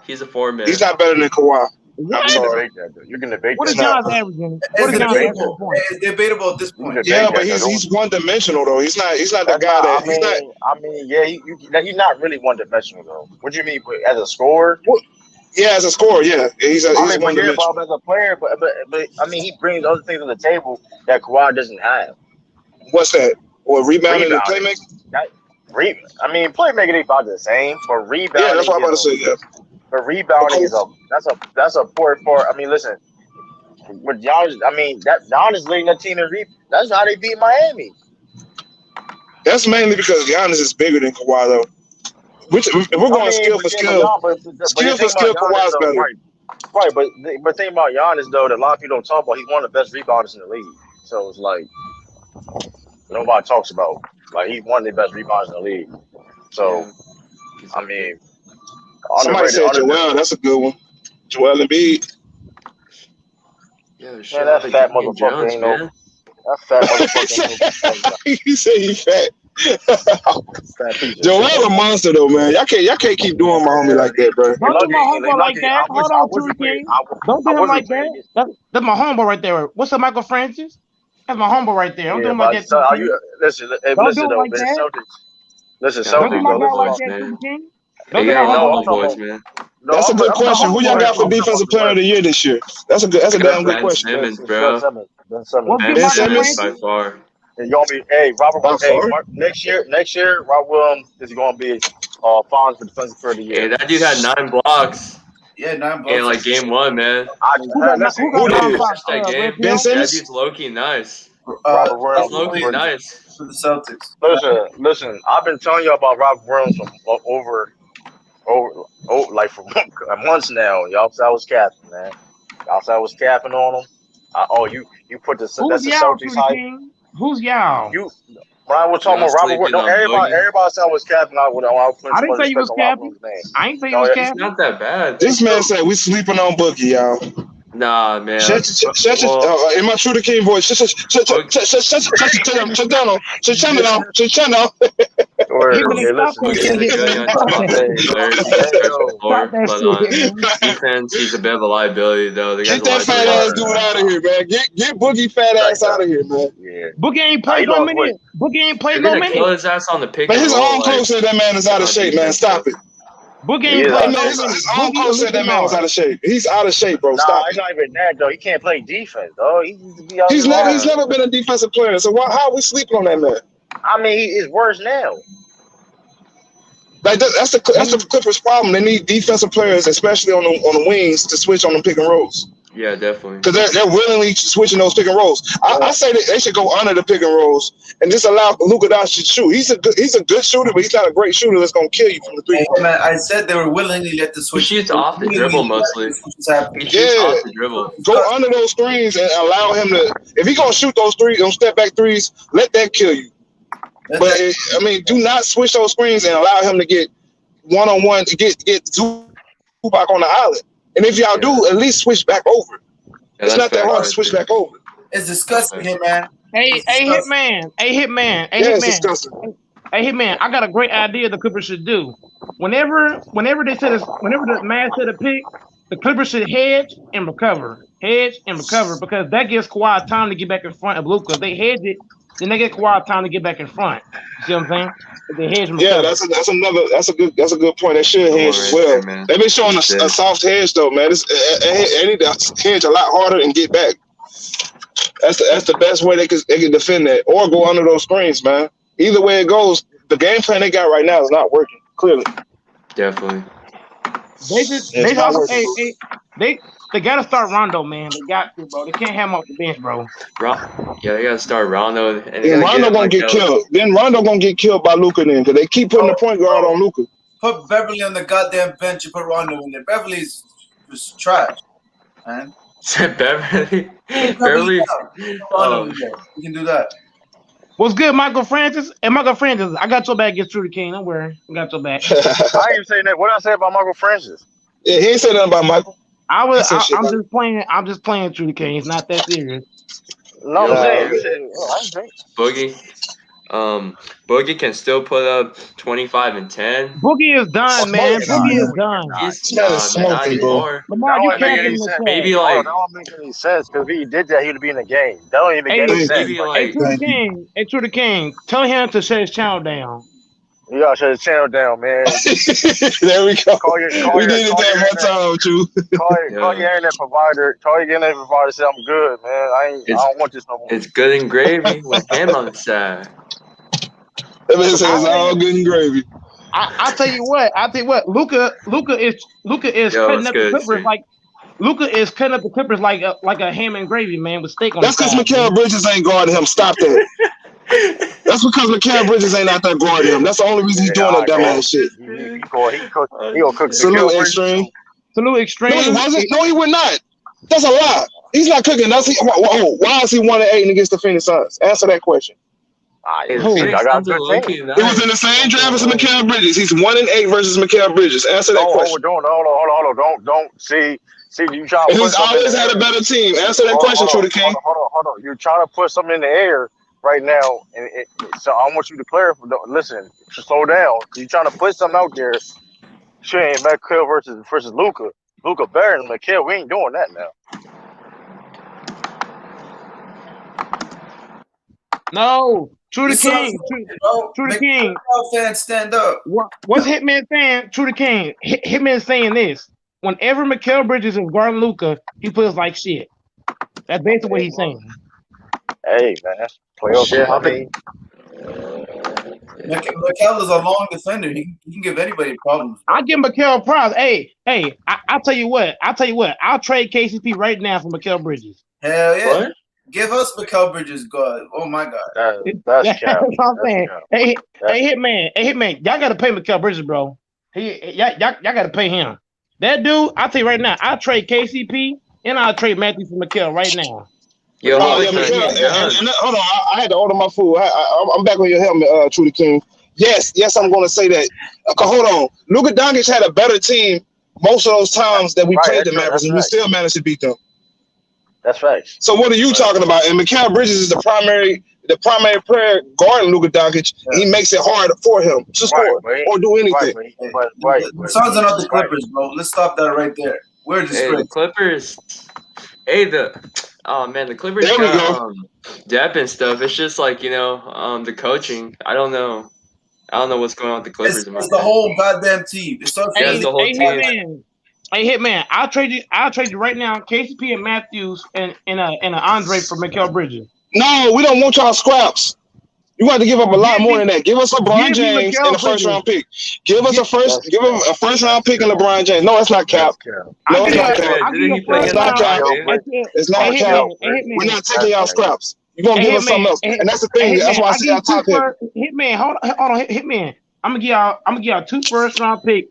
He's a 4-man. He's not better than Kawhi. I'm sorry. You can debate what is Giannis averaging? It's debatable at this point. Yeah, but he's one-dimensional though. He's not the guy that. He's not really one-dimensional though. What do you mean as a scorer? Yeah, as a scorer, yeah. He's one-dimensional. As a player, but I mean, he brings other things to the table that Kawhi doesn't have. What's that? Or rebounding and playmaking? Playmaking ain't about the same. For rebounding, yeah, that's what I'm about to say. Yeah. But rebounding that's a poor part. I mean, listen, with Giannis, that Giannis leading that team in rebound. That's how they beat Miami. That's mainly because Giannis is bigger than Kawhi, though. If we're going skill for skill, Kawhi's better. Right, but think about Giannis though. That a lot of people don't talk about. He's one of the best rebounders in the league. So it's like nobody talks about. Like he's one of the best rebounders in the league. So somebody said Joel. That's a good one. Joel Embiid. Yeah, that fat motherfucker ain't no. That fat motherfucker. You say he fat. Joel's a monster though, man. Y'all can't keep doing my homie like that, bro. Don't do my homeboy like that. Hold on, Turi King. Don't do him like that. That's my homeboy right there. What's up, Michael Francis? That's my homeboy right there. Don't do him like that. Listen though, Celtics. Listen, Celtics though. They got no homeboys, man. That's a good question. Who y'all got for defensive player of the year this year? That's a damn good Ben question. Simmons, bro. What's Ben Michael Simmons by Francis? far. It's gonna be Robert. by far. Next year, Rob Williams is gonna be Fonz for defensive player of the year. Hey, that dude had 9 blocks. Yeah, 9 blocks. In like game 1, man. Listen, Who did? That game. Ben That Simmons. dude's low-key nice. Robert That's Williams low-key nice. For the Celtics. Listen. I've been telling you about Robert Williams from over like for months now. Y'all said I was capping, man. Y'all said I was capping on him. You put the Who's that's the y'all, Celtics hype. Who's y'all? When I was talking about Robert Williams, everybody said I was capping out when I was putting I too didn't much say you was respect on Robert capping. Williams' name. I ain't say you was It's capping. not that bad. This man said we sleeping on Boogie, y'all. Nah, man. In my True to King voice, shut down. Defense, he's a bit of a liability, though. Get that fat ass dude out of here, man. Get Boogie fat ass out of here, man. Yeah. Boogie ain't played no minute. Boogie ain't played no minute. Kill his ass on the pick But and his roll, own coach said that man is out of shape, man. Stop it. Boogie ain't played no His minute. own coach said that man was out of shape. He's out of shape, bro. Stop it's not even that though. He can't play defense, though. He's never been a defensive player. So how are we sleeping on that man? I mean, he's worse now. Like that's the Clippers' problem. They need defensive players, especially on the wings, to switch on the pick and rolls. Yeah, definitely. Because they're willingly switching those pick and rolls. I say that they should go under the pick and rolls and just allow Luka Doncic to shoot. He's a good shooter, but he's not a great shooter that's gonna kill you from the three. Hey, man, I said they were willingly let the switch. He shoots off the dribble mostly. Yeah, go under those screens and allow him to. If he gonna shoot those step back threes, let that kill you. But do not switch those screens and allow him to get one-on-one to get Zubac on the island. And if y'all do, at least switch back over. It's not that hard to switch back over. It's disgusting, man. Hey, Hitman. It's disgusting. Hey, Hitman, I got a great idea the Clippers should do. Whenever the man set a pick, the Clippers should hedge and recover, because that gives Kawhi time to get back in front of Luka. If they hedge it, then they get Kawhi time to get back in front. You see what I'm saying? If they hedge and recover. Yeah, that's a good point. They should hedge as well. They've been showing a soft hedge though, man. They need to hedge a lot harder and get back. That's the best way they can defend that, or go under those screens, man. Either way it goes, the game plan they got right now is not working. Clearly, definitely. They got to start Rondo, man. They got to, bro. They can't have him off the bench, bro. Yeah, they got to start Rondo. And Rondo gonna get killed. Then Rondo gonna get killed by Luka then, because they keep putting the point guard on Luka. Put Beverly on the goddamn bench and put Rondo in there. Beverly's just trash, man. Beverly. You can do that. What's good, Michael Francis? And Michael Francis, I got your back against True the King. Don't worry, I got your back. I ain't saying that. What did I say about Michael Francis? Yeah, he ain't saying nothing about Michael. I'm just playing True the King. It's not that serious. No, I'm saying. Boogie can still put up 25 and 10. Boogie is done, man. Boogie is done. He's smoking, bro. Lamar, you can't get in the maybe like that don't make any sense, because if he did that, he would be in the game. That don't even make any sense. Hey, True the King, tell him to shut his channel down. You gotta shut his channel down, man. There we go. We needed that one time, True. Call your internet provider. Call your internet provider. Say I'm good, man. I don't want this no more. It's good and gravy with him on the side. That man says it's all good and gravy. I tell you what. Luka is cutting up the Clippers like Luka is cutting up the Clippers like a ham and gravy, man, with steak on. That's because Mikal Bridges ain't guarding him. Stop that. That's because Mikal Bridges ain't out there guarding him. That's the only reason he's doing that dumbass shit. He gonna cook Salute Extreme. Salute Extreme. No, he wasn't. No, he would not. That's a lie. He's not cooking. Why is he 1-8 against the Phoenix Suns? Answer that question. I got a good team. It was in the same draft as Mikal Bridges. He's 1-8 versus Mikal Bridges. Answer that question. Hold on. Don't see. You trying to. He's always had a better team. Answer that question, True the King. Hold on. You're trying to put something in the air right now, so I want you to clarify. Listen, slow down. You're trying to put something out there. Shit, Mikal versus Luka. Luka better than Mikal. We ain't doing that now. No. True the King. True the King. Fans stand up. What's Hitman saying? True the King. Hitman saying this. whenever Mikal Bridges is guarding Luka, he plays like shit. That's basically what he's saying. Hey man, playoffs. Shit, I mean, Mikal is a long defender. He can give anybody problems. I give Mikal props. Hey, I'll tell you what. I'll trade KCP right now for Mikal Bridges. Hell yeah. What? Give us Mikal Bridges, God. Oh my God. that's cap. That's what I'm saying. Hey, Hitman, y'all gotta pay Mikal Bridges, bro. Y'all gotta pay him. That dude, I'll tell you right now, I'll trade KCP and I'll trade Matthew for Mikal right now. Yo, hold on. I had to order my food. I'm back on your helmet, Trudy King. Yes, I'm going to say that. Hold on. Luka Doncic had a better team most of those times that we played the Mavericks, and we still managed to beat them. That's right. So what are you talking about? And Mikal Bridges is the primary player guarding Luka Doncic. And he makes it hard for him to score or do anything. The Suns are not the Clippers, bro. Let's stop that right there. We're just the Clippers. The Clippers there got depth and stuff. It's just like, the coaching. I don't know what's going on with the Clippers. It's the whole goddamn team. It's the whole team. Hey, Hitman, I'll trade you right now, KCP and Matthews and an Andre for Mikal Bridges. No, we don't want y'all scraps. You got to give up a lot more than that. Give us LeBron James and a first round pick. Give us a first round pick and LeBron James. No, it's not cap. No, it's not cap. It's not cap. It's not cap. We're not taking y'all scraps. You're gonna give us something else. And that's the thing. That's why I say I top him. Hitman, hold on, Hitman. I'm gonna give y'all 2 first round picks.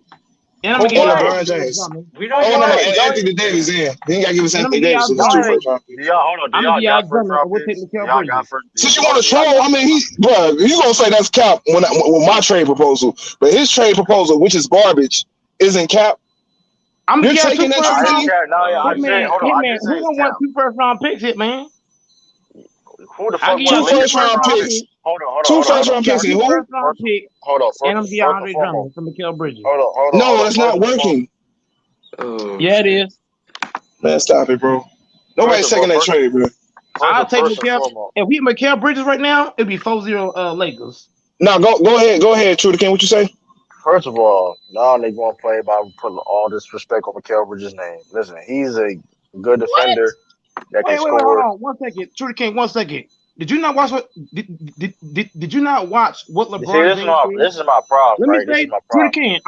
And I'm gonna give LeBron James. We don't and Anthony Davis in. He ain't gotta give us Anthony Davis. So that's 2 first round picks. Y'all got first round picks. Since you want to troll, I mean, you gonna say that's cap with my trade proposal, but his trade proposal, which is garbage, isn't cap. You're taking that from me. Hitman, who don't want 2 first round picks, Hitman? Who the fuck 2 first round picks. Hold on. 2 first round picks. Who? Hold on. And I'm DeAndre Drummond from Mikal Bridges. Hold on. No, it's not working. Yeah, it is. Man, stop it, bro. Nobody's taking that trade, bro. I'll take Mikal. If we Mikal Bridges right now, it'd be 4-0 Lakers. No, go ahead, Trudy King. What you say? First of all, now they gonna play by putting all this respect on Mikal Bridges' name. Listen, he's a good defender that can score. Wait, hold on, 1 second, Trudy King. 1 second. Did you not watch what? Did you not watch what LeBron did? This is my problem. Let me say, Trudy King.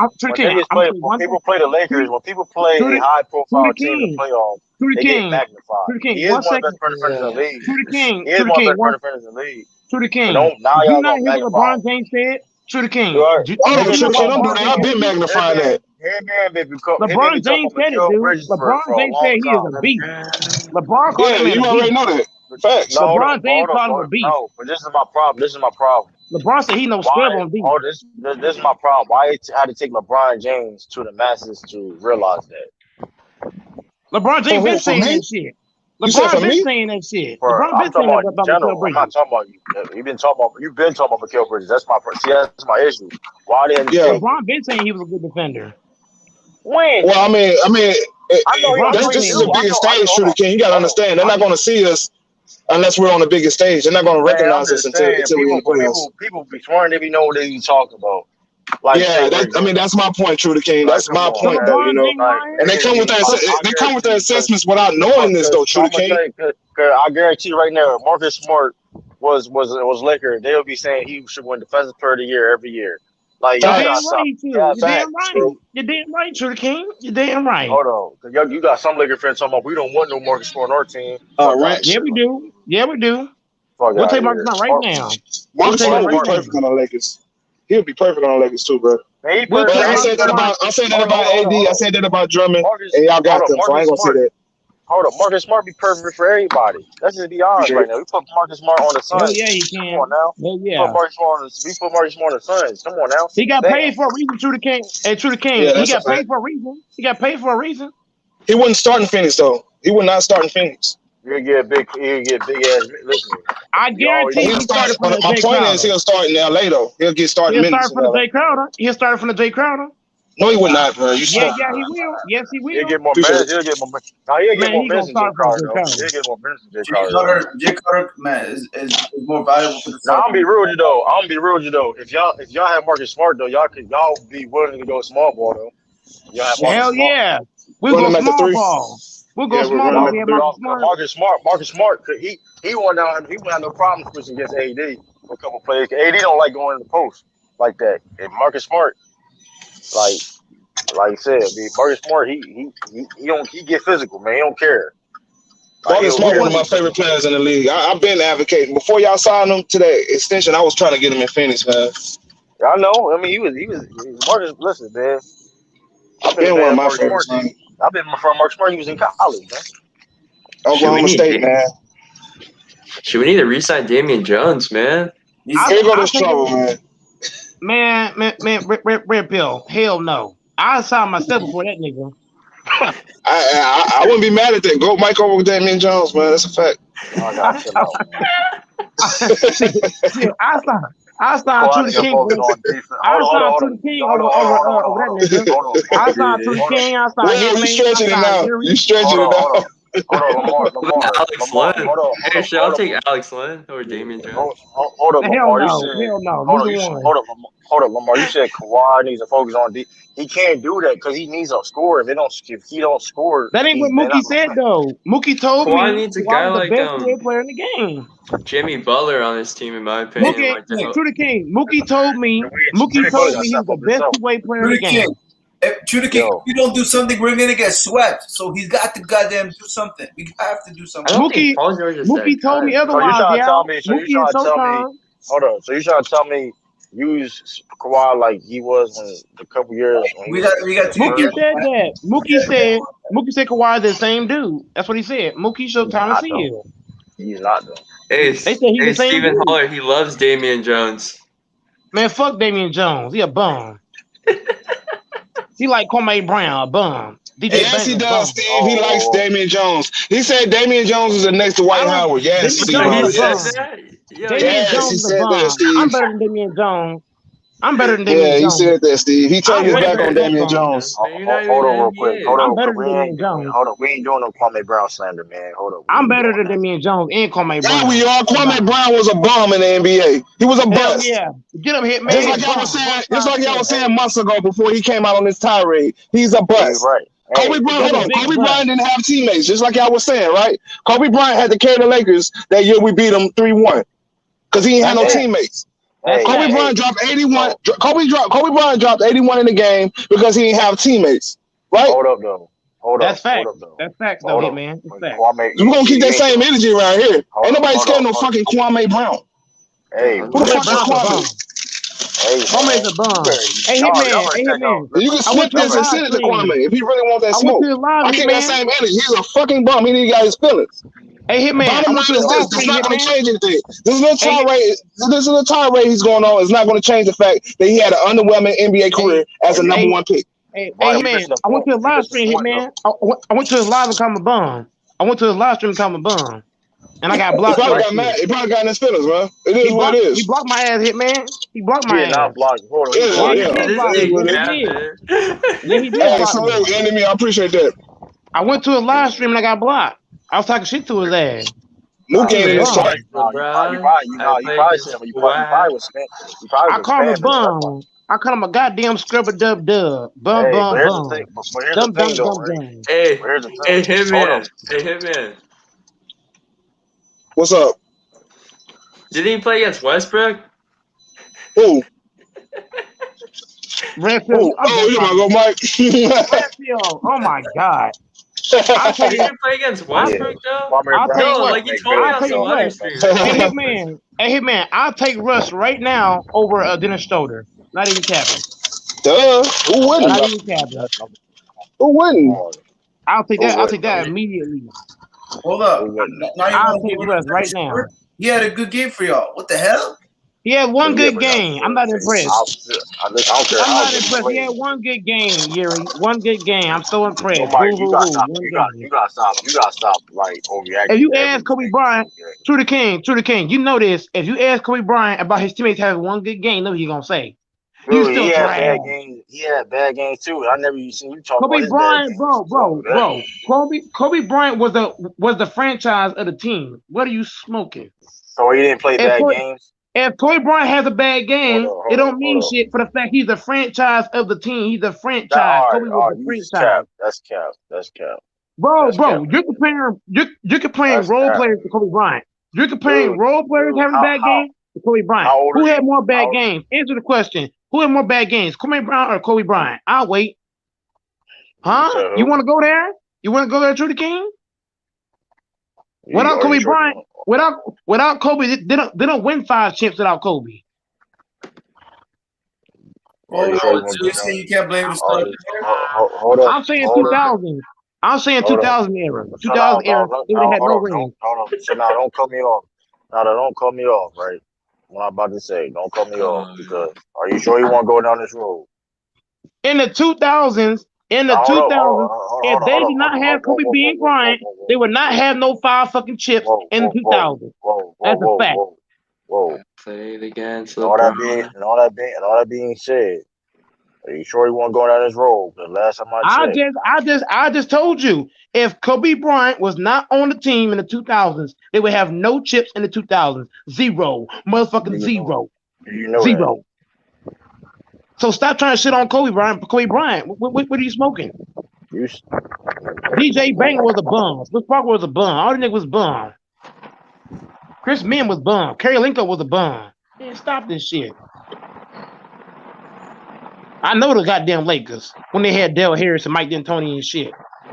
When people play the Lakers, when people play a high-profile team in the playoffs, they get magnified. He is one of the best defenders in the league. He is one of the best defenders in the league. Trudy King. Now y'all not hear what LeBron James said? Trudy King. I've been magnifying that. LeBron James said it, dude. LeBron James said he is a beast. LeBron called him a beast. You already know that. Facts. LeBron James called him a beast. No, but this is my problem. LeBron said he knows scrub on beast. This is my problem. Why it had to take LeBron James to the masses to realize that? LeBron James been saying that shit. LeBron been saying that shit. LeBron been saying that about Mikal Bridges. I'm not talking about you. You've been talking about Mikal Bridges. That's my issue. Why didn't LeBron been saying he was a good defender. When? Well, I mean, this is the biggest stage, Trudy King. You gotta understand, they're not gonna see us unless we're on the biggest stage. They're not gonna recognize us until we're in the playoffs. People be swearing they know what they talking about. Like, that's my point, Trudy King. That's my point, though. And they come with their assessments without knowing this, though, Trudy King. I guarantee you right now, Marcus Smart was Laker. They'll be saying he should win Defensive Player of the Year every year. Like, You're damn right, Trudy King. You're damn right. Hold on, you got some Laker fans talking about we don't want no Marcus Smart on our team. Right? Yeah, we do. We'll take Marcus Smart right now. Marcus Smart will be perfect on the Lakers. He'll be perfect on the Lakers too, bro. I said that about AD. I said that about Drummond, and y'all got them. So I ain't gonna say that. Hold up, Marcus Smart be perfect for everybody. Let's just be honest right now. We put Marcus Smart on the Suns. Oh yeah, he can. Come on now. Oh, yeah. We put Marcus Smart on the Suns. Come on now. He got paid for a reason, Trudy King. Hey, Trudy King. Yeah, he got paid for a reason. He wouldn't start in Phoenix though. He would not start in Phoenix. You'll get big ass. Listen, I guarantee he started from the My point is he'll start in LA though. He'll get started minutes. He'll start from the Jay Crowder. He'll start from the Jay Crowder. No, he would not, bro. He will. Yes, he will. He'll get more minutes. He'll get more minutes than Jay Crowder. He'll get more minutes than Jay Crowder. Jay Crowder, man, is more valuable for the Celtics. I'm gonna be real with you though. If y'all have Marcus Smart though, y'all be willing to go small ball though. Hell yeah. We'll Run go him at the small 3. ball. We'll go Yeah, we're small running ball. at We the have three. Marcus Smart. He went down. He went have no problem switching against AD for a couple plays. AD don't like going in the post like that. And Marcus Smart, like you said, I mean, Marcus Smart, he get physical, man. He don't care. Like, Marcus Smart, one of my favorite players in the league. I've been advocating before y'all signed him to that extension. I was trying to get him in Phoenix, man. I know. I mean, he was Marcus. Listen, man. I've been a Been one fan of of my Marcus favorites, Smart. man. I've been from Marcus Smart. He was in college, man. Oklahoma State, man. Should we need to re-sign Damian Jones, man? Here go this trouble, man. Man, red pill. Hell no. I signed myself before that nigga. I wouldn't be mad at that. Go Mike over with Damian Jones, man. That's a fact. I got chill out, man. I signed to the King. I signed to the King over that nigga. I signed to the King. I signed Hitman. You stretching it now. You stretching it now. Hold on, Lamar. Alex Len. Hey, shit, I'll take Alex Len over Damian Jones. Hold up, Lamar. Hell no. Hold up, Lamar. You said Kawhi needs to focus on D. He can't do that because he needs a score. If he don't score, that ain't what Mookie said though. Mookie told Kawhi me needs a Kawhi guy was the like best player in the game. Jimmy Butler on his team, in my opinion. To the King. Mookie told me he was the best two-way player in the game. To the King, if we don't do something, we're gonna get swept. So he's got to goddamn do something. We have to do something. Mookie told me otherwise. Mookie is so hold on. So you trying to tell me use Kawhi like he was when a couple years when we got Mookie said that. Mookie said Kawhi is the same dude. That's what he said. Mookie showed Thomas Hill. He's not though. Hey, they said he's the same Stephen dude. Holler, he loves Damian Jones. Man, fuck Damian Jones. He a bum. He like Kwame Brown, a bum. Yes, he does, Steve. He likes Damian Jones. He said Damian Jones is the next to Dwight Howard. Yes, Steve. Yes, he said that, Steve. I'm better than Damian Jones. Yeah, he said that, Steve. He turned his back on Damian Jones. Hold on real quick. Hold on. We ain't doing no Kwame Brown slander, man. Hold on. I'm better than Damian Jones and Kwame Brown. Yeah, we are. Kwame Brown was a bum in the NBA. He was a bust. Yeah. Get him hit, man. Just like y'all was saying months ago before he came out on this tirade. He's a bust. Right. Kobe Bryant didn't have teammates, just like y'all was saying, right? Kobe Bryant had to carry the Lakers that year we beat them 3-1 because he ain't had no teammates. Kobe Bryant dropped 81. Kobe Bryant dropped 81 in the game because he didn't have teammates, right? Hold up, though. That's facts. That's facts, though, man. We're gonna keep that same energy around here. Ain't nobody scared no fucking Kwame Brown. Hey, who the fuck is Kwame? Kwame's a bum. Hey, Hitman. You can slip this and send it to Kwame if he really wants that smoke. I keep that same energy. He's a fucking bum. He need to get his feelings. Hey, Hitman. It's not going to change anything. This is a tirade he's going on. It's not going to change the fact that he had an underwhelming NBA career as a number one pick. Hey, man. I went to his live stream, Hitman. I went to his live and become a bum. And I got blocked. He probably got mad. He probably got in his feelings, bro. It is what it is. He blocked my ass, Hitman. He blocked my ass. Not blocked. Hold on. He did. Hey, salute, enemy. I appreciate that. I went to a live stream and I got blocked. I was talking shit to his ass. Mookie ain't in sight. I call him a bum. I call him a goddamn scrubber dub. Bum. Hey, Hitman. What's up? Did he play against Westbrook? Who? Redfield. Oh, you might go, Mike. Redfield. Oh my God. He didn't play against Westbrook though. I'll tell you what. Like you told me on some other stream. Hey, Hitman. I'll take Russ right now over Dennis Schroeder. Not even capping. Duh. Who wouldn't? Not even capping. Who wouldn't? I'll take that immediately. Hold up. I'll take Russ right now. He had a good game for y'all. What the hell? He had one good game. I'm not impressed. I'm not impressed. He had one good game, Yuri. One good game. I'm so impressed. You gotta stop. Like overreacting. If you ask Kobe Bryant, to the king, you know this. If you ask Kobe Bryant about his teammates having one good game, know what he's gonna say. Dude, he had bad games. He had bad games too. I never seen you talk about his Bryant, bro. Kobe Bryant was the franchise of the team. What are you smoking? So he didn't play bad games. If Kobe Bryant has a bad game, it don't mean hold on. shit for the fact he's the franchise of the team. He's the franchise. All Kobe was right, the you just franchise. cap. That's cap. That's cap. Bro, That's cap. you're comparing That's role cap. players to Kobe Bryant. You're comparing role players having a bad game to Kobe Bryant. How old Who are had you? more bad games? Answer the question. Who had more bad games, Kobe Bryant or Kobe Bryant? I'll wait. Huh? You want to go there? You want to go there, Trudy King? Without Kobe Bryant, without Kobe, they don't win 5 chips without Kobe. You say you can't blame the star. Hold up. I'm saying 2000. I'm saying 2000 era. 2000 era, they would have had no ring. Hold on. So now don't cut me off. Don't cut me off, right? What I'm about to say, don't cut me off because are you sure you want to go down this road? In the 2000s, if they did not have Kobe being Bryant, they would not have no 5 fucking chips in the 2000s. That's a fact. Whoa. Played against all that being said, are you sure you want to go down this road? Because last time I just told you, if Kobe Bryant was not on the team in the 2000s, they would have no chips in the 2000s. Zero. Motherfucking zero. You know zero. That. So stop trying to shit on Kobe Bryant. What are you smoking? DJ Banger was a bum. Chris Parker was a bum. All the niggas was bum. Chris Min was bum. Karolinko was a bum. Man, stop this shit. I know the goddamn Lakers when they had Dale Harris and Mike D'Antoni and shit.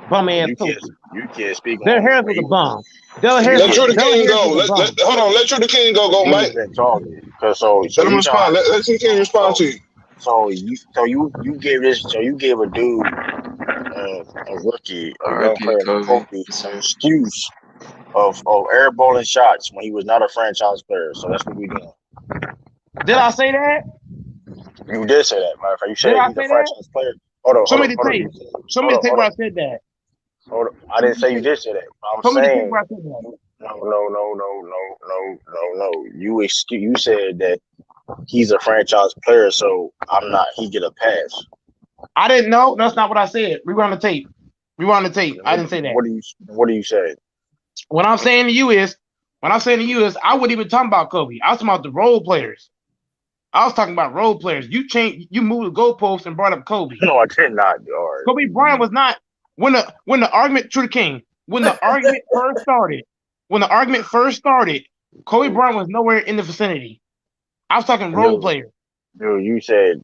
Bum ass coaches. You can't speak on Dale Harris was a bum. Dale Harris. Let Trudy King go. Hold on. Let Trudy King go, Mike. Let him respond. Let Trudy King respond to you. So you gave a dude a rookie, a young player, Kobe, an excuse of airballing shots when he was not a franchise player. So that's what we doing. Did I say that? You did say that, matter of fact. You said he's a franchise player. Hold on. Show me the tape. Show me the tape where I said that. Hold on. I didn't say you did say that. I'm saying where I said that. No. You said that he's a franchise player, so I'm not. He get a pass. I didn't know. That's not what I said. Rewind the tape. I didn't say that. What do you say? What I'm saying to you is, I wouldn't even talk about Kobe. I was talking about the role players. I was talking about role players. You moved the goalposts and brought up Kobe. No, I did not. All right. Kobe Bryant was not when the argument Trudy King, when the argument first started, Kobe Bryant was nowhere in the vicinity. I was talking role players. Dude, you said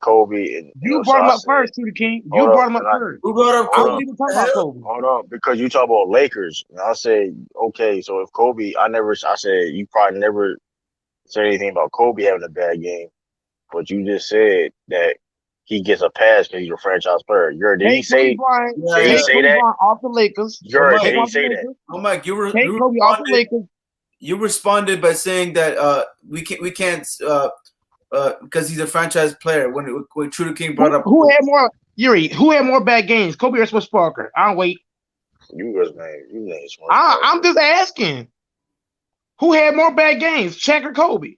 Kobe. And, you brought him up first, Trudy King. You brought him up first. Who brought up Kobe? Hold on, because you talk about Lakers. And I said, okay, so if Kobe, I said you probably never said anything about Kobe having a bad game, but you just said that he gets a pass because he's a franchise player. Did he say that? Off the Lakers. Did he say that? Oh, Mike, you responded by saying that we can't because he's a franchise player. When Trudy King brought up who had more bad games, Kobe or Chris Parker? I'll wait. You I'm just asking. Who had more bad games, Shaq or Kobe?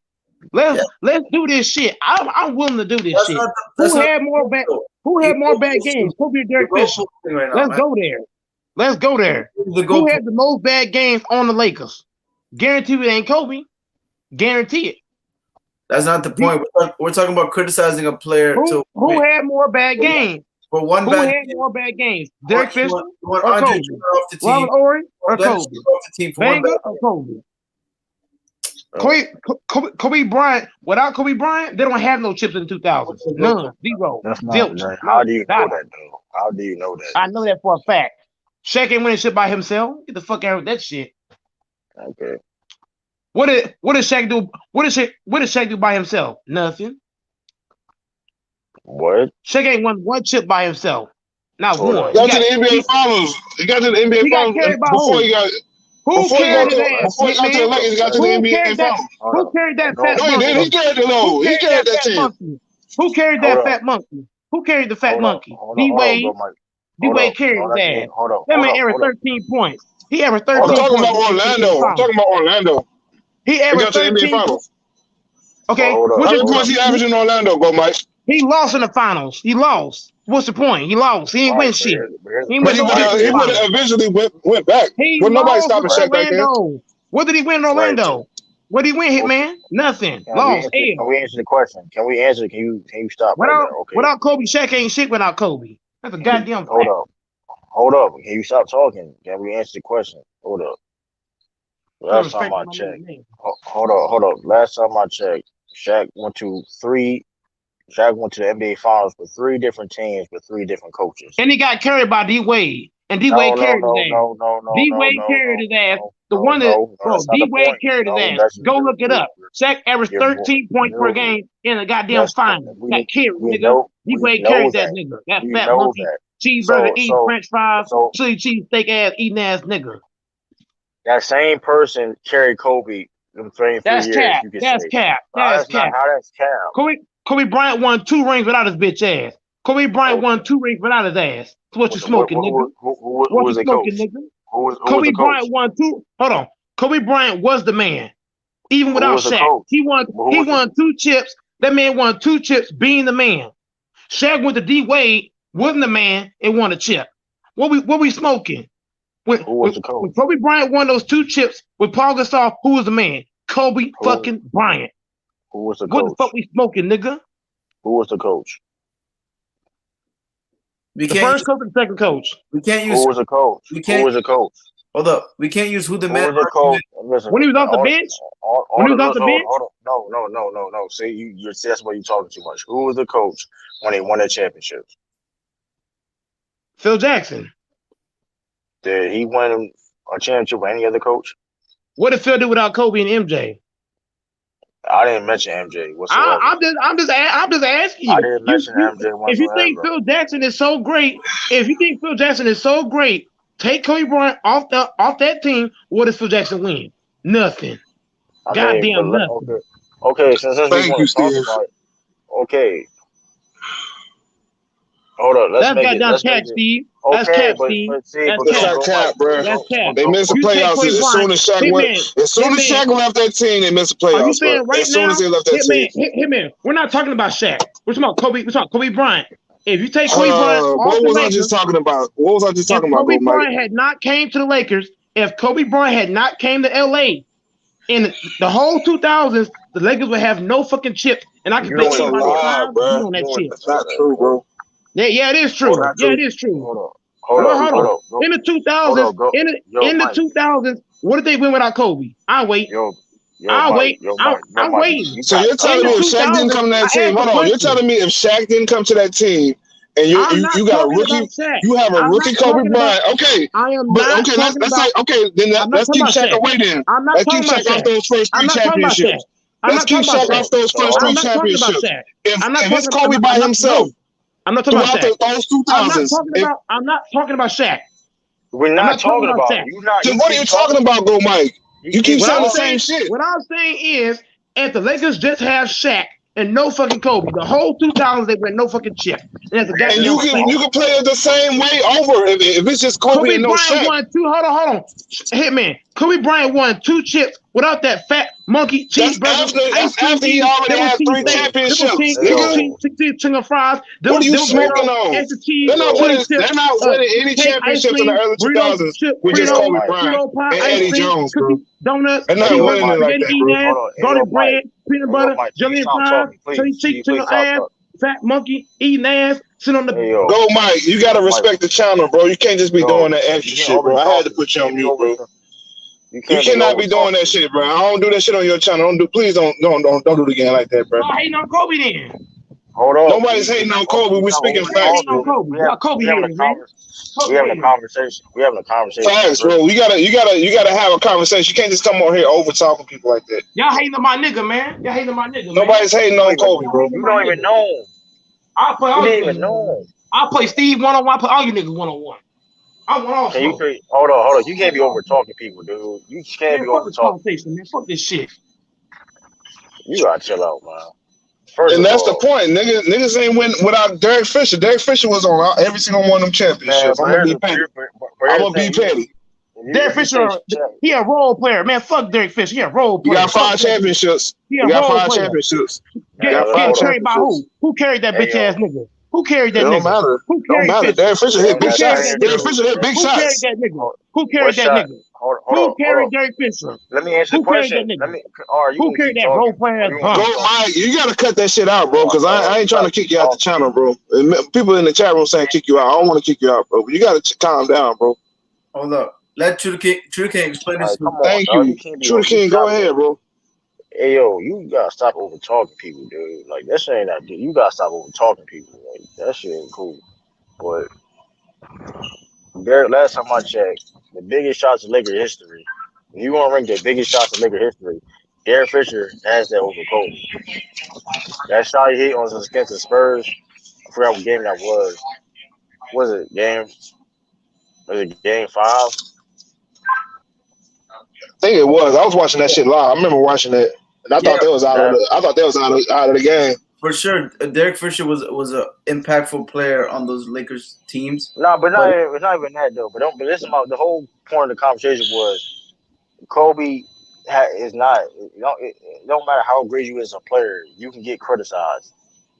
Let's do this shit. I'm willing to do this shit. Who had more bad games, Kobe or Derek Fisher? Let's go there. Who had the most bad games on the Lakers? Guarantee it ain't Kobe. Guarantee it. That's not the point. We're talking about criticizing a player. Who had more bad games? For one Who had more bad games? Derek Fisher or Kobe? Robert Ory or Kobe? Banger or Kobe? Kobe Bryant, without Kobe Bryant, they don't have no chips in the 2000s. None. Zero. How do you know that, though? How do you know that? I know that for a fact. Shaq ain't winning shit by himself. Get the fuck out of that shit. Okay. What did Shaq do? What did Shaq do by himself? Nothing. What? Shaq ain't won one chip by himself. Not one. He got to the NBA Finals. He got to the NBA Finals before he got. Who carried his ass? Before he got to the Lakers, he got to the NBA Finals. Who carried that fat monkey? No, he carried the load. He carried that team. Who carried that fat monkey? Who carried the fat monkey? D-Wade. D-Wade carried his ass. That man averaged 13 points. He averaged 13 points. I'm talking about Orlando. He averaged 13 points. Okay. How many points he averaged in Orlando, go Mike? He lost in the finals. He lost. What's the point? He lost. He ain't win shit. But he would have eventually went back. He nobody stopping Shaq back then. What did he win in Orlando? What did he win, Hitman? Nothing. Lost. Can we answer the question? Can we answer? Can you stop right there? Okay. Without Kobe, Shaq ain't shit without Kobe. That's a goddamn fact. Hold up. Can you stop talking? Can we answer the question? Hold up. Last time I checked. Hold up. Last time I checked, Shaq went to the NBA Finals with 3 different teams with 3 different coaches. And he got carried by D Wade. And D Wade carried his ass. D Wade carried his ass. D Wade carried his ass. Go look it up. Shaq averaged 13 points per game in a goddamn final. Got carried, nigga. D Wade carried that nigga. That fat monkey. Cheeseburger eating French fries. Chili cheese steak ass eating ass nigga. That same person carried Kobe in 3 years. That's cap. That's cap. That's cap. How that's cap? Kobe Bryant won 2 rings without his bitch ass. Kobe Bryant won 2 rings without his ass. That's what you smoking, nigga. Who was the coach? Kobe Bryant won 2. Hold on. Kobe Bryant was the man, even without Shaq. He won 2 chips. That man won 2 chips being the man. Shaq went to D Wade, wasn't the man, and won a chip. What we smoking? Who was the coach? When Kobe Bryant won those 2 chips with Paul Gasol, who was the man? Kobe fucking Bryant. Who was the coach? What the fuck we smoking, nigga? Who was the coach? The first coach and the second coach. We can't use. Who was the coach? Who was the coach? Hold up. We can't use who the man. Listen, when he was off the bench. When he was off the bench. No. See, that's why you talking too much. Who was the coach when they won their championships? Phil Jackson. Did he win a championship with any other coach? What did Phil do without Kobe and MJ? I didn't mention MJ whatsoever. I'm just asking you. I didn't mention MJ whatsoever. If you think Phil Jackson is so great, take Kobe Bryant off that team. What does Phil Jackson win? Nothing. Goddamn nothing. Okay, since we want to talk about it. Okay. Hold up. Let's make it. Steve. Okay, that's cap, Steve. That's cap, bro. They missed the playoffs as soon as Shaq left that team. They missed the playoffs. Are you saying right as soon as they left that team. Hitman, we're not talking about Shaq. We're talking about Kobe. We're talking Kobe Bryant. If you take Kobe Bryant off what the was Lakers, I just talking about? What was I just talking about? Kobe Bryant had not came to the Lakers. If Kobe Bryant had not came to LA in the whole 2000s, the Lakers would have no fucking chips. And I can bet you on that chip. That's not true, bro. Yeah, it is true. It is true. Hold on. In the 2000s, what did they win without Kobe? I'll wait. I'm waiting. So you're telling me if Shaq didn't come to that team? Hold on. You're telling me if Shaq didn't come to that team, and you got a rookie, you have a rookie Kobe Bryant. Okay, let's keep Shaq away then. Let's keep Shaq off those first 3 championships. Let's keep Shaq off those first 3 championships. If it's Kobe by himself. I'm not talking about Shaq. Those 2000s. I'm not talking about Shaq. We're not talking about Shaq. Then what are you talking about, Go Mike? You keep saying the same shit. What I'm saying is, if the Lakers just have Shaq and no fucking Kobe, the whole 2000s they win no fucking chip. And you can play it the same way over if it's just Kobe and no Shaq. Won 2. Hold on. Hitman. Kobe Bryant won 2 chips without that fat monkey cheeseburger. That's after he already had 3 championships. Chicken fries. What are you smoking on? They're not winning any championships in the early 2000s with just Kobe Bryant and Eddie Jones, bro. Donuts, they're not winning like that, bro. Garlic bread, peanut butter, jelly and fries, chili chicken ass, fat monkey eating ass, sit on the. Go, Mike. You gotta respect the channel, bro. You can't just be doing that extra shit, bro. I had to put you on mute, bro. You cannot be doing that shit, bro. I don't do that shit on your channel. Please don't do it again like that, bro. I'm hating on Kobe then. Hold on. Nobody's hating on Kobe. We're speaking facts, bro. Kobe haters, man. We having a conversation. Facts, bro. You gotta have a conversation. You can't just come on here over talking people like that. Y'all hating on my nigga, man. Nobody's hating on Kobe, bro. You don't even know. You didn't even know. I'll play Steve 1-on-1. I play all you niggas 1-on-1. I want all smoke. Hold on. You can't be over talking people, dude. You can't be over talking. Man. Fuck this shit. You gotta chill out, man. And that's the point. Niggas ain't win without Derek Fisher. Derek Fisher was on every single one of them championships. I'm gonna be petty. Derek Fisher, he a role player. Man, fuck Derek Fisher. He a role player. He got 5 championships. Getting carried by who? Who carried that bitch ass nigga? Who carried that nigga? Don't matter. Who carried Derek Fisher hit big shots. Derek Fisher hit big shots. Who carried that nigga? Who carried on. Derek Fisher? Let me answer the Who carried question. that nigga? Or you Who gonna carried keep that role talking? player Or you bum? gonna Go, Mike. You gotta cut that shit out, bro. Because I ain't trying to kick you out the channel, bro. People in the chat room saying kick you out. I don't want to kick you out, bro. But you gotta calm down, bro. Hold up. Let True King explain this. Come on, Thank dog. you. You can't be True King, go ahead, bro. Hey yo, you gotta stop over talking people, dude. Like that shit ain't that dude. You gotta stop over talking people. Like that shit ain't cool. But last time I checked, the biggest shots in Laker history. If you want to rank the biggest shots in Laker history, Derek Fisher has that over Kobe. That shot he hit on against the Spurs. I forgot what game that was. Was it game? Was it game 5? I think it was. I was watching that shit live. I remember watching it, and I thought they was out of the game. For sure, Derek Fisher was an impactful player on those Lakers teams. No, but it's not even that though. But listen, about the whole point of the conversation was Kobe is not. It don't matter how great you is as a player, you can get criticized.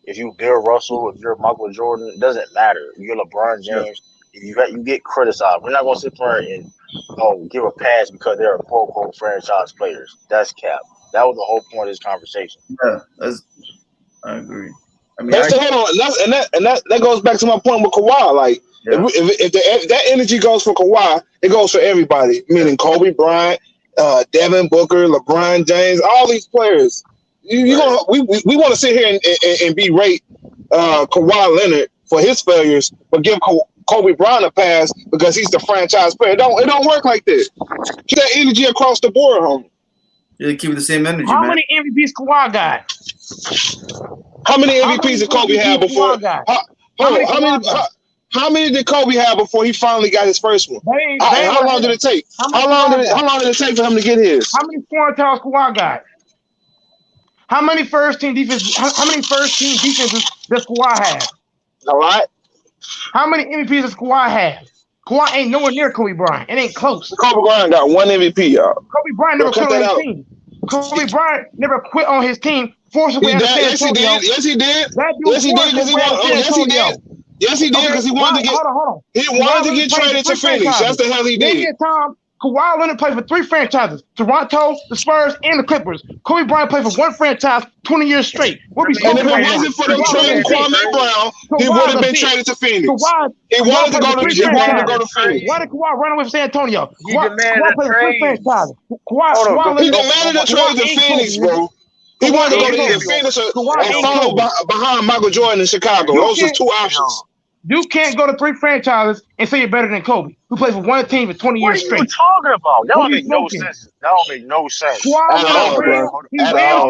If you Bill Russell, if you're Michael Jordan, it doesn't matter. You're LeBron James. Yeah. You get criticized. We're not gonna sit there and give a pass because they're quote unquote franchise players. That's cap. That was the whole point of this conversation. Yeah, I agree. I mean, hold on, that goes back to my point with Kawhi. Like, if that energy goes for Kawhi, it goes for everybody. Meaning Kobe Bryant, Devin Booker, LeBron James, all these players. We want to sit here and berate Kawhi Leonard for his failures, but give Kobe Bryant a pass because he's the franchise player. It don't work like this. Keep that energy across the board, homie. You're keeping the same energy, How man. many MVPs Kawhi got? How many MVPs did Kobe have before? How many did Kobe have before he finally got his first one? How long did it take? How long did it take for him to get his? How many scoring titles Kawhi got? How many first team defenses? How many first team defenses does Kawhi have? A lot. How many MVPs does Kawhi have? Kawhi ain't nowhere near Kobe Bryant. It ain't close. Kobe Bryant got one MVP, y'all. Kobe Bryant never quit on his team. Kobe Bryant never quit on his team. Forcibly out of San Antonio. Yes, he did. Yes, he did. Yes, he did because he wanted to get. Hold on. He wanted to get traded to Phoenix. That's the hell he did. Kawhi Leonard played for 3 franchises: Toronto, the Spurs, and the Clippers. Kobe Bryant played for 1 franchise 20 years straight. And if it wasn't for them trading Kwame Brown, he would have been traded to Phoenix. He wanted to go to Phoenix. Why did Kawhi run away from San Antonio? He demanded a trade. He demanded a trade to Phoenix, bro. He wanted to go to Phoenix and follow behind Michael Jordan in Chicago. Those are 2 options. You can't go to 3 franchises and say you're better than Kobe, who played for 1 team for 20 years straight. What are you talking about? That don't make no sense. That don't make no sense. He ran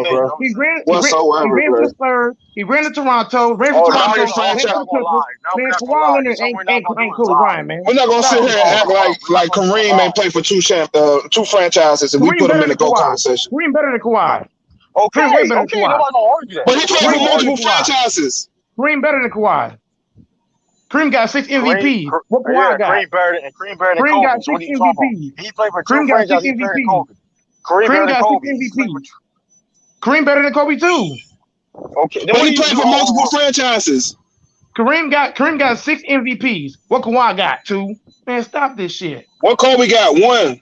to the Spurs. He ran to Toronto. Man, Kawhi Leonard ain't Kobe Bryant, man. We're not gonna sit here and act like Kareem ain't played for 2 franchises and we put him in the GOAT conversation. Kareem better than Kawhi. Okay, nobody's gonna argue that. But he played for multiple franchises. Kareem better than Kawhi. Kareem got 6 MVPs. What Kawhi got? Kareem got 6 MVPs. He played for 2 franchises. Kareem got 6 MVPs. Kareem better than Kobe too. Okay, but he played for multiple franchises. Kareem got 6 MVPs. What Kawhi got? 2. Man, stop this shit. What Kobe got? 1.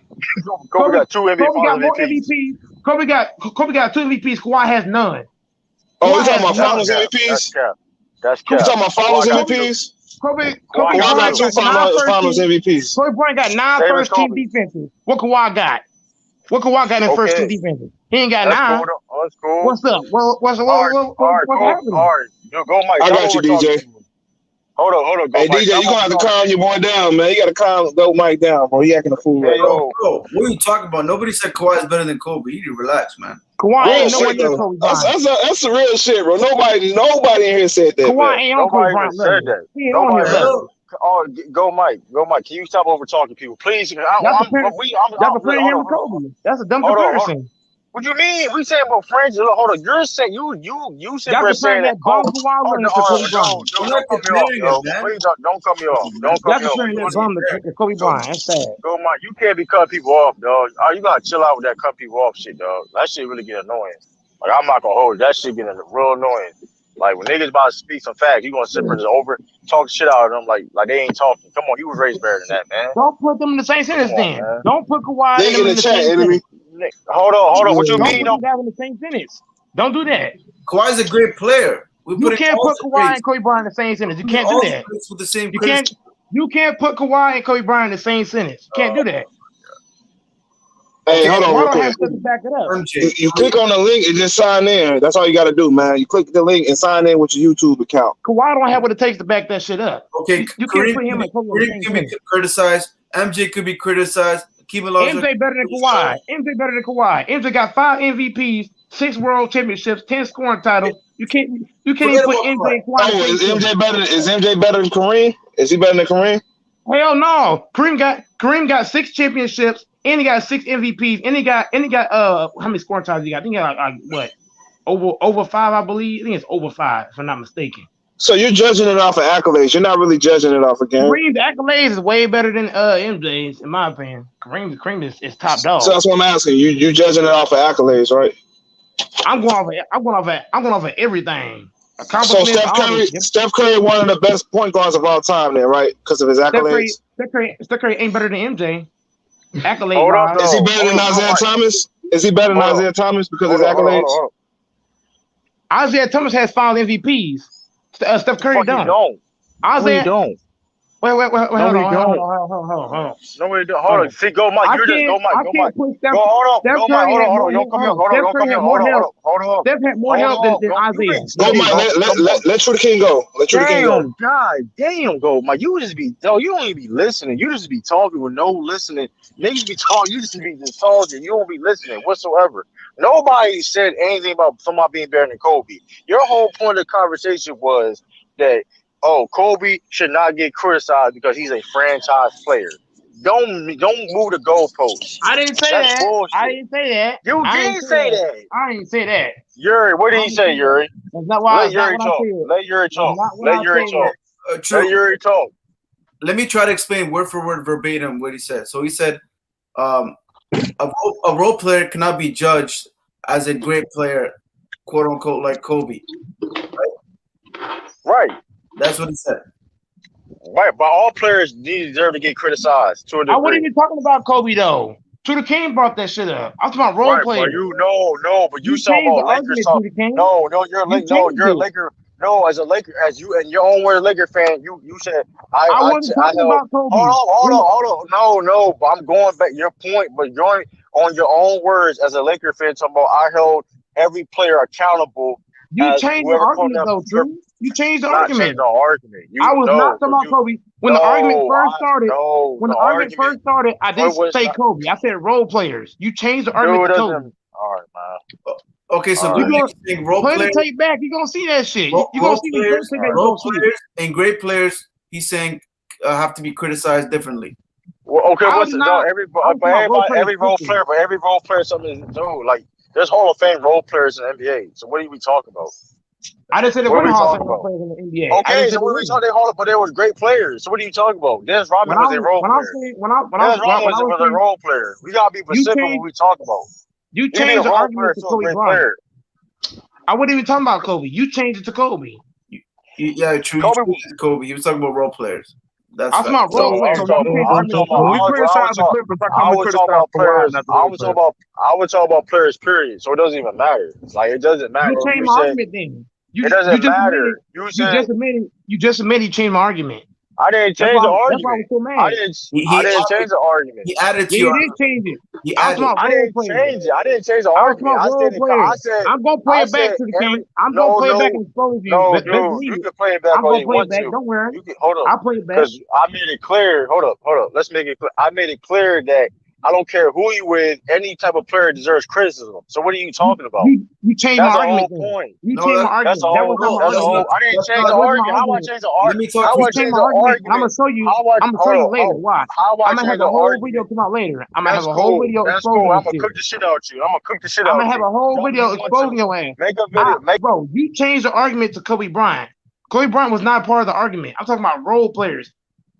Kobe got 2 MVPs. Kobe got 2 MVPs. Kawhi has none. Oh, we talking about Finals MVPs? That's we talking about Finals MVPs? Kobe got 2 Finals MVPs. Kobe Bryant got 9 first team defenses. What Kawhi got? What Kawhi got in first team defenses? He ain't got 9. That's cool. What's up? What's happening? All right, go, Mike. I got you, DJ. Hold on. Hey, DJ, you're going to have to calm your boy down, man. You got to calm Mike down, bro. He acting a fool right now. Bro, what are you talking about? Nobody said Kawhi is better than Kobe. You need to relax, man. Kawhi ain't nowhere near Kobe Bryant. That's the real shit, bro. Nobody in here said that. Kawhi ain't on Kobe Bryant level. He ain't on his level. Oh, go, Mike. Can you stop over talking people, please? That's comparing him to Kobe. That's a dumb comparison. What you mean? We saying about friends. Hold on. You're saying you said we're saying that bum Kawhi Leonard to Kobe Bryant. Don't cut me off. Don't cut me off. Comparing that bum to Kobe Bryant. That's sad. Go, Mike. You can't be cutting people off, dog. You gotta chill out with that cut people off shit, dog. That shit really get annoying. Like I'm not gonna hold it. That shit getting real annoying. Like when niggas about to speak some facts, you gonna sit there and over talk shit out of them like they ain't talking. Come on, you was raised better than that, man. Don't put them in the same Come sentence on, then. man. Don't put Kawhi and Link them in the in the chat, same enemy. sentence. Hold on. What you Don't mean? put them in the same sentence. Don't do that. Kawhi's a great player. You can't put Kawhi and Kobe Bryant in the same sentence. You can't do that. With the same You can't put Kawhi and Kobe Bryant in the same sentence. You can't do that. Hey, hold on real quick. Have to back it up. You click on the link and just sign in. That's all you got to do, man. You click the link and sign in with your YouTube account. Kawhi don't have what it takes to back that shit up. Okay, you can't put him and Kobe in the same can be sentence. criticized. MJ could be criticized. MJ better than Kawhi. MJ better than Kawhi. MJ got 5 MVPs, 6 World Championships, 10 scoring titles. You can't even put MJ and Kawhi. Oh, is MJ better than Kareem? Is he better than Kareem? Hell no. Kareem got 6 championships, and he got 6 MVPs, and he got how many scoring titles he got? I think he got like what? Over 5, I believe. I think it's over 5, if I'm not mistaken. So you're judging it off of accolades. You're not really judging it off of game. Kareem's accolades is way better than MJ's, in my opinion. Kareem is top dog. So that's what I'm asking. You judging it off of accolades, right? I'm going off of everything. So Steph Curry, one of the best point guards of all time, then, right? Because of his accolades. Steph Curry ain't better than MJ. Accolades. Is he better than Isaiah Thomas? Is he better than Isaiah Thomas because of his accolades? Isaiah Thomas has 5 MVPs. Steph Curry don't. Isaiah don't. Wait, hold on. No, we don't. Hold on. See, go, Mike. You're just go, Mike. Go, Mike. Go, hold on. Go, Mike. Hold on. Don't come here. Hold on. Steph had more help than Isaiah. Go, Mike. Let True the King go. Let True the King go. God damn, go, Mike. You don't even be listening. You just be talking with no listening. Niggas be talking. You just be talking. You don't be listening whatsoever. Nobody said anything about somebody being better than Kobe. Your whole point of the conversation was that, Kobe should not get criticized because he's a franchise player. Don't move the goalposts. I didn't say that. Bullshit. I didn't say that. You didn't say that. I didn't say that. Yuri, what did he say, Yuri? That's not why. Let Yuri talk. Let Yuri talk. Let Yuri talk. Let me try to explain word for word verbatim what he said. So he said, a role player cannot be judged as a great player, quote unquote, like Kobe. Right. That's what he said. Right, but all players deserve to get criticized to a degree. I wasn't even talking about Kobe though. True the King brought that shit up. I'm talking about role players. But you talking about Lakers talk. No, you're a Laker. No, as you and your own word Laker fan, you said I wasn't talking about Kobe. Hold on. No, but I'm going back your point, but going on your own words as a Laker fan, talking about I held every player accountable. You changed the argument though, Drew. You changed the argument. I was not talking about Kobe. When the argument first started, I didn't say Kobe. I said role players. You changed the argument to Kobe. All right, man. Okay, so you're going to role players. Play the tape back. You're going to see that shit. You're going to see role players and great players, he's saying, have to be criticized differently. Well, okay, every role player something is new. Like, there's Hall of Fame role players in the NBA. So what are we talking about? I didn't say there were Hall of Fame role players in the NBA. Okay, so what are we talking about? But there was great players. So what are you talking about? Dennis Rodman was a role player. Dennis Rodman was a role player. We got to be specific when we talk about. You changed the argument to Kobe Bryant. I wasn't even talking about Kobe. You changed it to Kobe. Yeah, true. Kobe. He was talking about role players. That's not role players. When we criticize the Clippers, I would talk about players, period. So it doesn't even matter. It's like it doesn't matter. You changed my argument then. It doesn't matter. You just admitted you changed my argument. I didn't change the argument. That's why I was so mad. I didn't change the argument. He added to you. He did change it. I didn't change it. I didn't change the argument. I said I'm gonna play it back to the king. I'm gonna play it back and expose you. No, dude, you can play it back all you want to. Don't worry. Hold up. I'll play it back. Because I made it clear. Hold up. Let's make it clear. I made it clear that I don't care who you with. Any type of player deserves criticism. So what are you talking about? You changed my argument. That's the whole point. You changed my argument. That's the whole. I didn't change the argument. How I change the argument? How I change the argument? I'm gonna show you. I'm gonna show you later. Why? I'm gonna have a whole video come out later. I'm gonna have a whole video exposing you. I'm gonna cook the shit out you. I'm gonna have a whole video exposing your ass. Make a video. Bro, you changed the argument to Kobe Bryant. Kobe Bryant was not part of the argument. I'm talking about role players.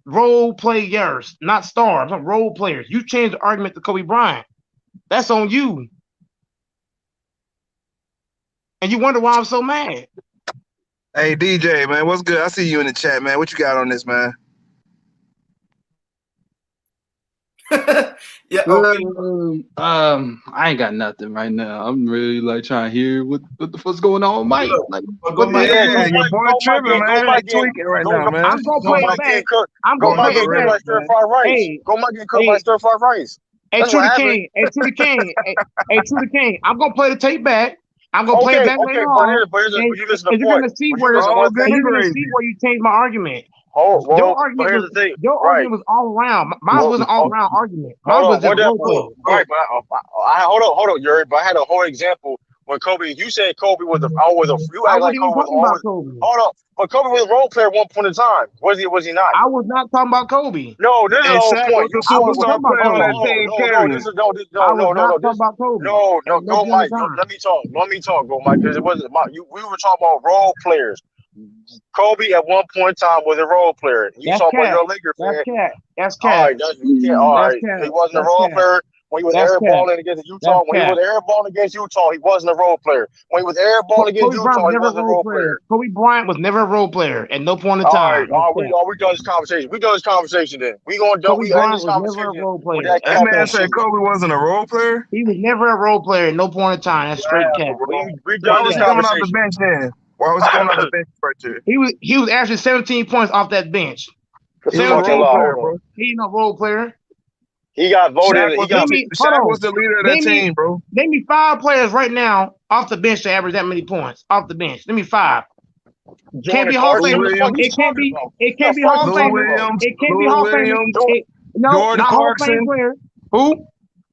Role players, not stars, not role players. You changed the argument to Kobe Bryant. That's on you. And you wonder why I'm so mad. Hey DJ, man, what's good? I see you in the chat, man. What you got on this, man? Yeah. I ain't got nothing right now. I'm really like trying to hear what the fuck's going on, Mike. Like, what the hell? Yeah, your boy tripping, man. He tweaking right now, man. I'm gonna play it back. I'm Go gonna Mike play it getting cooked back. by stir fry rice. Hey, Go Mike getting cooked by stir fry rice. Hey, That's Trudy what happened. King. Hey, Trudy King. Hey, Trudy King. I'm gonna play the tape back. I'm gonna play it back later on. But you listen to the You're point. gonna see But where you listen to one thing. you're gonna see where you changed my argument. Well, Your but argument here's was the thing. argument was all around. Mine wasn't all around argument. Mine was just role play. Right, but hold up, Yuri. But I had a whole example when Kobe. You said Kobe was always a. You act like Kobe was always. Hold up, but Kobe was a role player at one point in time. Was he? Was he not? I was not talking about Kobe. No, this is the whole point. The superstar player on that team. No, this is no. Go Mike. Let me talk. Go Mike. Because it wasn't my. We were talking about role players. Kobe at one point in time was a role player. You talking about your Lakers fan. That's cat. All right. He wasn't a role player when he was airballing against Utah. When he was airballing against Utah, he wasn't a role player. When he was airballing against Utah, he wasn't a role player. Kobe Bryant was never a role player at no point in time. All right, we done this conversation. We done this conversation then. We end this conversation. That man said Kobe wasn't a role player. He was never a role player at no point in time. That's straight cat. We done this coming off conversation. the bench then. Why was he coming off the bench right there? He was actually 17 points off that bench. 17 points, bro. He ain't no role player. He got voted. Shaq was the leader of that team, bro. Name me 5 players right now off the bench to average that many points off the bench. Name me 5. Can't be Hall of Fame. It can't be Hall of Fame. It can't be Hall of Fame. No, not Hall of Fame player. Who?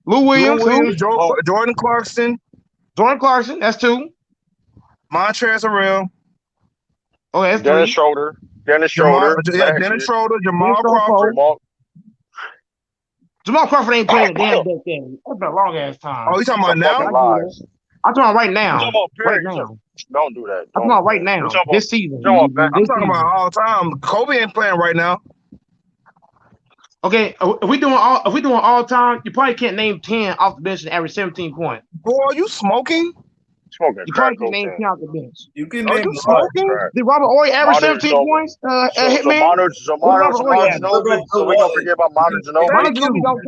Lou Williams. Jordan Clarkson. Jordan Clarkson. That's 2. Montrezl Harrell. Oh, that's 3. Dennis Schroeder. Dennis Schroeder, Jamal Crawford. Jamal Crawford ain't playing a damn decade. That's been a long ass time. Oh, you talking about now? I'm talking about right now. Right now. Don't do that. I'm talking about right now. This season. I'm talking about all time. Kobe ain't playing right now. Okay, if we doing all time, you probably can't name 10 off the bench and average 17 points. Boy, are you smoking? You probably can name 10 off the bench. You can name smoking? Did Robert Ory average 17 points? Hitman? So Manu Ginobili. So we don't forget about Manu Ginobili. Manu Ginobili don't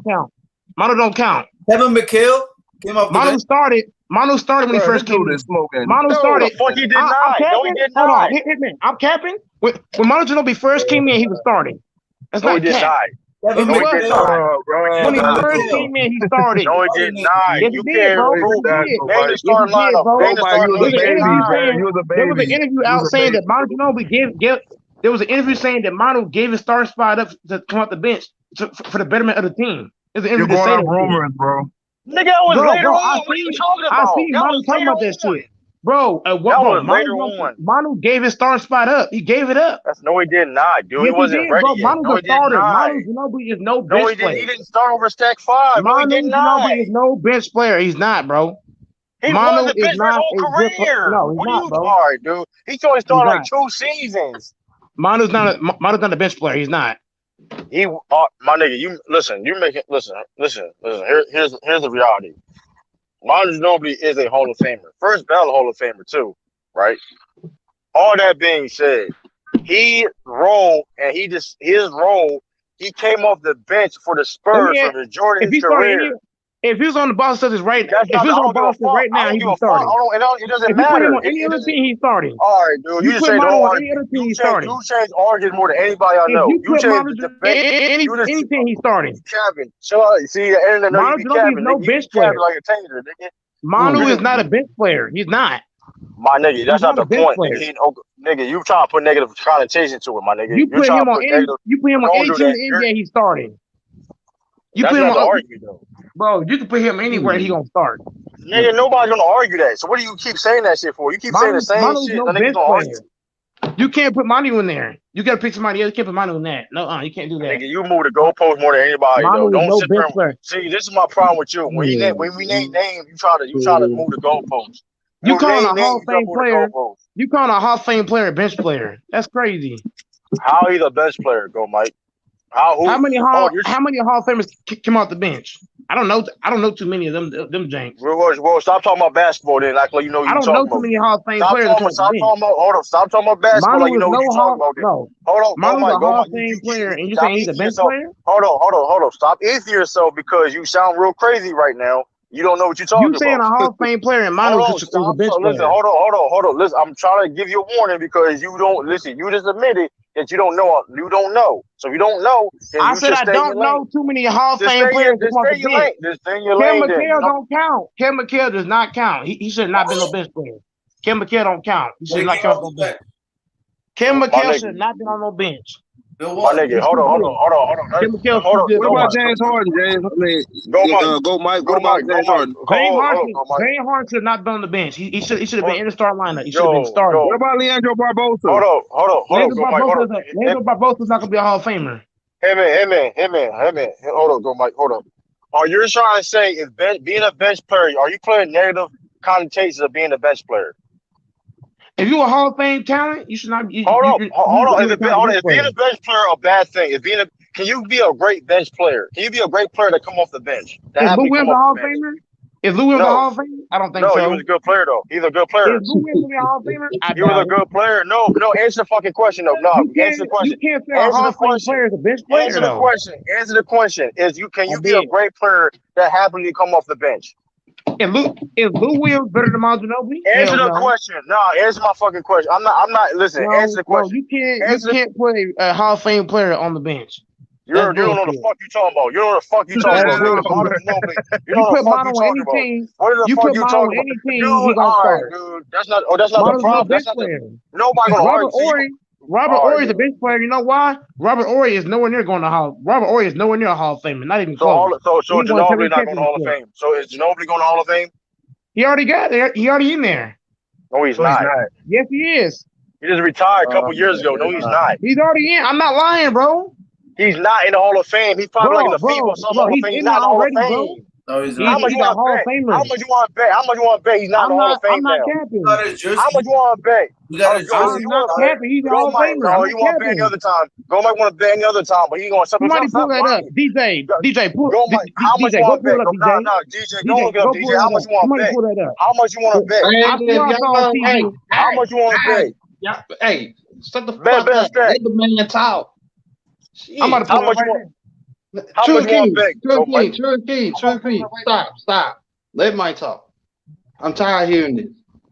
count. Manu don't count. Kevin McHale came off the bench. Manu started when he first came in. Manu started. Fuck, he did not. No, he did not. Hitman. I'm capping. When Manu Ginobili first came in, he was starting. That's no, not he did not. When he first came in, he started. No, he did not. Yes, You he can't did, bro. prove that. Name the starting lineup. There was an interview out saying that Manu Ginobili gave. There was an interview saying that Manu gave his starting spot up to come off the bench for the betterment of the team. There's an interview You're going to say on rumors, bro. Nigga, that was later on. What are you talking about? I see Manu talking about that shit. Bro, Manu gave his starting spot up. He gave it up. No, he did not, dude. Yes, he wasn't ready yet. Manu's a starter. Manu Ginobili is no bench player. He didn't start over Stack 5. Manu Ginobili is no bench player. He's not, bro. He was a bench player his whole career. No, he's not, bro. All right, dude. He only started like 2 seasons. Manu's not a bench player. He's not. My nigga, you listen. You make it. Listen. Here's the reality. Manu Ginobili is a Hall of Famer. First ballot Hall of Famer too, right? All that being said, his role, he came off the bench for the Spurs for the Jordan's career. If he was on the Boston Celtics right now, he was starting. It doesn't matter. If you put him on any other team, he's starting. All right, dude. You just say you change arguments more than anybody I know. You change the debate. Any team, he's starting. Kevin, see the end of the Manu Ginobili is no bench player. Like a tanger, nigga. Manu is not a bench player. He's not. My nigga, that's not the point. Nigga, you trying to put negative connotation to it, my nigga. You put him on any team in the NBA, he's starting. That's not the argument, though. Bro, you can put him anywhere, he gonna start. Nigga, nobody's gonna argue that. So what do you keep saying that shit for? You keep saying the same shit. No bench player. You can't put Manu in there. You gotta pick somebody else. You can't put Manu in that. No, you can't do that. Nigga, you move the goalpost more than anybody. Manu though. Don't sit there. See, this is my problem with you. When we name names, you try to move the goalposts. You calling a Hall of Fame player? You calling a Hall of Fame player a bench player? That's crazy. How he's a bench player? Go, Mike. How many Hall of Famers came off the bench? I don't know too many of them janks. Well, stop talking about basketball then. Like you know what I you don't know talking too about. many Hall of Fame Stop players that talking come about. off the Stop bench. talking about. Hold on. Stop talking about basketball. Like you know what you talking about. Then. No. Hold on. Go, Manu's Mike. a Go, Hall Mike. of Fame player, and you Stop saying he's a eating bench yourself. player? Hold on. Stop eating yourself because you sound real crazy right now. You don't know what you're You talking saying about. a Hall of Fame player and Manu Hold on, is a stop. bench So, listen, player? hold on. Listen, I'm trying to give you a warning because you don't listen. You just admitted that you don't know. You don't know. So if you don't know, then I you said should I stay in your don't lane. know too many Hall of Just Fame players that just come off stay the in your bench. lane. Just stay in your Ken lane. Then McHale don't count. Ken McHale does not count. He should not been no bench player. Ken McHale don't count. He should not count on the bench. Ken McHale should not been on no bench. My nigga, hold on. Ken McHale's Hold too on. good. What about James Harden, James? I mean, Go Mike. What about James Harden? James Harden should not been on the bench. He should have been in the start lineup. He should have been Yo, started. What about Leandro Barbosa? Hold on. Go Mike. Hold on. Leandro Barbosa is not gonna be a Hall of Famer. Hey man. Hold on, go Mike. Hold on. Are you trying to say if being a bench player, are you playing negative connotations of being a bench player? If you a Hall of Fame talent, you should not. Hold on. Is being a bench player a bad thing? Can you be a great bench player? Can you be a great player to come off the bench? Is Lou Williams a Hall of Famer? Is Lou Williams a Hall of Famer? I don't think so. No, he was a good player though. He's a good player. Is Lou Williams a Hall of Famer? He was a good player. No. Answer the fucking question though. No, answer the question. You can't say a Hall of Fame player is a bench player. Answer the question. Can you be a great player that happily come off the bench? Is Lou Williams better than Manu Ginobili? Answer the question. No, answer my fucking question. I'm not. Listen. Answer the question. You can't play a Hall of Fame player on the bench. You don't know what the fuck you talking about. You don't know what the fuck you talking about. You know what the fuck you talking about. What the fuck you talking about? Dude, all right, dude. That's not the problem. That's not the. Nobody gonna argue. Robert Horry is a bench player. You know why? Robert Horry is nowhere near going to Hall. Robert Horry is nowhere near a Hall of Fame. Not even close. So Ginobili not going to Hall of Fame. So is Ginobili going to Hall of Fame? He already got there. He already in there. No, he's not. Yes, he is. He just retired a couple years ago. No, he's not. He's already in. I'm not lying, bro. He's not in the Hall of Fame. He's probably like in the FIBA or something. Hall of Fame. He's not in the Hall of Fame. No, he's not. How much you want to bet? How much you want to bet? He's not in the Hall of Fame now. I'm not capping. How much you want to bet? I'm not capping. He's in the Hall of Fame. No, you want to bet any other time. Go Mike want to bet any other time, but he's going to somebody pull that up. DJ, pull. Go Mike. How much you want to bet? No, DJ, don't look up. DJ, how much you want to bet? How much you want to bet? How much you want to bet? Yeah, hey, shut the fuck up. Let the man talk. I'm about to pull it right now. How much you want to bet? True King. Stop. Let Mike talk. I'm tired of hearing this.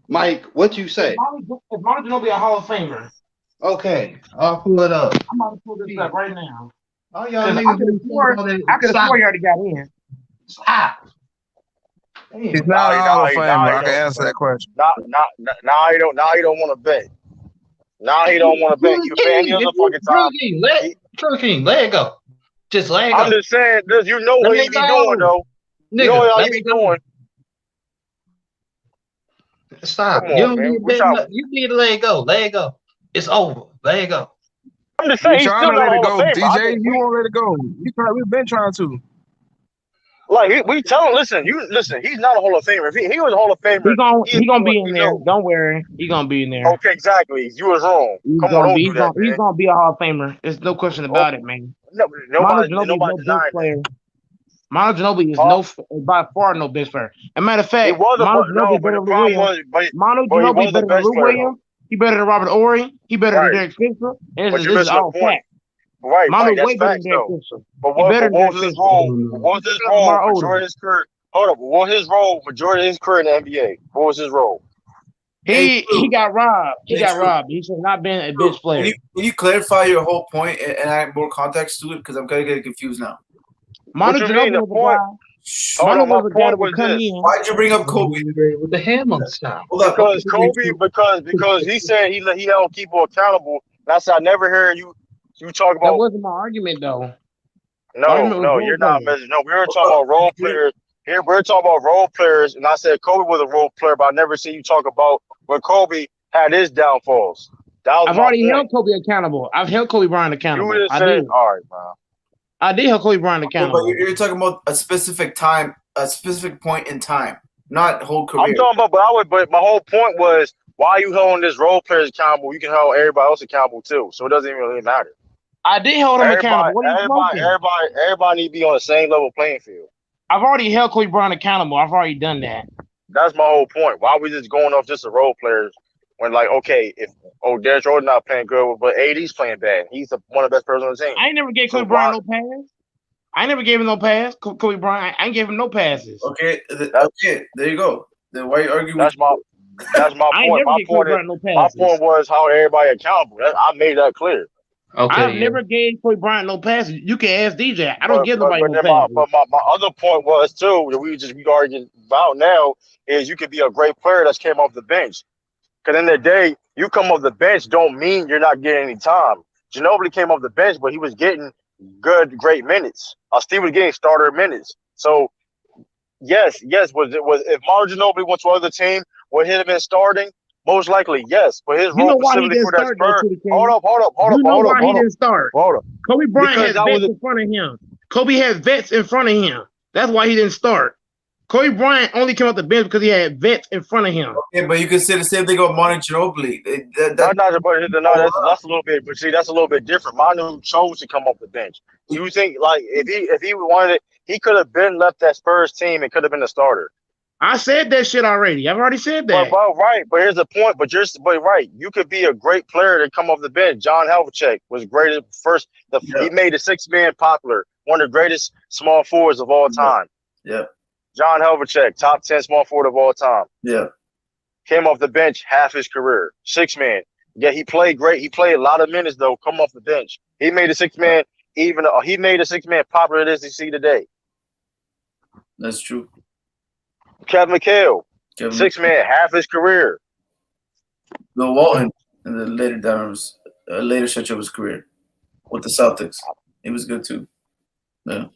Mike, what you say? If Manu Ginobili be a Hall of Famer. Okay, I'll pull it up. I'm about to pull this up right now. Oh, y'all I could have swore you already got in. Stop. He's not a Hall of Famer. I can answer that question. Now you don't want to bet. Now he don't want to bet. You bet any other fucking time. True King, let it go. Just let it go. I'm just saying, you know what he be doing, though. Nigga, you know what he be doing. Stop. You need to let it go. Let it go. It's over. Let it go. I'm just saying, he's still let it go, DJ. You won't let it go. We've been trying to. Like we tell him, listen. He's not a Hall of Famer. If he was a Hall of Famer, he gonna be in there. Don't worry, he gonna be in there. Okay, exactly. You was wrong. He's gonna be a Hall of Famer. There's no question about it, man. Nobody denying player. Manu Ginobili is by far no bench player. As a matter of fact, Manu Ginobili better than Lou Williams. Manu Ginobili better than Lou Williams. He better than Robert Horry. He better than Derek Fisher. And this is all fact. Right, Manu that's way better facts, than Derek though. Fisher. But what was his role? What was his role? Majority of his career. Hold up. What was his role? Majority of his career in the NBA. What was his role? He got robbed. He should have not been a bench player. Can you clarify your whole point and add more context to it? Because I'm kind of getting confused now. Manu Ginobili was the guy that would come in. Why'd you bring up Kobe with the hand on the style? Because he said he held people accountable. That's I never heard you talk about. That wasn't my argument though. No, you're not. No, we were talking about role players. Here we're talking about role players, and I said Kobe was a role player, but I never seen you talk about when Kobe had his downfalls. I've already held Kobe accountable. I've held Kobe Bryant accountable. You just said, all right, man. I did hold Kobe Bryant accountable. But you're talking about a specific time, a specific point in time, not whole career. I'm talking about, but my whole point was, why are you holding this role players accountable? You can hold everybody else accountable too, so it doesn't even really matter. I did hold him accountable. What are you everybody need to be on the same level playing field. I've already held Kobe Bryant accountable. I've already done that. That's my whole point. Why are we just going off just the role players when, like, okay, if Derrick Jordan not playing good, but AD's playing bad. He's one of the best players on the team. I ain't never gave Kobe Bryant no pass. I never gave him no pass. Kobe Bryant, I ain't gave him no passes. Okay, there you go. Then why are you arguing? That's my point. My point was how everybody accountable. I made that clear. Okay, I've never gave Kobe Bryant no passes. You can ask DJ. I don't give nobody no passes. But my other point was too that we arguing about now is you could be a great player that's came off the bench. Because in the day, you come off the bench don't mean you're not getting any time. Ginobili came off the bench, but he was getting great minutes. Steve was getting starter minutes. So yes. Was if Manu Ginobili went to another team, would he have been starting? Most likely, yes. But his role specifically for that Spurs. Hold up. He didn't start. Hold up. Kobe Bryant has vets in front of him. Kobe has vets in front of him. That's why he didn't start. Kobe Bryant only came off the bench because he had vets in front of him. Okay, but you can say the same thing about Manu Ginobili. That's a little bit, but see, that's a little bit different. Manu chose to come off the bench. You think like if he wanted it, he could have been left that Spurs team and could have been a starter. I said that shit already. I've already said that. Right, but here's the point. But right, you could be a great player to come off the bench. John Havlicek was great at first. He made the 6-man popular, one of the greatest small forwards of all time. Yeah. John Havlicek, top 10 small forward of all time. Yeah. Came off the bench half his career. 6-man. Yeah, he played great. He played a lot of minutes though. Come off the bench. He made a 6-man he made a 6-man popular as you see today. That's true. Kevin McHale, 6-man, half his career. Bill Walton in the later stretch of his career with the Celtics. He was good too. Yeah.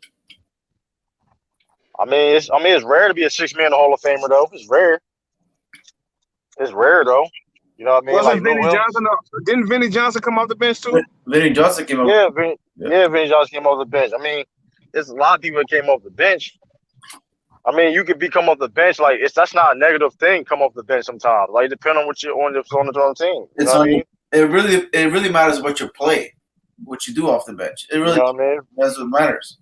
I mean, it's rare to be a 6-man Hall of Famer though. It's rare. It's rare though. You know what I mean? Wasn't Vinny Johnson? Didn't Vinny Johnson come off the bench too? Vinny Johnson came off. Vinny Johnson came off the bench. I mean, there's a lot of people that came off the bench. I mean, you could come off the bench like that's not a negative thing. Come off the bench sometimes, like depending on what you're on the team. You know what I mean? It really matters what you play, what you do off the bench. It really that's what matters.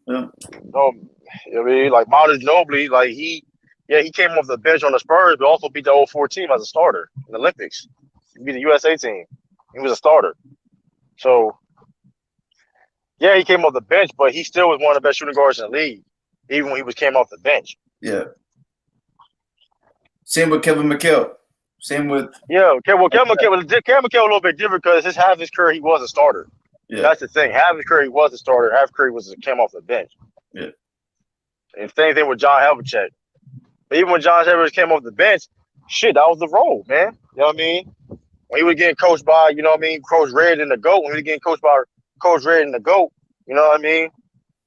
Yeah. No, I mean, like Manu Ginobili, like he came off the bench on the Spurs, but also beat the 04 team as a starter in the Olympics. He beat the USA team. He was a starter. So yeah, he came off the bench, but he still was one of the best shooting guards in the league. Even when he came off the bench. Yeah. Same with Kevin McHale. Same with Kevin McHale a little bit different because half his career he was a starter. Yeah. That's the thing. Half his career he was a starter. Half his career came off the bench. Yeah. And same thing with John Havlicek. But even when John Havlicek came off the bench, shit, that was the role, man. You know what I mean? When he was getting coached by, you know what I mean, Coach Red and the GOAT. When he was getting coached by Coach Red and the GOAT, you know what I mean?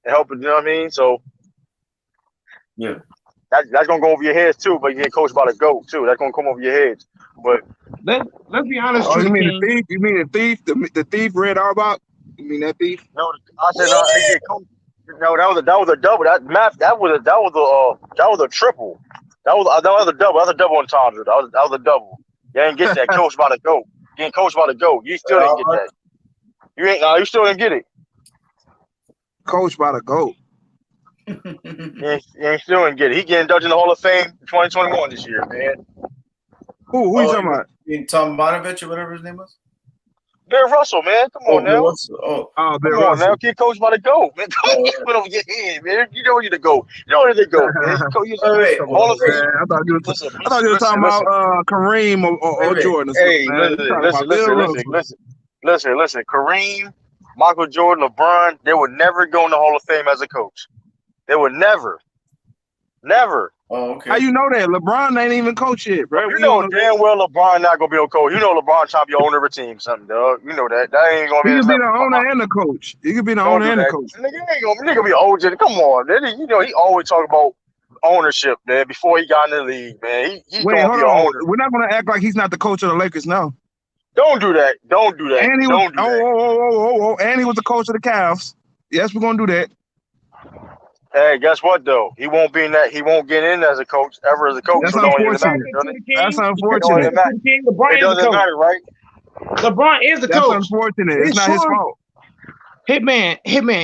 And helping, you know what I mean? So yeah, that's gonna go over your heads too. But you get coached by the GOAT too. That's gonna come over your heads. But let's be honest. You mean the thief? You mean the thief? The thief Red Auerbach? You mean that thief? No, I said no. He get coached. No, that was a double. That was a triple. That was a double. That was a double entendre. That was a double. You ain't get that coached by the GOAT. Getting coached by the GOAT. You still didn't get that. You still didn't get it. Coached by the GOAT. You still didn't get it. He getting inducted in the Hall of Fame 2021 this year, man. Who you talking about? Tom Bonovich or whatever his name was? Bill Russell, man. Come on now. Bill Come on now. Get coached by the GOAT, man. Don't put over your head, man. You know where to go. You know where to go, man. Hall of Fame. I thought you were talking about Kareem or Jordan. Hey, listen. Kareem, Michael Jordan, LeBron, they would never go in the Hall of Fame as a coach. They would never. Oh, okay. How you know that? LeBron ain't even coach yet, bro. You know damn well LeBron not gonna be a coach. You know LeBron trying to be owner of a team, something, dog. You know that. That ain't gonna be. He could be the owner and the coach. He could be the owner and the coach. Nigga be OJ. Come on, man. You know he always talk about ownership, man. Before he got in the league, man. He Wait, gonna be an owner. We're not gonna act like he's not the coach of the Lakers now. Don't do that. And he was, and he was the coach of the Cavs. Yes, we're gonna do that. Hey, guess what though? He won't be in that. He won't get in as a coach ever as a coach. That's so unfortunate. That's unfortunate. It doesn't matter, right? LeBron is the coach. That's unfortunate. It's not his fault. Hitman.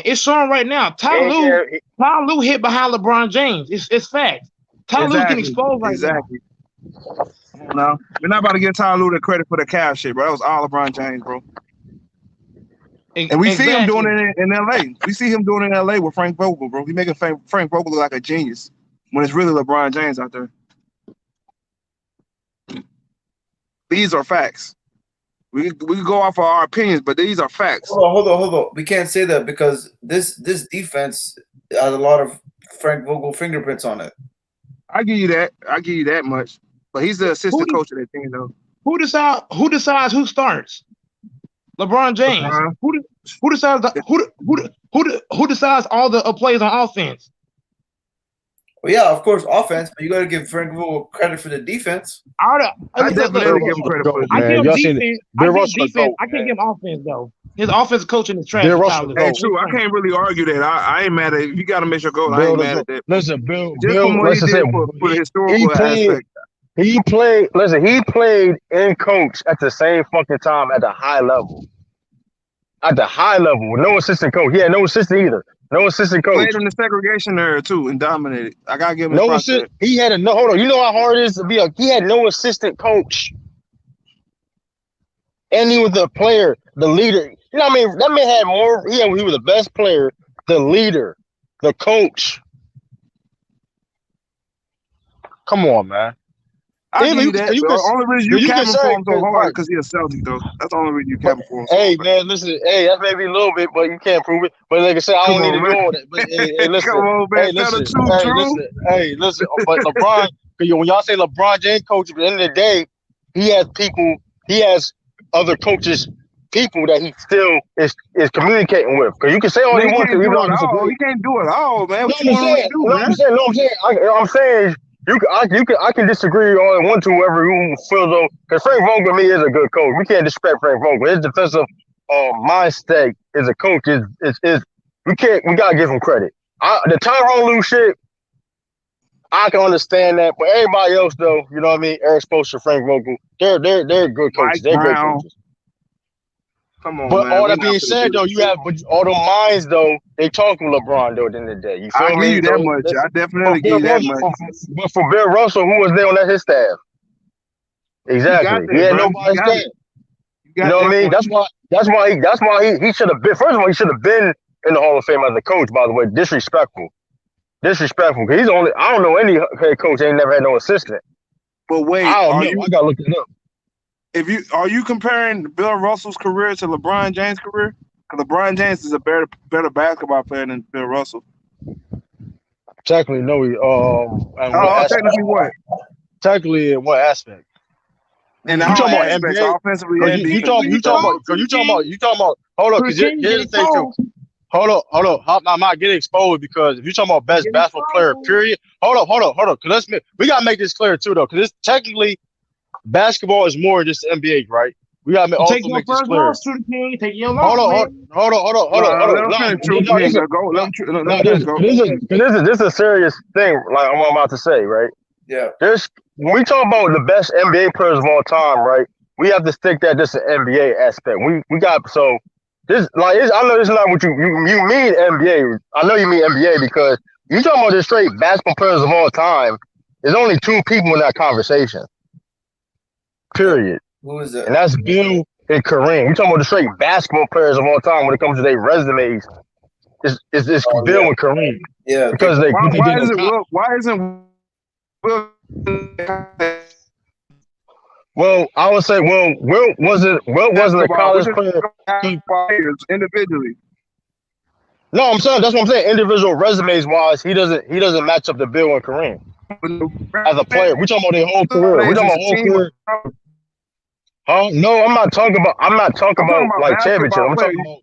It's showing right now. Ty Lue hit behind LeBron James. It's facts. Ty Lue's getting exposed right now. No, we're not about to give Ty Lue the credit for the Cavs shit, bro. That was all LeBron James, bro. And we see him doing it in LA. We see him doing it in LA with Frank Vogel, bro. He making Frank Vogel look like a genius when it's really LeBron James out there. These are facts. We can go off of our opinions, but these are facts. Hold on. We can't say that because this defense has a lot of Frank Vogel fingerprints on it. I give you that much. But he's the assistant coach of that team, though. Who decides who starts? LeBron James. LeBron. Who decides who decides all the plays on offense? Well, yeah, of course, offense, but you got to give Frank Vogel credit for the defense. I definitely give him credit for the defense. I give him defense. I can't give him offense, though. His offensive coaching is trash. Hey, true. I can't really argue that. I ain't mad at it. You got to make your goal. I ain't mad at that. Listen, Bill, listen, for the historical aspect. He played and coached at the same fucking time at the high level. At the high level with no assistant coach. He had no assistant either. No assistant coach. Played in the segregation era too and dominated. I gotta give him no assistant. He had hold on. You know how hard it is to be he had no assistant coach. And he was the player, the leader. You know what I mean? That man had more. He was the best player, the leader, the coach. Come on, man. I give you that. The only reason you capping for him so hard because he's a Celtic, though. That's the only reason you capping for him. Hey, man, listen. Hey, that's maybe a little bit, but you can't prove it. But like I said, I don't need to do all that. But hey, listen. Come on, man. Listen. But LeBron, when y'all say LeBron James coach, at the end of the day, he has other coaches, people that he still is communicating with. Because you can say all you want to. He can't do it all, man. I'm saying. I can disagree on one to whoever you feel though, because Frank Vogel to me is a good coach. We can't disrespect Frank Vogel. His defensive mindset as a coach is we gotta give him credit. The Tyronn Lue shit, I can understand that, but everybody else though, you know what I mean? Eric Spoelstra, Frank Vogel, they're good coaches. They're great coaches. Come on, but man. All that being said, though, you have all the minds, though, they talking LeBron, though, at the end of the day. You feel me? I give you that much. I definitely give you that much. But for Bill Russell, who was there on his staff? Exactly. He had nobody's staff. You know what I mean? That's why he should have been. First of all, he should have been in the Hall of Fame as a coach, by the way. Disrespectful. Because I don't know any head coach that ain't never had no assistant. But wait, I gotta look it up. Are you comparing Bill Russell's career to LeBron James' career? Because LeBron James is a better basketball player than Bill Russell. Technically, no. Technically what? Technically, in what aspect? And you talking about NBA offensively and defensively? You talking about? Hold on, because here's the thing too. Hold on. I'm not getting exposed because if you're talking about best basketball player, period. Hold on. Because we gotta make this clear too, though, because it's technically. Basketball is more than just the NBA, right? We gotta also make this clear. Hold on. This is a serious thing, like I'm about to say, right? Yeah. When we talk about the best NBA players of all time, right? We have to stick that just an NBA aspect. We got so this like I know this is not what you mean NBA. I know you mean NBA because you talking about the straight basketball players of all time. There's only two people in that conversation. Period. Who is that? And that's Bill and Kareem. We're talking about the straight basketball players of all time when it comes to their resumes. It's Bill and Kareem. Yeah. Because why isn't Will? Well, I would say Will wasn't a college player individually. No, I'm saying that's what I'm saying. Individual resumes wise, he doesn't match up to Bill and Kareem as a player. We're talking about their whole career. We're talking about whole career. Huh? No, I'm not talking about like championship. I'm talking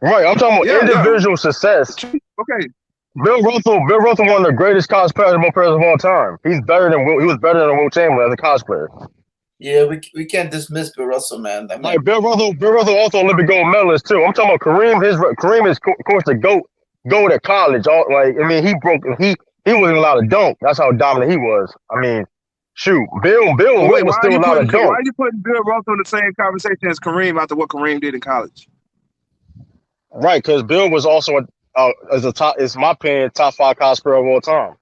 about I'm talking about individual success. Okay. Bill Russell, one of the greatest college basketball players of all time. He was better than Will Chamberlain as a college player. Yeah, we can't dismiss Bill Russell, man. Like Bill Russell also Olympic gold medalist too. I'm talking about Kareem. Kareem is of course the GOAT at college. He wasn't allowed to dunk. That's how dominant he was. I mean, shoot, Bill was still allowed to dunk. Why are you putting Bill Russell in the same conversation as Kareem after what Kareem did in college? Right, because Bill was also is my opinion, top 5 college player of all time.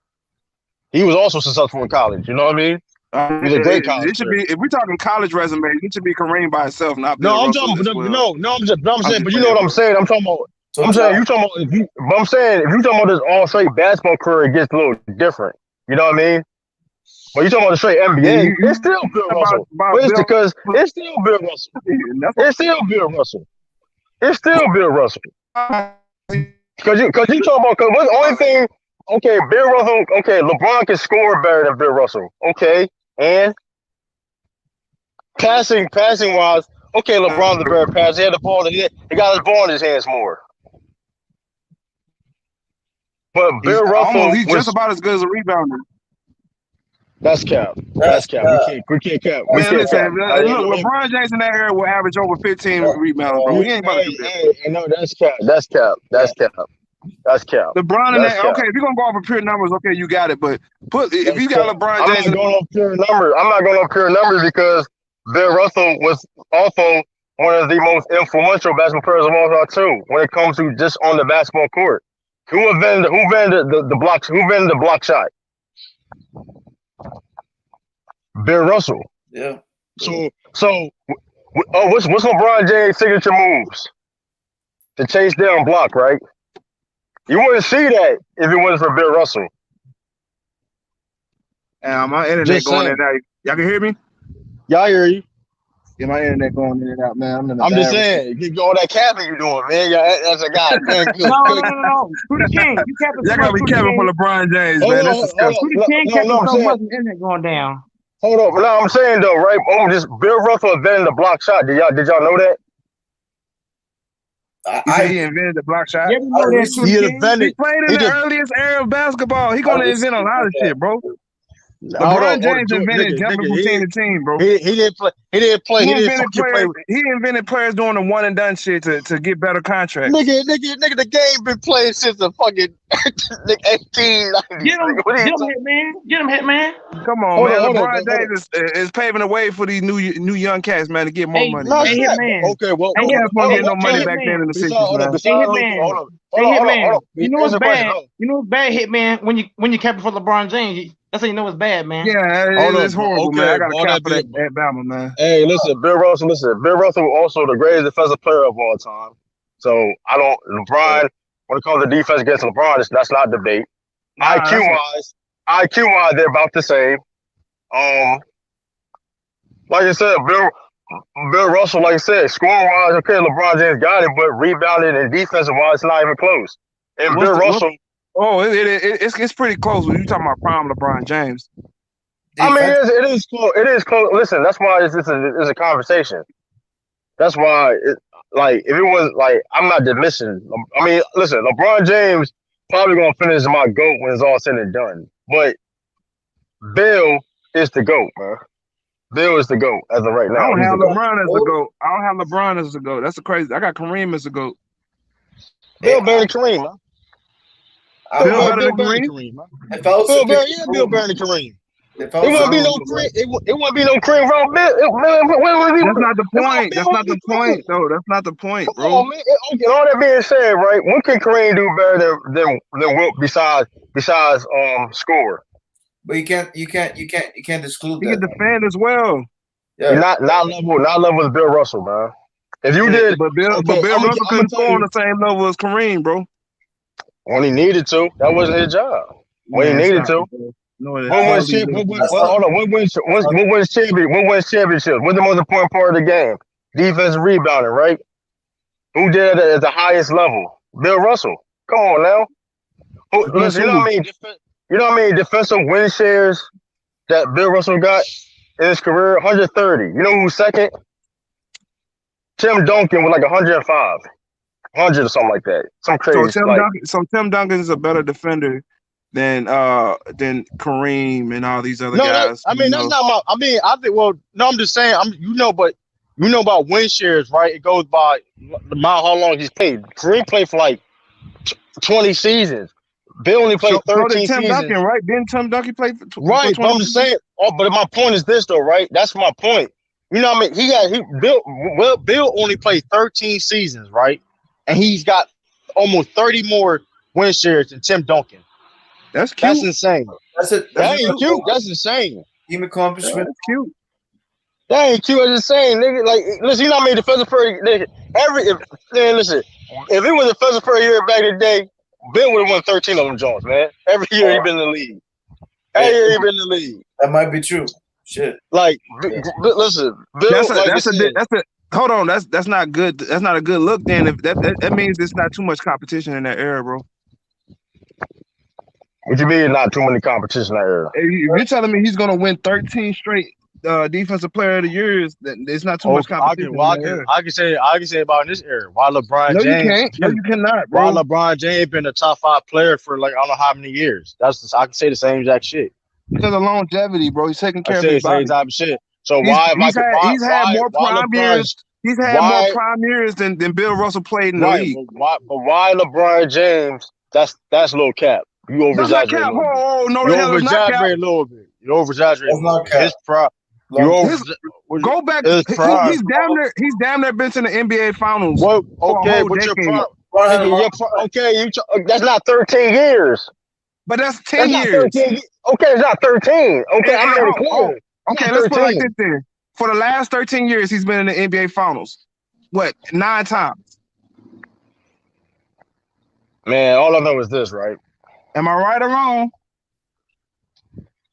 He was also successful in college. You know what I mean? He was a great college It should player. be, if we're talking college resume, it should be Kareem by itself, not Bill No, I'm Russell talking. as well. No, I'm saying, but you know playing, what I'm saying. I'm talking about. So I'm saying John, you talking about. But I'm saying if you talking about this all straight basketball career, it gets a little different. You know what I mean? But you talking about the straight NBA, it's still Bill Russell. But it's Bill, because it's still Bill Russell. It's still Bill Russell. It's still Bill Russell. Because you talking about, because what's the only thing? Okay, Bill Russell. Okay, LeBron can score better than Bill Russell. Okay, and passing wise, okay, LeBron's the better passer. He had the ball. He got his ball in his hands more. But Bill Russell, he's just about as good as a rebounder. That's cap. That's cap. We can't cap. Man, listen, look, LeBron James in that era will average over 15 rebounds, bro. He ain't about to do that. No, that's cap. That's cap. That's cap. That's cap. LeBron in that. Okay, if you're gonna go off of pure numbers, okay, you got it. But if you got LeBron James, I'm not going off pure numbers. I'm not going off pure numbers because Bill Russell was also one of the most influential basketball players of all time too. When it comes to just on the basketball court, who invented the block? Who invented the block shot? Bill Russell. Yeah. So what's LeBron James' signature moves? To chase down block, right? You wouldn't see that if it wasn't for Bill Russell. My internet just going in and out. Y'all can hear me? Y'all hear you. Yeah, my internet going in and out, man. I'm just saying, you all that capping you doing, man. That's a guy. No. Who the king? You capping? Y'all gotta be careful for LeBron James, man. That's disgusting. Who the king capping so much? Internet going down. Hold on, no, I'm saying though, right? Just Bill Russell invented the block shot. Did y'all know that? He invented the block shot. He invented. He played in the earliest era of basketball. He gonna invent a lot of shit, bro. LeBron James invented jumping from team to team, bro. He didn't play. He invented players doing the one and done shit to get better contracts. Nigga, the game been playing since the fucking 1890s. Get him hit, man. Come on, man. LeBron James is paving the way for these new young cats, man, to get more money. Okay, well, they cats weren't getting no money back then in the 60s, man. You know it's bad. You know it's bad, Hitman. When you capping for LeBron James, that's how you know it's bad, man. Yeah, it's horrible, man. I got to cap for that Bama, man. Hey, listen, Bill Russell also the greatest defensive player of all time. So LeBron, when it comes to defense against LeBron, that's not debate. IQ wise, they're about the same. Like I said, Bill Russell, like I said, scoring wise, okay, LeBron James got it, but rebounding and defensive wise, it's not even close. And Bill Russell. It's pretty close when you talking about prime LeBron James. I mean, it is close. It is close. Listen, that's why it's a conversation. That's why, if it was I'm not dismissing. I mean, listen, LeBron James probably gonna finish my GOAT when it's all said and done. But Bill is the GOAT, man. Bill is the GOAT as of right now. I don't have LeBron as the GOAT. I don't have LeBron as the GOAT. That's crazy. I got Kareem as the GOAT. Bill better than Kareem, man. Bill better than Kareem. Bill better than Kareem. It won't be no Kareem. It won't be no Kareem from Bill. That's not the point. That's not the point, though. That's not the point, bro. All that being said, right? What can Kareem do better than Wilt besides score? But you can't exclude that. He can defend as well. Yeah. Not level as Bill Russell, man. If you did, but Bill Russell couldn't score on the same level as Kareem, bro. When he needed to, that wasn't his job. When he needed to. What wins championships? What's the most important part of the game? Defensive rebounding, right? Who did it at the highest level? Bill Russell. Come on now. Listen, you know what I mean? Defensive win shares that Bill Russell got in his career, 130. You know who's second? Tim Duncan with 105. 100 or something like that. Some crazy. So Tim Duncan is a better defender than Kareem and all these other guys. I mean, that's not my. I mean, I think. Well, no, I'm just saying. But you know about win shares, right? It goes by how long he's played. Kareem played for 20 seasons. Bill only played 13 seasons. Duncan, right? Didn't Tim Duncan play for 20 right? But I'm just saying. But my point is this, though, right? That's my point. You know what I mean? Bill only played 13 seasons, right? and he's got almost 30 more win shares than Tim Duncan. That's cute. That's insane. That's it. That ain't cute. That's insane. Team accomplishment. That's cute. That ain't cute. That's insane, nigga. Like, listen, you know how many defensive player, nigga. Listen, if it was a defensive player year back in the day, Bill would have won 13 of them Jones, man. Every year he been in the league. Every year he been in the league. That might be true. Shit. Like, listen, Bill. Hold on. That's not good. That's not a good look. Then if that means there's not too much competition in that era, bro. What you mean not too many competition in that era? If you're telling me he's gonna win 13 straight defensive player of the years, then there's not too much competition. I can say about this era. Why LeBron No, James? you can't. No, you cannot, bro. Why LeBron James been a top 5 player for like I don't know how many years. I can say the same exact shit. Because of longevity, bro. He's taking care of his his body. Same type of shit. So He's had more prime years. He's had more prime years than Bill Russell played in the league. But why LeBron James? That's a little cap. You over-exaggerate. You over-exaggerate a little bit. You over-exaggerate. His prime. Go back. He's damn near been to the NBA Finals. Well, okay, but your prime. That's not 13 years. But that's 10 years. Okay, it's not 13. Okay, I'm very clear. Okay, let's put it like this then. For the last 13 years, he's been in the NBA Finals. What, 9 times? Man, all I know is this, right? Am I right or wrong?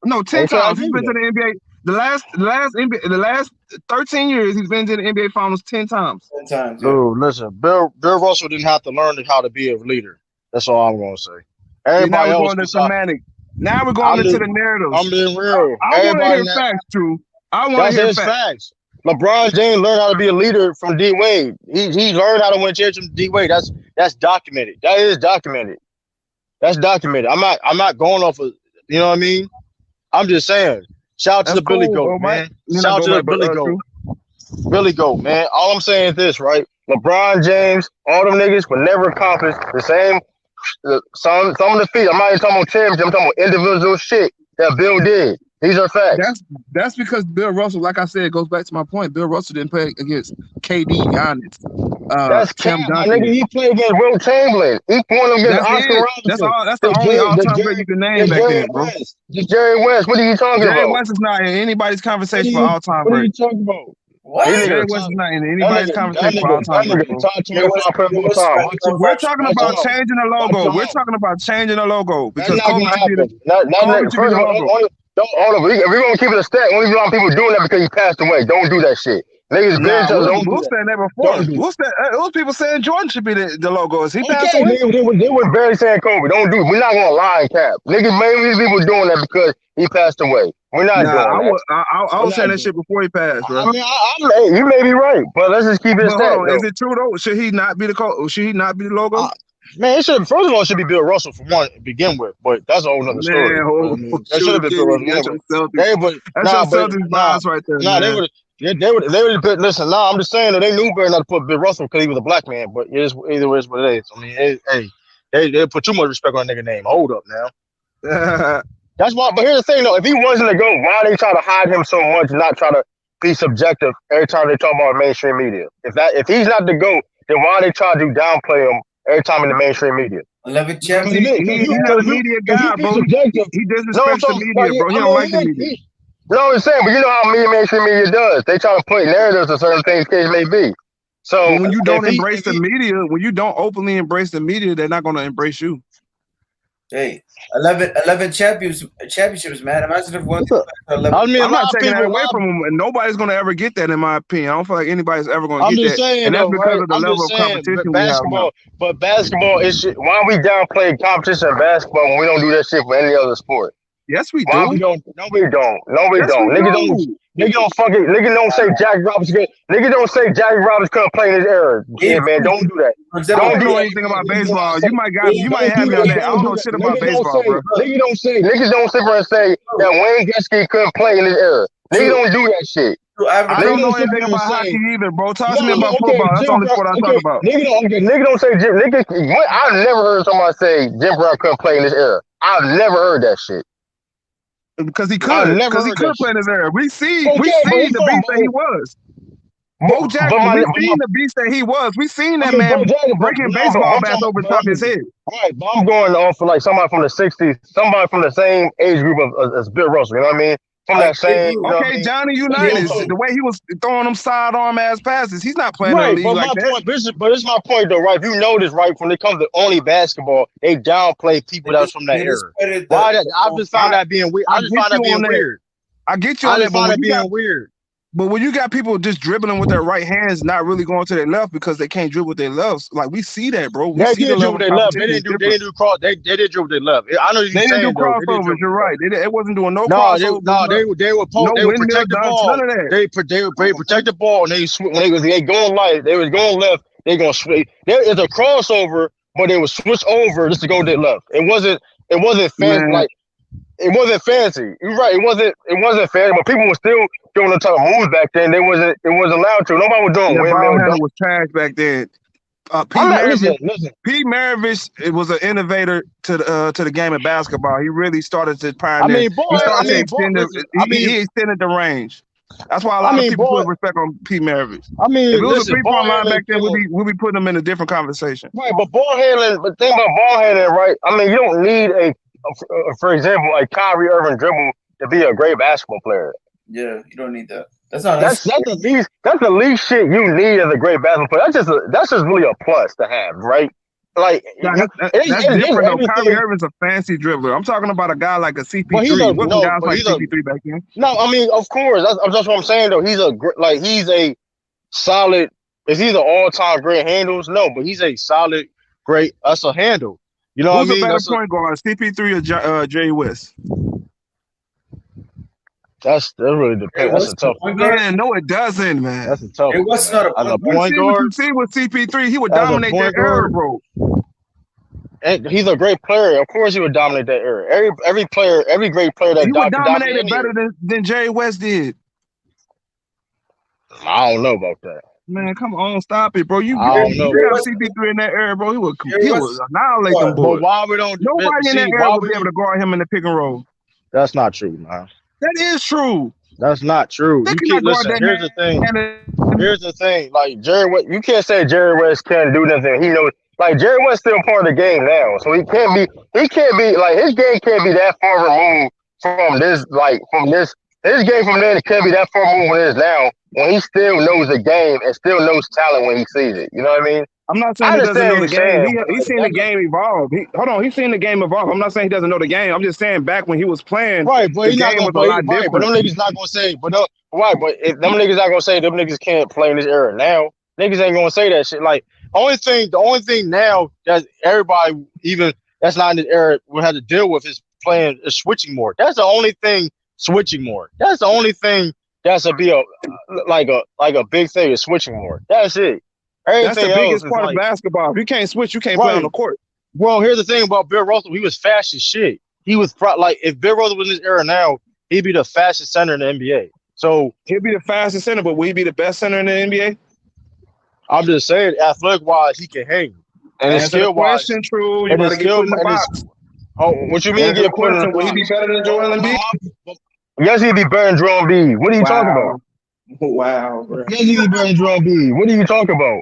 No, 10 times. He's been to the NBA. The last 13 years, he's been to the NBA Finals 10 times. 10 times. Dude, listen, Bill Russell didn't have to learn how to be a leader. That's all I'm going to say. Everybody else going to semantic. Now we're going into the narratives. I'm being real. I want to hear facts, Drew. I want to hear facts. LeBron James learned how to be a leader from D Wade. He learned how to win championships from D Wade. That's documented. That is documented. That's documented. I'm not going off of, you know what I mean? I'm just saying. Shout out to the Billy Goat, man. Shout out to the Billy Goat. Billy Goat, man. All I'm saying is this, right? LeBron James, all them niggas would never accomplish the same. Some of the feat. I'm not even talking about champions. I'm talking about individual shit that Bill did. These are facts. That's because Bill Russell, like I said, it goes back to my point. Bill Russell didn't play against KD, Giannis. That's Tim Duncan. Nigga, he played against Will Chamberlain. He won against Oscar Robertson. That's the only all-time player you can name back then, bro. Just Jerry West. What are you talking about? Jerry West is not in anybody's conversation for all-time great. What are you talking about? What? Jerry West is not in anybody's conversation for all-time great. We're talking about changing the logo. We're talking about changing the logo because Kobe should be the logo. If we're gonna keep it a stat, only want people doing that because he passed away. Don't do that shit. Niggas we'll say that before. Those people saying Jordan should be the logo. Is he passed away? They were barely saying Kobe. Don't do it. We're not gonna lie and cap. Niggas, maybe these people doing that because he passed away. We're not doing that. I was saying that shit before he passed, bro. I mean, you may be right, but let's just keep it a stat. Is it true though? Should he not be the Should he not be the logo? Man, first of all, it should be Bill Russell for one to begin with, but that's a whole nother story. That should have been Bill Russell. That's your Celtics bias right there. They would have put. Listen, I'm just saying that they knew better not to put Bill Russell because he was a black man. But it is either way, what it is. I mean, they put too much respect on a nigga name. Hold up now. That's why. But here's the thing, though. If he wasn't to go, why they try to hide him so much and not try to be subjective every time they talk about mainstream media? If he's not to go, then why they try to downplay him every time in the mainstream media? 11 champions. He's not a media guy, bro. He disrespects the media, bro. He don't like the media. You know what I'm saying? But you know how mainstream media does. They try to put narratives of certain things, case may be. So when you don't embrace the media, when you don't openly embrace the media, they're not going to embrace you. Hey, 11 championships, man. Imagine if one. I'm not taking that away from him, and nobody's going to ever get that, in my opinion. I don't feel like anybody's ever going to get that. Saying, and that's because of the level of competition we have now. But basketball is shit. Why we downplay competition in basketball when we don't do that shit for any other sport? Yes, we do. No, we don't. Nigga don't say Jackie Robinson. Nigga don't say Jackie Robinson couldn't play in his era. Yeah, man, don't do that. Don't do anything about baseball. You might have me on that. I don't know shit about baseball, bro. Niggas don't sit there and say that Wayne Gretzky couldn't play in his era. Nigga don't do that shit. I don't know anything about hockey either, bro. Talk to me about football. That's the only sport I talk about. Nigga don't say Jim. I've never heard somebody say Jim Brown couldn't play in this era. I've never heard that shit. Because he could. Because he could play in his era. We see the beast that he was. Bo Jackson, we seen the beast that he was. We seen that man breaking baseball bats over the top of his head. Right, but I'm going off for like somebody from the 60s, somebody from the same age group as Bill Russell, you know what I mean? From that same, you know what I mean? Johnny Unitas, the way he was throwing them sidearm ass passes, he's not playing in the league like that. But it's my point though, right? If you notice, right, when it comes to only basketball, they downplay people that's from that era. Why? I just found that being weird. I just found that being weird. I get you on that, but being weird. But when you got people just dribbling with their right hands, not really going to their left because they can't dribble with their lefts, like we see that, bro. They did dribble with their left. They didn't do cross. They did dribble with their left. I know they didn't do crossovers. You're right. It wasn't doing no crossovers. They would protect the ball. None of that. They protect the ball, and they going light. They was going left. They gonna switch. There is a crossover, but they would switch over just to go to their left. It wasn't fancy. Like it wasn't fancy. You're right. It wasn't fancy, but people were still doing the type of moves back then. It wasn't allowed to. Nobody was doing windmill. Was trash back then. Pete Maravich, it was an innovator to the game of basketball. He really started to pioneer. He extended the range. That's why a lot of people put respect on Pete Maravich. I mean, if it was a 3-point line back then, we'll be putting them in a different conversation. Right, but ball handling. But think about ball handling, right? I mean, you don't need for example, like Kyrie Irving dribble to be a great basketball player. Yeah, you don't need that. That's the least shit you need as a great basketball player. That's just really a plus to have, right? Like that's different though. Kyrie Irving's a fancy dribbler. I'm talking about a guy like a CP3. Guys like CP3 back then. No, I mean, of course, that's what I'm saying though. He's a solid. Is he the all-time great handles? No, but he's a solid great. That's a handle. You know Who's what I mean? Who's a better point guard, CP3 or Jay West? That really depends. That's a tough one. Man, no, it doesn't, man. That's a tough one. It was not a point guard. You see with CP3, he would dominate that era, bro. And he's a great player. Of course, he would dominate that era. Every great player that he would dominate it better than Jay West did. I don't know about that. Man, come on, stop it, bro. You got CP3 in that era, bro. He was annihilate them boys. But why we don't? Nobody in that era would be able to guard him in the pick and roll. That's not true, man. That is true. That's not true. You can't listen. Here's the thing. Like Jerry West, you can't say Jerry West can't do nothing. He knows. Like Jerry West still part of the game now, so he can't be like his game can't be that far removed from this. Like from this, his game from then can't be that far removed from this now. When he still knows the game and still knows talent when he sees it. You know what I mean? I'm not saying he doesn't know the game. He's seen the game evolve. He's seen the game evolve. I'm not saying he doesn't know the game. I'm just saying back when he was playing, right? But the game was a lot different. But them niggas not gonna say. But if them niggas not gonna say them niggas can't play in this era now, niggas ain't gonna say that shit. Like the only thing now that everybody, even that's not in this era, will have to deal with is switching more. That's the only thing. Switching more. That's the only thing. That's a big thing is switching more. That's it. That's the biggest part of basketball. If you can't switch, you can't play on the court. Well, here's the thing about Bill Russell. He was fast as shit. He was like, if Bill Russell was in this era now, he'd be the fastest center in the NBA. So he'd be the fastest center, but will he be the best center in the NBA? I'm just saying, athletic wise, he can hang. And skill wise, true. You gotta get put in the box. Oh, what you mean get put in the box? Will he be better than Joel Embiid? Yes, he'd be better than Joel Embiid. What are you talking about? Wow, bro. Yes, he'd be better than Joel Embiid. What are you talking about?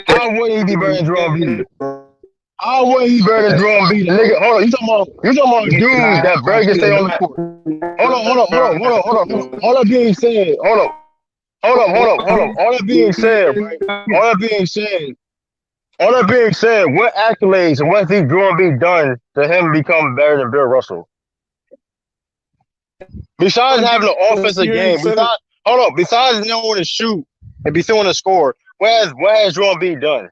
How would he be better than Joel Embiid? How would he better than Joel Embiid? Nigga, hold on. You talking about dudes that barely can stay on the court. Hold on. All that being said, hold on. All that being said, right? All that being said, what accolades and what has Joel Embiid done to him become better than Bill Russell? Besides having an offensive game, besides knowing to shoot and be throwing a score, what has Joel Embiid done?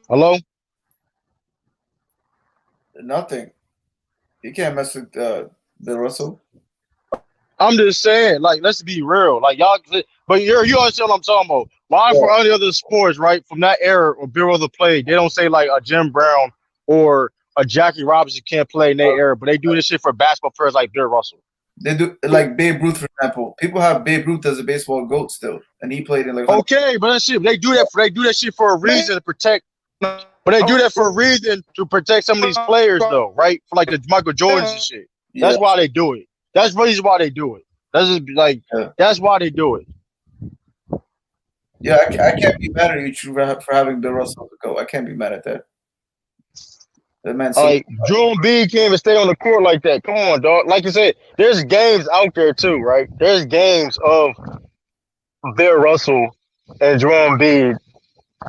Hello? Nothing. You can't mess with Bill Russell. I'm just saying, like, let's be real. Like, y'all, but you understand what I'm talking about. Why for any other sports, right, from that era or Bill Russell played, they don't say, like, a Jim Brown or a Jackie Robinson can't play in their era, but they do this shit for basketball players like Bill Russell. They do, like Babe Ruth, for example. People have Babe Ruth as a baseball GOAT still, and he played in like. Okay, but that shit, they do that shit for a reason to protect. But they do that for a reason to protect some of these players, though, right? For like the Michael Jordans and shit. That's why they do it. That's the reason why they do it. That's just like that's why they do it. Yeah, I can't be mad at you for having Bill Russell to go. I can't be mad at that. That man. Like Joel Embiid can't even stay on the court like that. Come on, dog. Like you said, there's games out there too, right? There's games of Bill Russell and Joel Embiid.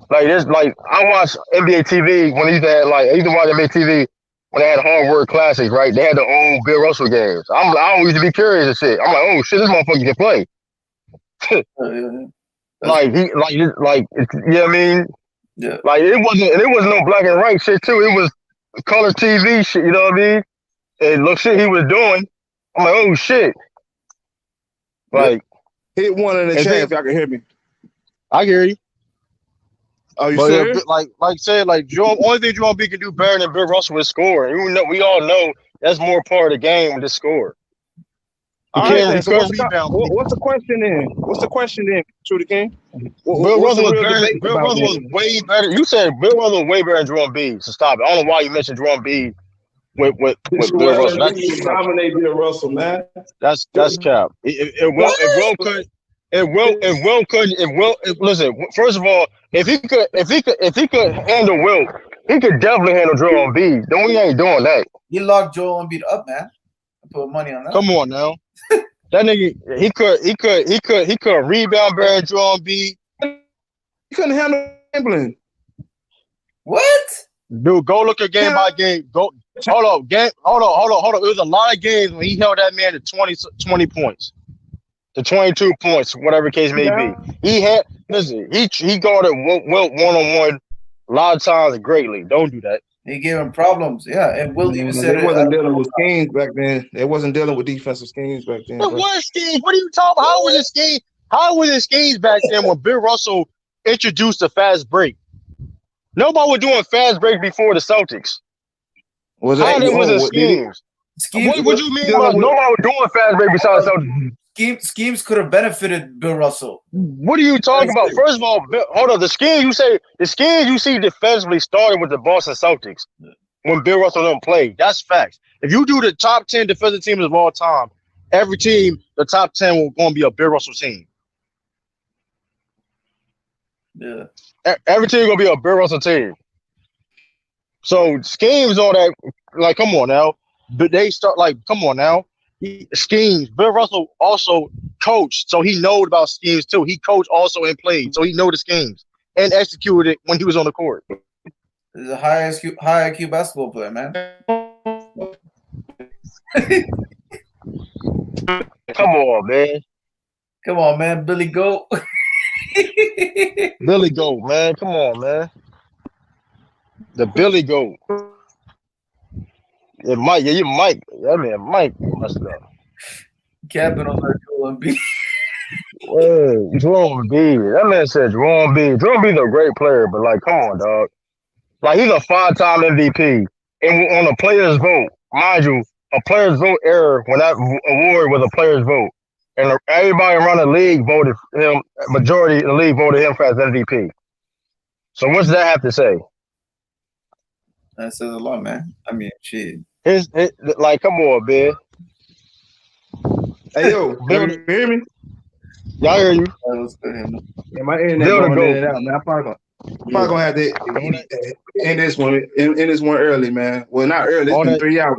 Like there's like I watched NBA TV when he had like I used to watch NBA TV when they had Hard Work Classics, right? They had the old Bill Russell games. I always used to be curious and shit. I'm like, oh shit, this motherfucker can play. You know what I mean? Yeah. Like it wasn't no black and white shit too. It was color TV shit, you know what I mean? And look shit he was doing. I'm like, oh shit. Like hit one in the chat if y'all can hear me. I hear you. Oh, you serious? Like said, like only thing Joel Embiid can do better than Bill Russell is score. And we all know that's more part of the game to score. All right, then. So what's the question then? What's the question then, Trudy King? Bill Russell was way better. You said Bill Russell was way better than Joel Embiid. So stop it. I don't know why you mentioned Joel Embiid with Bill Russell. That's dominate Bill Russell, man. That's cap. Listen, first of all, if he could handle Wilt, he could definitely handle Joel Embiid. Then we ain't doing that. He locked Joel Embiid up, man. I put money on that. Come on now. That nigga, he could rebound better than Joel Embiid. He couldn't handle gambling. What? Dude, go look at game by game. Hold on. It was a lot of games when he held that man to 20 points. To 22 points, whatever case may be. He guarded Wilt one-on-one a lot of times greatly. Don't do that. He gave him problems. Yeah, and Wilt even said it wasn't dealing with schemes back then. It wasn't dealing with defensive schemes back then. It was schemes. What are you talking about? How was it schemes back then when Bill Russell introduced the fast break? Nobody was doing fast break before the Celtics. Was it schemes? What you mean by nobody was doing fast break besides the Celtics? Schemes could have benefited Bill Russell. What are you talking about? First of all, hold on. The schemes you see defensively started with the Boston Celtics when Bill Russell didn't play. That's facts. If you do the top 10 defensive teams of all time, every team, the top 10 will going to be a Bill Russell team. Yeah. Every team going to be a Bill Russell team. So schemes, all that, like, come on now. But they start like, come on now. Schemes. Bill Russell also coached, so he knows about schemes too. He coached also and played, so he knows the schemes and executed it when he was on the court. He's a high IQ basketball player, man. Come on, man. Come on, man. Billy Goat. Billy Goat, man. Come on, man. The Billy Goat. Yeah, Mike. Yeah, you Mike. That man, Mike messed up. Capping on that Joel Embiid. Wait, Joel Embiid. That man said Joel Embiid. Joel Embiid's a great player, but like, come on, dog. Like, he's a 5-time MVP. And on a player's vote, mind you, a player's vote error when that award was a player's vote. And everybody around the league voted him, majority of the league voted him for as MVP. So what's that have to say? That says a lot, man. I mean, shit. Like, come on, man. Hey, yo, you hear me? Y'all hear you? Yeah, my internet going in and out, man. I'm probably gonna have to end this one early, man. Well, not early. It's been 3 hours.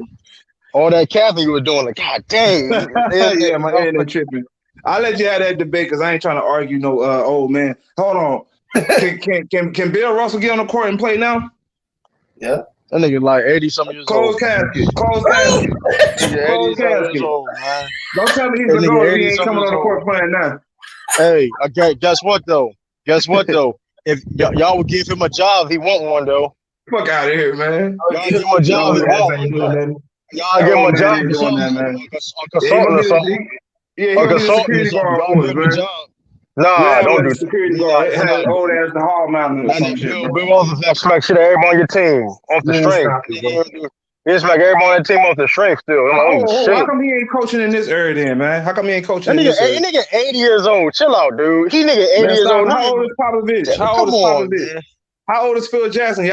All that capping you were doing, like, God dang. Yeah, my internet tripping. I'll let you have that debate because I ain't trying to argue no old man. Hold on. Can Bill Russell get on the court and play now? Yeah. That nigga like 80-something years old. Closed casket. Closed casket. Don't tell me he's a goal if he ain't coming on the court playing now. Hey, okay, guess what though? If y'all would give him a job, he want one though. Fuck out of here, man. Y'all give him a job, he want one. Y'all give him a job, a consultant or something. Yeah, he was a security guard for us, man. Nah, don't do security guard. It had old ass the hall mountain or some shit. Bill Russell smack shit everybody on your team off the strength. He just smack everybody on the team off the strength still. I'm like, shit. How come he ain't coaching in this area then, man? How come he ain't coaching in this area? That nigga 80 years old. Chill out, dude. He nigga 80 years old. How old is Popovich? How old is Phil Jackson?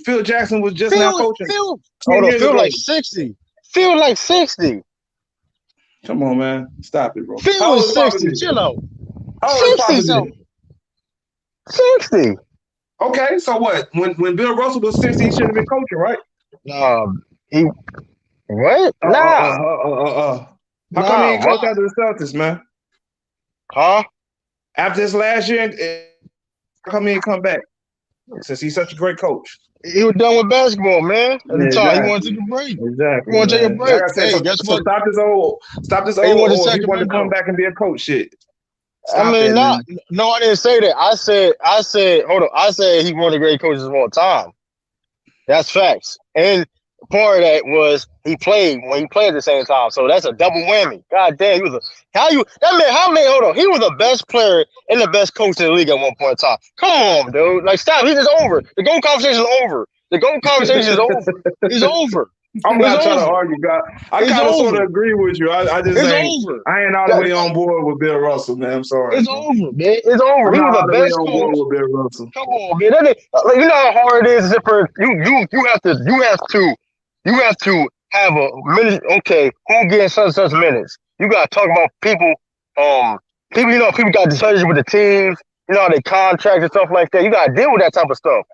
Phil Jackson was just now coaching. Hold on, Phil like 60. Phil like 60. Come on, man. Stop it, bro. Phil is 60. Chill out. How old is 60. 60. Okay, so what? When Bill Russell was 60, he should have been coaching, right? He what? Nah. How come he ain't coach after the Celtics, man? Huh? After this last year, how come he ain't come back? Since he's such a great coach. He was done with basketball, man. At the time, he wanted to take a break. Exactly. He wanted to take a break. Like I said, Hey, guess what? Stop this old. He wanted to come back and be a coach. Shit. I mean, no, I didn't say that. I said, hold on. I said he one of the great coaches of all time. That's facts. And part of that was he played at the same time. So that's a double whammy. God damn, he was hold on. He was the best player and the best coach in the league at one point in time. Come on, dude. Like, stop. He's just over. The GOAT conversation is over. The GOAT conversation is over. It's over. I'm not trying to argue, God. I kind of sort of agree with you. I ain't all the way on board with Bill Russell, man. I'm sorry. It's over, man. It's over. He was the best coach. With Bill Russell. Come on, man. You know how hard it is for you have to have a minute. Okay, who getting such minutes? You got to talk about people. People got discussions with the teams. You know, they contracts and stuff like that. You got to deal with that type of stuff,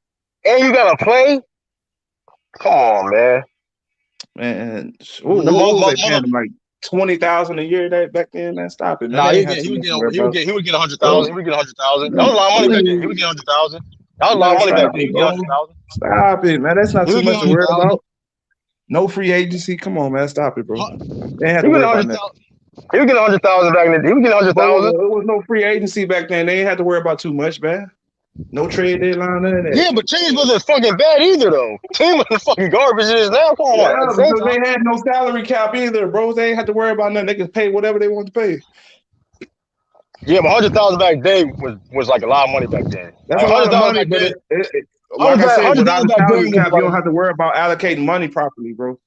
and you got to play. Come on, man. Man, what was they paying him, like $20,000 a year back then? Man, stop it. Nah, he would get 100,000. He would get 100,000. That was a lot of money back then. He would get 100,000. That was a lot of money back then. He would get 100,000. Stop it, man. That's not too much to worry about. No free agency. Come on, man. Stop it, bro. They had to worry about that. He would get 100,000 back then. He would get 100,000. There was no free agency back then. They ain't had to worry about too much, man. No trade deadline, none of that. Yeah, but teams wasn't fucking bad either, though. Team was fucking garbage it is now. Come on. Because they had no salary cap either, bro. They ain't had to worry about nothing. They could pay whatever they want to pay. Yeah, but 100,000 back then was like a lot of money back then. That's a lot of money, man. Like I said, without a salary cap, you don't have to worry about allocating money properly, bro.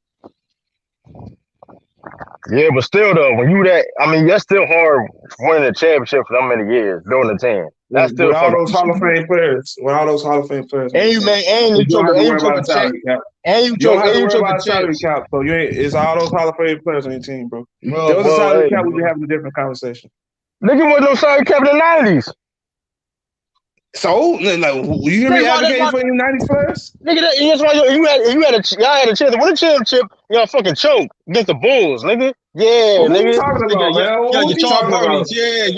Yeah, but still though, when you that's still hard winning a championship for that many years, building a team. That's still with all those Hall of Fame players. And you took a salary cap. You took a salary cap. So it's all those Hall of Fame players on your team, bro. There was a salary cap, we'd be having a different conversation. Nigga wasn't no salary cap in the 90s. So, like, you hear me advocating for your 90s players? Nigga, that's why y'all had a chance to win a championship. Y'all fucking choke against the Bulls, nigga. Yeah, nigga. What you talking about, man? Yeah, you talking about? Yeah, you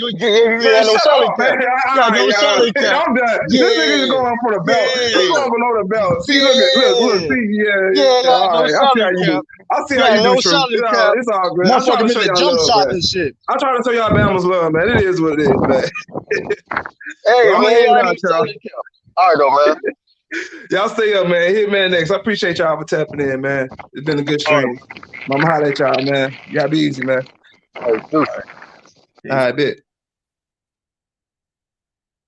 had no salary cap. No salary cap. I'm done. This nigga's going for the belt. He's going below the belt. See, look, see, all right. I see how you do, True. It's all good. I'm trying to show y'all love, man. Shit. I'm trying to show y'all Bama's love, man. It is what it is, man. Hey, man. All right, though, man. Y'all stay up, man. Hit man next. I appreciate y'all for tapping in, man. It's been a good stream. I'ma holler at y'all, man. Y'all be easy, man. All right, bet.